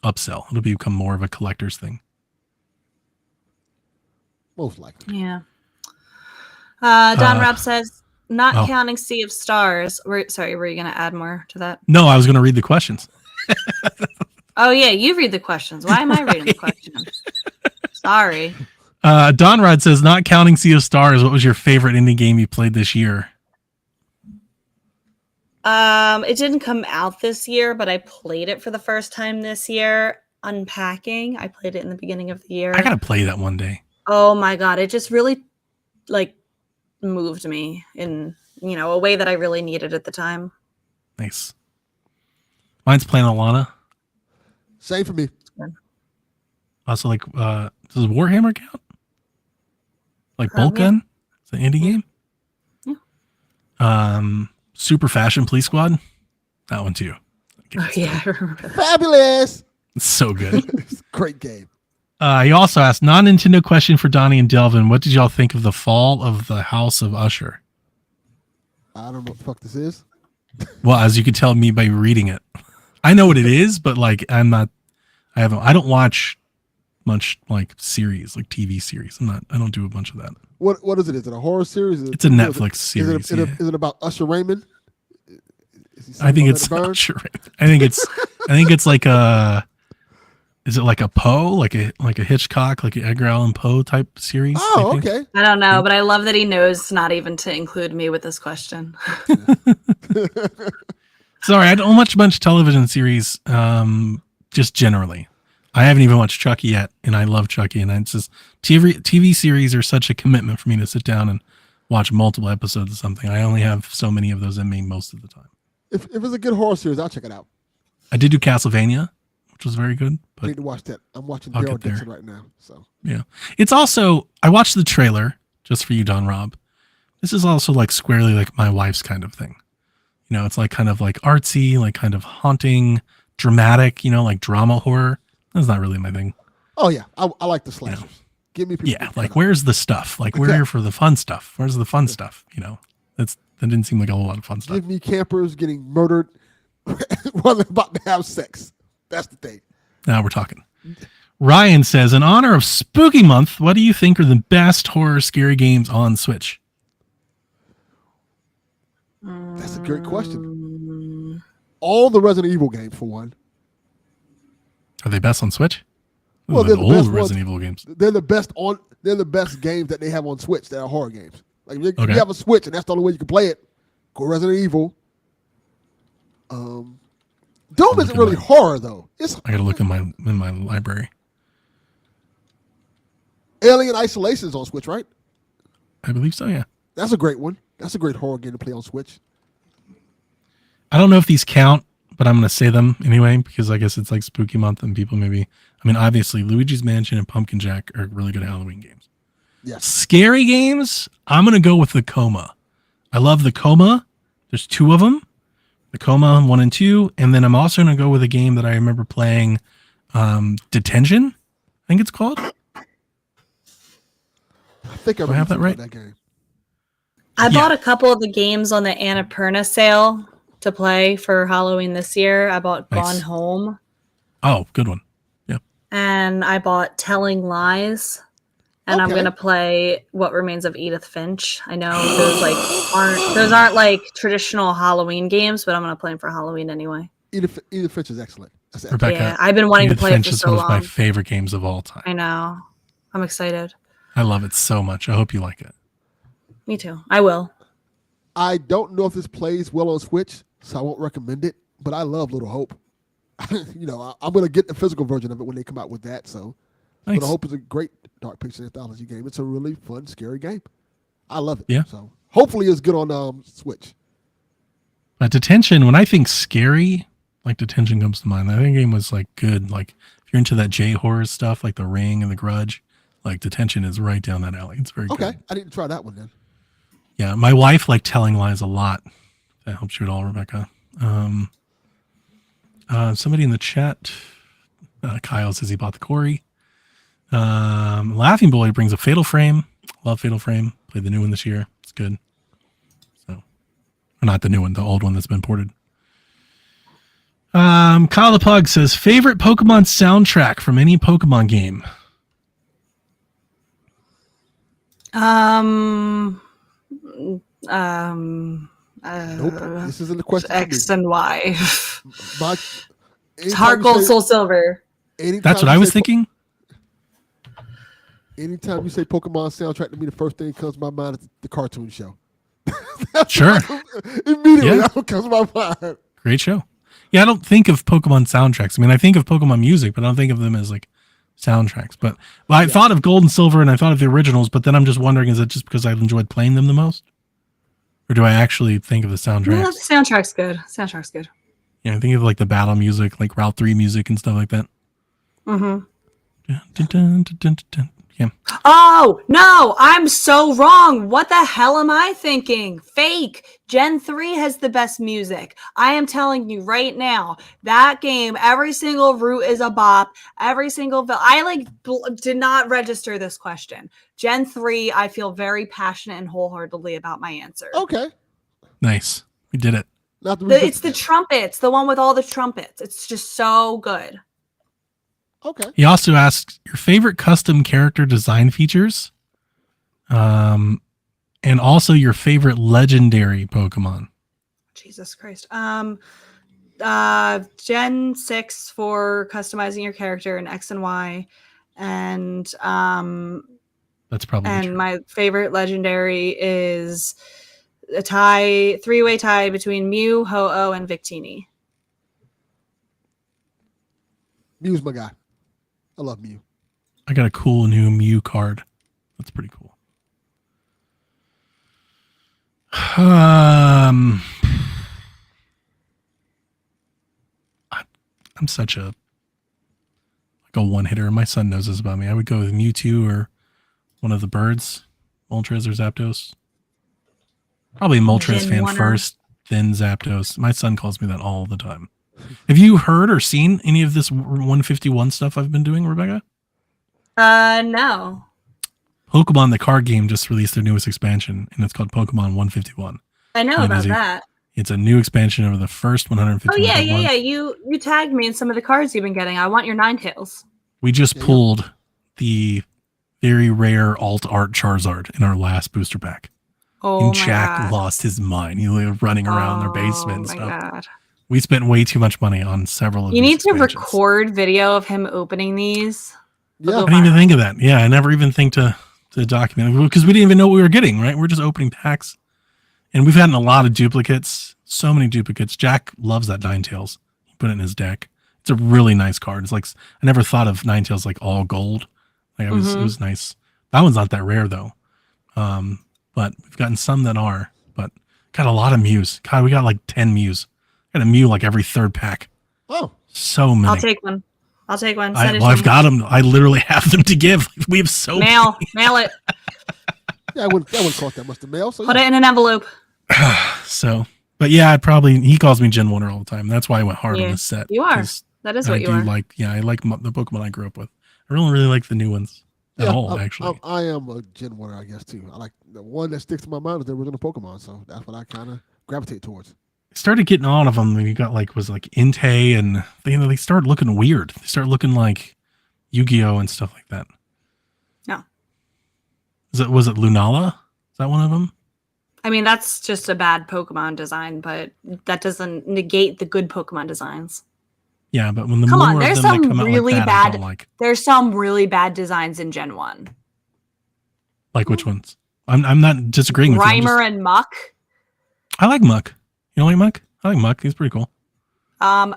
S3: upsell. It'll become more of a collector's thing.
S4: Most likely.
S2: Yeah. Don Rapp says, not counting Sea of Stars. Were you going to add more to that?
S3: No, I was going to read the questions.
S2: Oh, yeah, you read the questions. Why am I reading the questions? Sorry.
S3: Don Rod says, not counting Sea of Stars, what was your favorite indie game you played this year?
S2: It didn't come out this year, but I played it for the first time this year. Unpacking. I played it in the beginning of the year.
S3: I got to play that one day.
S2: Oh my God. It just really moved me in, a way that I really needed at the time.
S3: Nice. Mine's playing Alana.
S4: Same for me.
S3: Also, does Warhammer count? Like Bolt Gun? It's an indie game?
S2: Yeah.
S3: Super Fashion Police Squad? That one too.
S2: Oh, yeah, I remember that.
S4: Fabulous.
S3: It's so good.
S4: It's a great game.
S3: He also asked, non-Nintendo question for Donnie and Delvin. What did y'all think of the fall of the House of Usher?
S4: I don't know what the fuck this is.
S3: Well, as you can tell me by reading it, I know what it is, but like I don't watch much like series, like TV series. I don't do a bunch of that.
S4: What is it? Is it a horror series?
S3: It's a Netflix series.
S4: Is it about Usher Raymond?
S3: I think it's Usher Raymond. I think it's like a. Is it like a Poe, like a Hitchcock, like an Edgar Allan Poe type series?
S4: Oh, okay.
S2: I don't know, but I love that he knows not even to include me with this question.
S3: Sorry, I don't watch much television series. Just generally, I haven't even watched Chucky yet, and I love Chucky. And it's just TV series are such a commitment for me to sit down and watch multiple episodes of something. I only have so many of those in me most of the time.
S4: If it's a good horror series, I'll check it out.
S3: I did do Castlevania, which was very good. But
S4: I need to watch that. I'm watching Daryl Dixon right now. So
S3: yeah, it's also I watched the trailer just for you, Don Rob. This is also like squarely like my wife's kind of thing. You know, it's like kind of like artsy, like kind of haunting, dramatic. You know, like drama horror. That's not really my thing.
S4: Oh yeah, I like the slashers. Give me people.
S3: Yeah, like where's the stuff? Like we're here for the fun stuff. Where's the fun stuff? You know, that didn't seem like a whole lot of fun stuff.
S4: Give me campers getting murdered while they're about to have sex. That's the thing.
S3: Now we're talking. Ryan says, in honor of Spooky Month, what do you think are the best horror scary games on Switch?
S4: That's a great question. All the Resident Evil games, for one.
S3: Are they best on Switch?
S4: Well,
S3: they're
S4: they're
S3: the
S4: the
S3: old
S4: best
S3: Resident Evil games.
S4: They're the best They're the best games that they have on Switch that are horror games. Like if
S3: Okay.
S4: you have a Switch and that's the only way you can play it, go Resident Evil. Doom isn't really horror though. It's
S3: I gotta look in my library.
S4: Alien Isolation is on Switch, right?
S3: I believe so, yeah.
S4: That's a great one. That's a great horror game to play on Switch.
S3: I don't know if these count, but I'm gonna say them anyway because I guess it's like Spooky Month and people maybe. I mean, obviously, Luigi's Mansion and Pumpkin Jack are really good Halloween games.
S4: Yes.
S3: Scary games, I'm gonna go with the Coma. I love the Coma. There's two of them, the Coma 1 and 2, and then I'm also gonna go with a game that I remember playing, Detention. I think it's called.
S4: I think I
S3: Do I have that right?
S4: that game.
S2: I bought a couple of the games on the Annapurna sale to play for Halloween this year. I bought
S3: Nice.
S2: Gone Home
S3: Oh, good one. Yeah.
S2: and I bought Telling Lies. And I'm
S4: Okay.
S2: gonna play What Remains of Edith Finch. I know those aren't like traditional Halloween games, but I'm gonna play them for Halloween anyway.
S4: Edith Finch is excellent. That's excellent.
S3: Rebecca,
S2: Yeah, I've been wanting
S3: Edith
S2: to play
S3: Finch
S2: it for
S3: is
S2: so
S3: one of my
S2: long.
S3: favorite games of all time.
S2: I know. I'm excited.
S3: I love it so much. I hope you like it.
S2: Me too. I will.
S4: I don't know if this plays well on Switch, so I won't recommend it. But I love Little Hope. You know, I'm going to get the physical version of it when they come out with that. So,
S3: Nice.
S4: Little Hope is a great Dark Picture Anthology game. It's a really fun, scary game. I love it.
S3: Yeah.
S4: So, hopefully, it's good on Switch.
S3: Detention, when I think scary, like Detention comes to mind. I think the game was like good. Like if you're into that J horror stuff, like The Ring and The Grudge, like Detention is right down that alley. It's very
S4: Okay.
S3: good.
S4: I need to try that one then.
S3: Yeah, my wife liked Telling Lies a lot. That helps you at all, Rebecca. Somebody in the chat, Kyle says he bought the Corey. Laughing Boy brings a Fatal Frame. Love Fatal Frame. Played the new one this year. It's good. So, or not the new one, the old one that's been ported. Kyle the Pug says favorite Pokemon soundtrack from any Pokemon game.
S4: Nope. This isn't the question.
S2: X and Y.
S4: My,
S2: It's Heart Gold, Soul Silver.
S3: That's what I was thinking.
S4: Anytime you say Pokemon soundtrack to me, the first thing that comes to my mind is the cartoon show.
S3: Sure.
S4: Immediately,
S3: Yeah.
S4: that's what comes to my mind.
S3: Great show. Yeah, I don't think of Pokemon soundtracks. I mean, I think of Pokemon music, but I don't think of them as like soundtracks. But I thought of Gold and Silver and I thought of the originals, but then I'm just wondering, is it just because I enjoyed playing them the most? Or do I actually think of the
S2: No,
S3: soundtracks?
S2: the soundtrack's good. Soundtrack's good.
S3: Yeah, I think of like the battle music, like Route 3 music and stuff like that.
S2: Mm-hmm.
S3: Dun, dun, dun, dun, dun, dun. Yeah.
S2: Oh, no, I'm so wrong. What the hell am I thinking? Fake. Gen 3 has the best music. I am telling you right now, that game, every single route is a bop. Every single... I did not register this question. Gen 3, I feel very passionate and wholeheartedly about my answer.
S4: Okay.
S3: Nice. We did it.
S4: Not the
S2: It's the trumpets, the one with all the trumpets. It's just so good.
S4: Okay.
S3: He also asks your favorite custom character design features, and also your favorite legendary Pokemon.
S2: Jesus Christ. Gen 6 for customizing your character in X and Y, and
S3: that's probably
S2: and
S3: true.
S2: My favorite legendary is a three-way tie between Mew, Ho-Oh, and Victini.
S4: Mew's my guy. I love Mew.
S3: I got a cool new Mew card. That's pretty cool. I'm such a one hitter. My son knows this about me. I would go with Mewtwo or one of the birds, Moltres or Zapdos. Probably Moltres fan first, then Zapdos. My son calls me that all the time. Have you heard or seen any of this 151 stuff I've been doing, Rebecca?
S2: No.
S3: Pokemon, the card game, just released their newest expansion, and it's called Pokemon 151.
S2: I know about that.
S3: It's a new expansion over the first 151.
S2: Oh, yeah. You tagged me in some of the cards you've been getting. I want your Ninetales.
S3: We just pulled the very rare alt art Charizard in our last booster pack.
S2: Oh,
S3: and Jack lost his mind. He was running around their basement and stuff.
S2: God.
S3: We spent way too much money on several of these.
S2: You need to record video of him opening these.
S4: Yeah.
S3: I didn't even think of that. Yeah, I never even think to document it because we didn't even know what we were getting, right? We're just opening packs. And we've gotten a lot of duplicates. So many duplicates. Jack loves that Ninetales. He put it in his deck. It's a really nice card. It's like I never thought of Ninetales like all gold. Like it was nice. That one's not that rare though. But we've gotten some that are. But got a lot of Mews. God, we got like 10 Mews. Got a Mew like every third pack.
S4: Oh,
S3: so many.
S2: I'll take one.
S3: I've got them. I literally have them to give. We have so
S2: mail it.
S4: Yeah, that wouldn't cost that much to mail. So
S2: put it in an envelope.
S3: So, but yeah, he calls me Gen 1er all the time. That's why I went hard on this set.
S2: You are. That is what you are.
S3: I like the Pokemon I grew up with. I really like the new ones at all, actually.
S4: I am a Gen 1er, I guess, too. I like the one that sticks to my mind is the original Pokemon, so that's what I kind of gravitate towards.
S3: I started getting on of them. You got was Entei, and they started looking weird. They started looking like Yu-Gi-Oh and stuff like that.
S2: No.
S3: Was it Lunala? Is that one of them?
S2: I mean, that's just a bad Pokemon design, but that doesn't negate the good Pokemon designs.
S3: Yeah, but when the
S2: come on,
S3: more
S2: there's
S3: of them
S2: some
S3: that come out
S2: really
S3: like that,
S2: bad. There's some really bad designs in Gen 1.
S3: Like which ones? I'm not disagreeing with you.
S2: Grimer and Muck.
S3: I like Muck. You don't like Muck? I like Muck. He's pretty cool.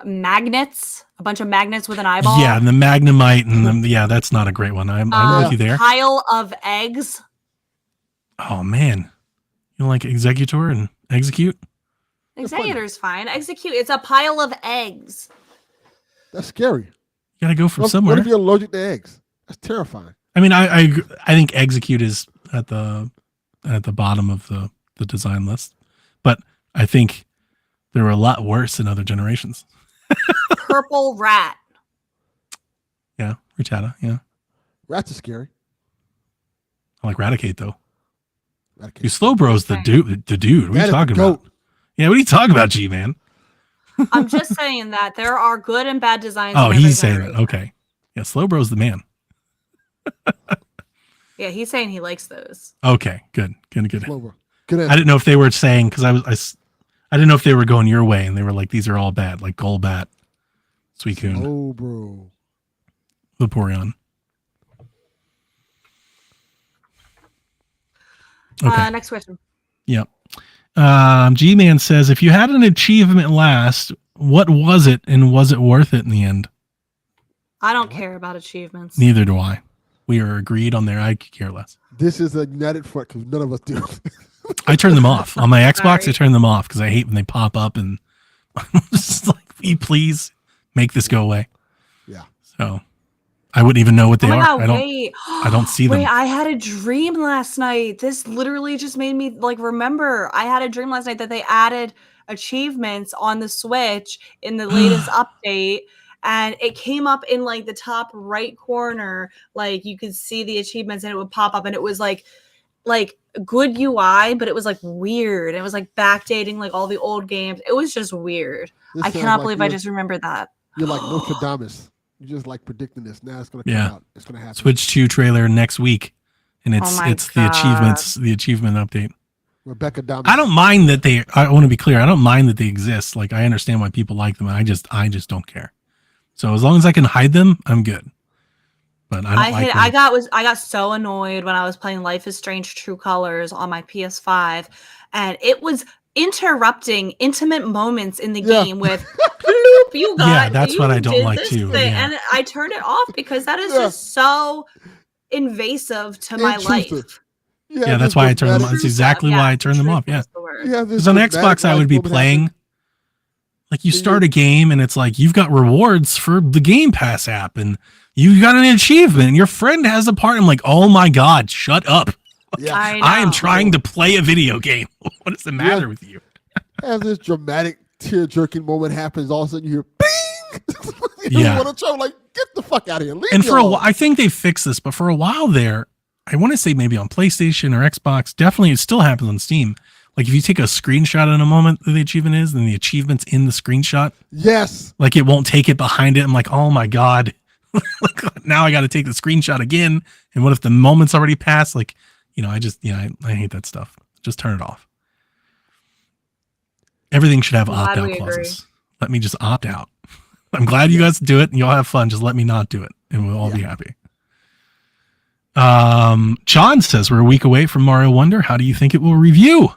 S2: Magnets. A bunch of magnets with an eyeball.
S3: Yeah, and the Magnemite and that's not a great one. I'm with you there.
S2: Pile of eggs.
S3: Oh man. You don't like Executor and Execute?
S2: Executor's fine. Execute. It's a pile of eggs.
S4: That's scary.
S3: You gotta go from somewhere.
S4: What if you're allergic to eggs? That's terrifying.
S3: I mean, I think Execute is at the bottom of the design list, but I think they were a lot worse in other generations.
S2: Purple rat.
S3: Yeah, Rattata. Yeah,
S4: rats are scary.
S3: I like Raticate though. You Slowbro's the dude. What are you talking about? Yeah, what are you talking about, G-Man?
S2: I'm just saying that there are good and bad designs.
S3: Oh, he's saying that. Okay. Yeah, Slowbro's the man.
S2: Yeah, he's saying he likes those.
S3: Okay, good.
S4: Slowbro.
S3: Good. I didn't know if they were saying because I didn't know if they were going your way and they were like these are all bad, like Golbat, Suicune,
S4: Slowbro,
S3: Vaporeon. Okay.
S2: Next question.
S3: Yep. G-Man says, if you had an achievement last, what was it and was it worth it in the end?
S2: I don't care about achievements.
S3: Neither do I. We are agreed on there. I could care less.
S4: This is a united front because none of us do.
S3: I turn them off. On my Xbox, I turn them off because I hate when they pop up and I'm just like, will you please make this go away?
S4: Yeah.
S3: So I wouldn't even know what they are.
S2: God,
S3: I don't see them.
S2: Wait, I had a dream last night. This literally just made me remember. I had a dream last night that they added achievements on the Switch in the latest update, and it came up in the top right corner. Like you could see the achievements, and it would pop up, and it was like good UI, but it was like weird. It was like backdating like all the old games. It was just weird. I cannot believe I just remembered that.
S4: You're like Nostradamus. You're just like predicting this. Now it's gonna come out. It's gonna happen.
S3: Switch 2 trailer next week, and it's the achievement update.
S4: Rebecca Damas.
S3: I don't mind that I want to be clear. I don't mind that they exist. Like, I understand why people like them. I just don't care. So as long as I can hide them, I'm good. But I
S2: got so annoyed when I was playing Life is Strange True Colors on my PS5, and it was interrupting intimate moments in the game with bloop, you got
S3: that's what I don't like too. Yeah.
S2: And I turned it off because that is just so invasive to my life.
S3: Yeah, that's why I turned them off. That's exactly why I turned them off. Yeah. Because on Xbox I would be playing, like, you start a game and it's like, you've got rewards for the Game Pass app and you got an achievement and your friend has a part. I'm like, oh my God, shut up.
S4: Yeah.
S3: I am trying to play a video game. What is the matter with you?
S4: As this dramatic tear-jerking moment happens, all of a sudden you hear bing.
S3: Yeah.
S4: Want to try, like, get the fuck out of here.
S3: And for a while, I think they fixed this, but for a while there, I want to say maybe on PlayStation or Xbox, definitely it still happens on Steam. Like, if you take a screenshot in a moment that the achievement is, then the achievement's in the screenshot.
S4: Yes.
S3: Like, it won't take it behind it. I'm like, oh my God. Like, now I got to take the screenshot again. And what if the moment's already passed? Like, I hate that stuff. Just turn it off. Everything should have opt-out clauses. Let me just opt out. I'm glad you guys do it and you'll have fun. Just let me not do it and we'll all be happy. John says we're a week away from Mario Wonder. How do you think it will review?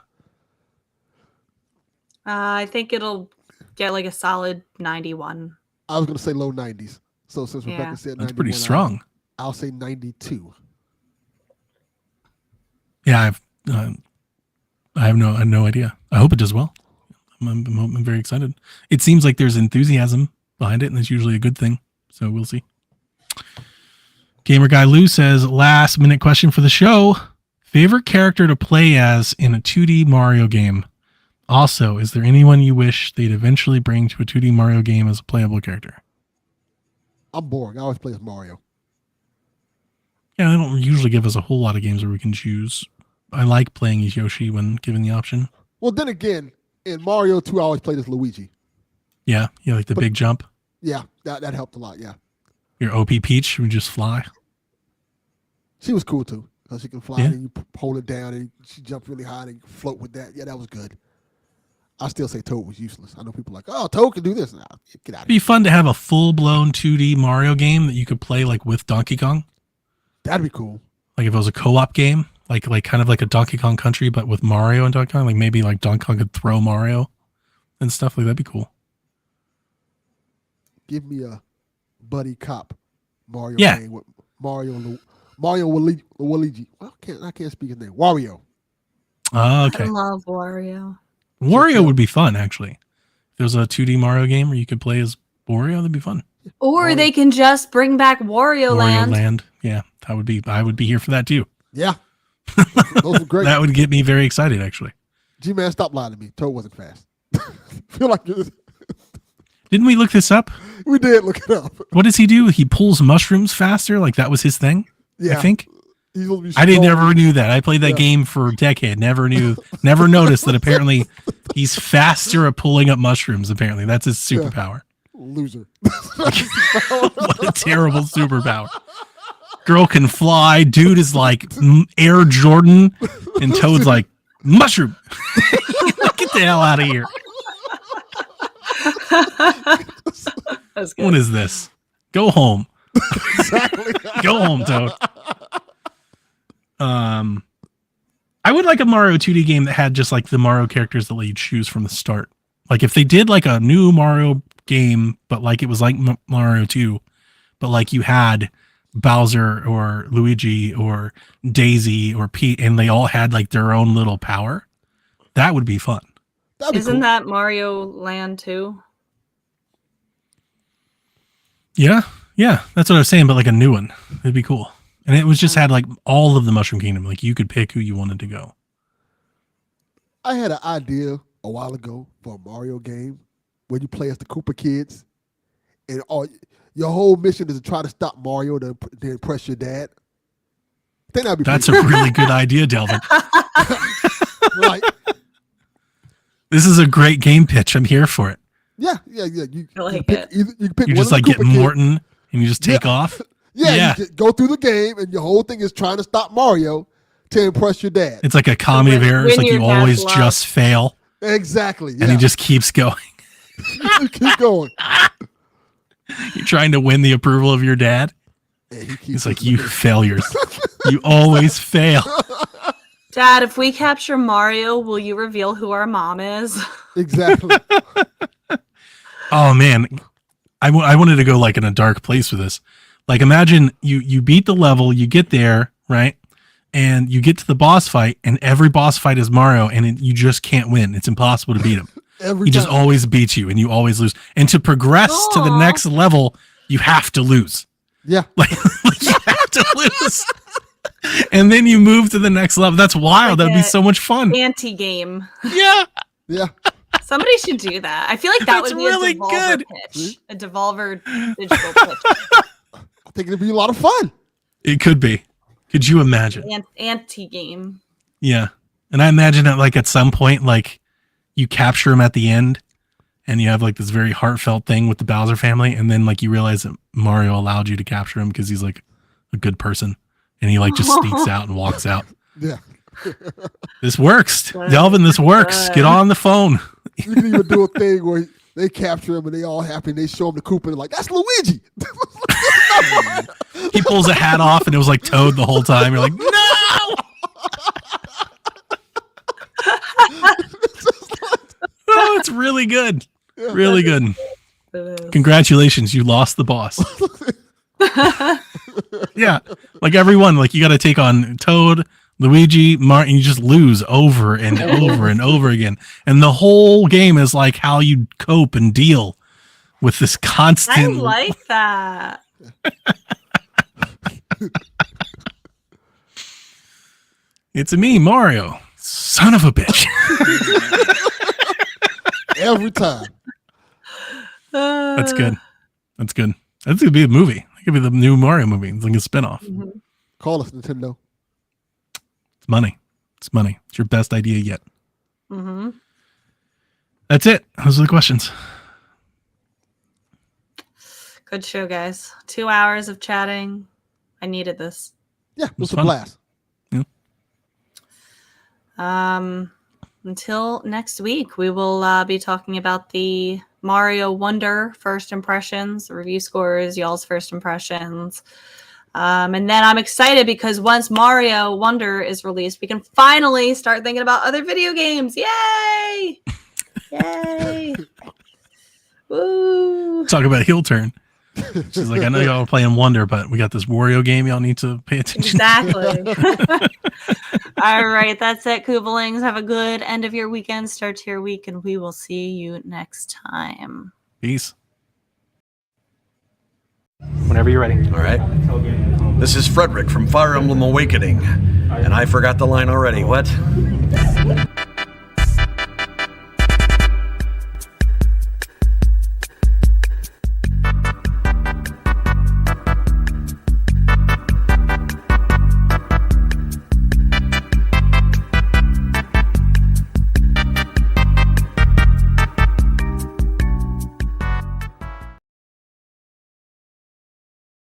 S2: I think it'll get like a solid 91.
S4: I was going to say low 90s. So since Rebecca said 91,
S3: that's pretty strong.
S4: I'll say 92.
S3: Yeah, I have no idea. I hope it does well. I'm very excited. It seems like there's enthusiasm behind it, and that's usually a good thing. So we'll see. Gamer Guy Lou says, last minute question for the show. Favorite character to play as in a 2D Mario game? Also, is there anyone you wish they'd eventually bring to a 2D Mario game as a playable character?
S4: I'm boring. I always play as Mario.
S3: Yeah, they don't usually give us a whole lot of games where we can choose. I like playing as Yoshi when given the option.
S4: Well, then again, in Mario 2, I always played as Luigi.
S3: Yeah, like the big jump.
S4: Yeah, that helped a lot, yeah.
S3: Your OP Peach would just fly.
S4: She was cool too, because she can fly and you hold it down and she jumped really high and you float with that. Yeah, that was good. I still say Toad was useless. I know people are like, oh, Toad can do this. Nah, get out of here. It'd
S3: be fun to have a full-blown 2D Mario game that you could play like with Donkey Kong.
S4: That'd be cool.
S3: Like if it was a co-op game, like kind of like a Donkey Kong Country, but with Mario and Donkey Kong. Like maybe like Donkey Kong could throw Mario and stuff. Like that'd be cool.
S4: Give me a buddy cop Mario game with Mario Luigi. Well, I can't speak his name. Wario.
S3: Oh, okay.
S2: I love Wario.
S3: Wario would be fun, actually. If there was a 2D Mario game where you could play as Wario, that'd be fun.
S2: Or they can just bring back Wario Land.
S3: Yeah, I would be here for that too.
S4: Yeah. Those were great.
S3: That would get me very excited, actually.
S4: G-Man, stop lying to me. Toad wasn't fast. Feel like
S3: didn't we look this up?
S4: We did look it up.
S3: What does he do? He pulls mushrooms faster? Like that was his thing? Yeah. I think. I never knew that. I played that game for a decade. Never noticed that apparently he's faster at pulling up mushrooms. Apparently that's his superpower.
S4: Loser.
S3: What a terrible superpower. Girl can fly. Dude is like Air Jordan. And Toad's like, mushroom. Get the hell out of here. What is this? Go home.
S4: Exactly.
S3: Go home, Toad. I would like a Mario 2D game that had just like the Mario characters that let you choose from the start. Like if they did like a new Mario game, but like it was like Mario 2, but like you had Bowser or Luigi or Daisy or Pete and they all had like their own little power. That would be fun.
S2: Isn't that Mario Land 2?
S3: Yeah, that's what I was saying, but like a new one. It'd be cool. And it was just had like all of the Mushroom Kingdom. Like you could pick who you wanted to go.
S4: I had an idea a while ago for a Mario game where you play as the Koopa kids and your whole mission is to try to stop Mario to impress your dad. I think that'd be
S3: That's a really good idea, Delvin.
S4: Like,
S3: this is a great game pitch. I'm here for it.
S4: yeah. You can pick
S3: You
S4: one
S3: just
S4: of the
S3: like get
S4: Koopa kids.
S3: Morton and you just take off.
S4: Yeah. You go through the game, and your whole thing is trying to stop Mario to impress your dad.
S3: It's like a comedy of errors.
S2: win
S3: Like you
S2: your
S3: always
S2: dad's
S3: just fail,
S4: Exactly. Yeah.
S3: and he just keeps going.
S4: You keep going.
S3: You're trying to win the approval of your dad.
S4: And he keeps
S3: He's like, you failures. You always fail.
S2: Dad, if we capture Mario, will you reveal who our mom is?
S4: Exactly.
S3: Oh man, I wanted to go like in a dark place with this. Like imagine you beat the level, you get there, right? And you get to the boss fight, and every boss fight is Mario, and you just can't win. It's impossible to beat him.
S4: Every
S3: He just
S4: time.
S3: always beats you, and you always lose. And to progress to the
S2: Aw.
S3: next level, you have to lose.
S4: Yeah.
S3: Like you have to lose. And then you move to the next level. That's wild.
S2: Like
S3: That'd be
S2: a
S3: so much fun.
S2: Anti-game.
S3: Yeah.
S4: Yeah.
S2: Somebody should do that. I feel like that
S3: That's
S2: would be
S3: really
S2: a Devolver
S3: good.
S2: pitch. A Devolver digital pitch.
S4: I think it'd be a lot of fun.
S3: It could be. Could you imagine?
S2: Anti-game.
S3: Yeah. And I imagine that like at some point, like you capture him at the end and you have like this very heartfelt thing with the Bowser family. And then like you realize that Mario allowed you to capture him because he's like a good person. And he like just sneaks out and walks out.
S4: Yeah.
S3: This works. Delvin, this works. Get on the phone.
S4: You can even do a thing where they capture him and they all happy and they show him the Koopa and they're like, that's Luigi.
S3: He pulls a hat off and it was like Toad the whole time. You're like, no! Oh, it's really good. Really good. Congratulations, you lost the boss. Yeah, like everyone, like you got to take on Toad, Luigi, Martin. You just lose over and over and over again, and the whole game is like how you cope and deal with this constant.
S2: I like that.
S3: It's me, Mario, son of a bitch.
S4: Every time.
S3: That's good. That's good. That's gonna be a movie. It could be the new Mario movie. It's like a spinoff.
S2: Mhm.
S4: Call us, Nintendo.
S3: It's money. It's money. It's your best idea yet.
S2: Mhm.
S3: That's it. Those are the questions.
S2: Good show, guys. 2 hours of chatting. I needed this.
S4: Yeah, it was a
S3: fun.
S4: blast.
S2: Until next week, we will be talking about the Mario Wonder first impressions, the review scores, y'all's first impressions. And then I'm excited because once Mario Wonder is released, we can finally start thinking about other video games. Yay! Yay! Woo!
S3: Talk about heel turn. She's like, I know y'all are playing Wonder, but we got this Wario game y'all need to pay attention
S2: Exactly. All right, that's it, Koobalings. Have a good end of your weekend, start to your week, and we will see you next time.
S3: Peace. Whenever you're ready.
S1: All right. This is Frederick from Fire Emblem Awakening. And I forgot the line already. What?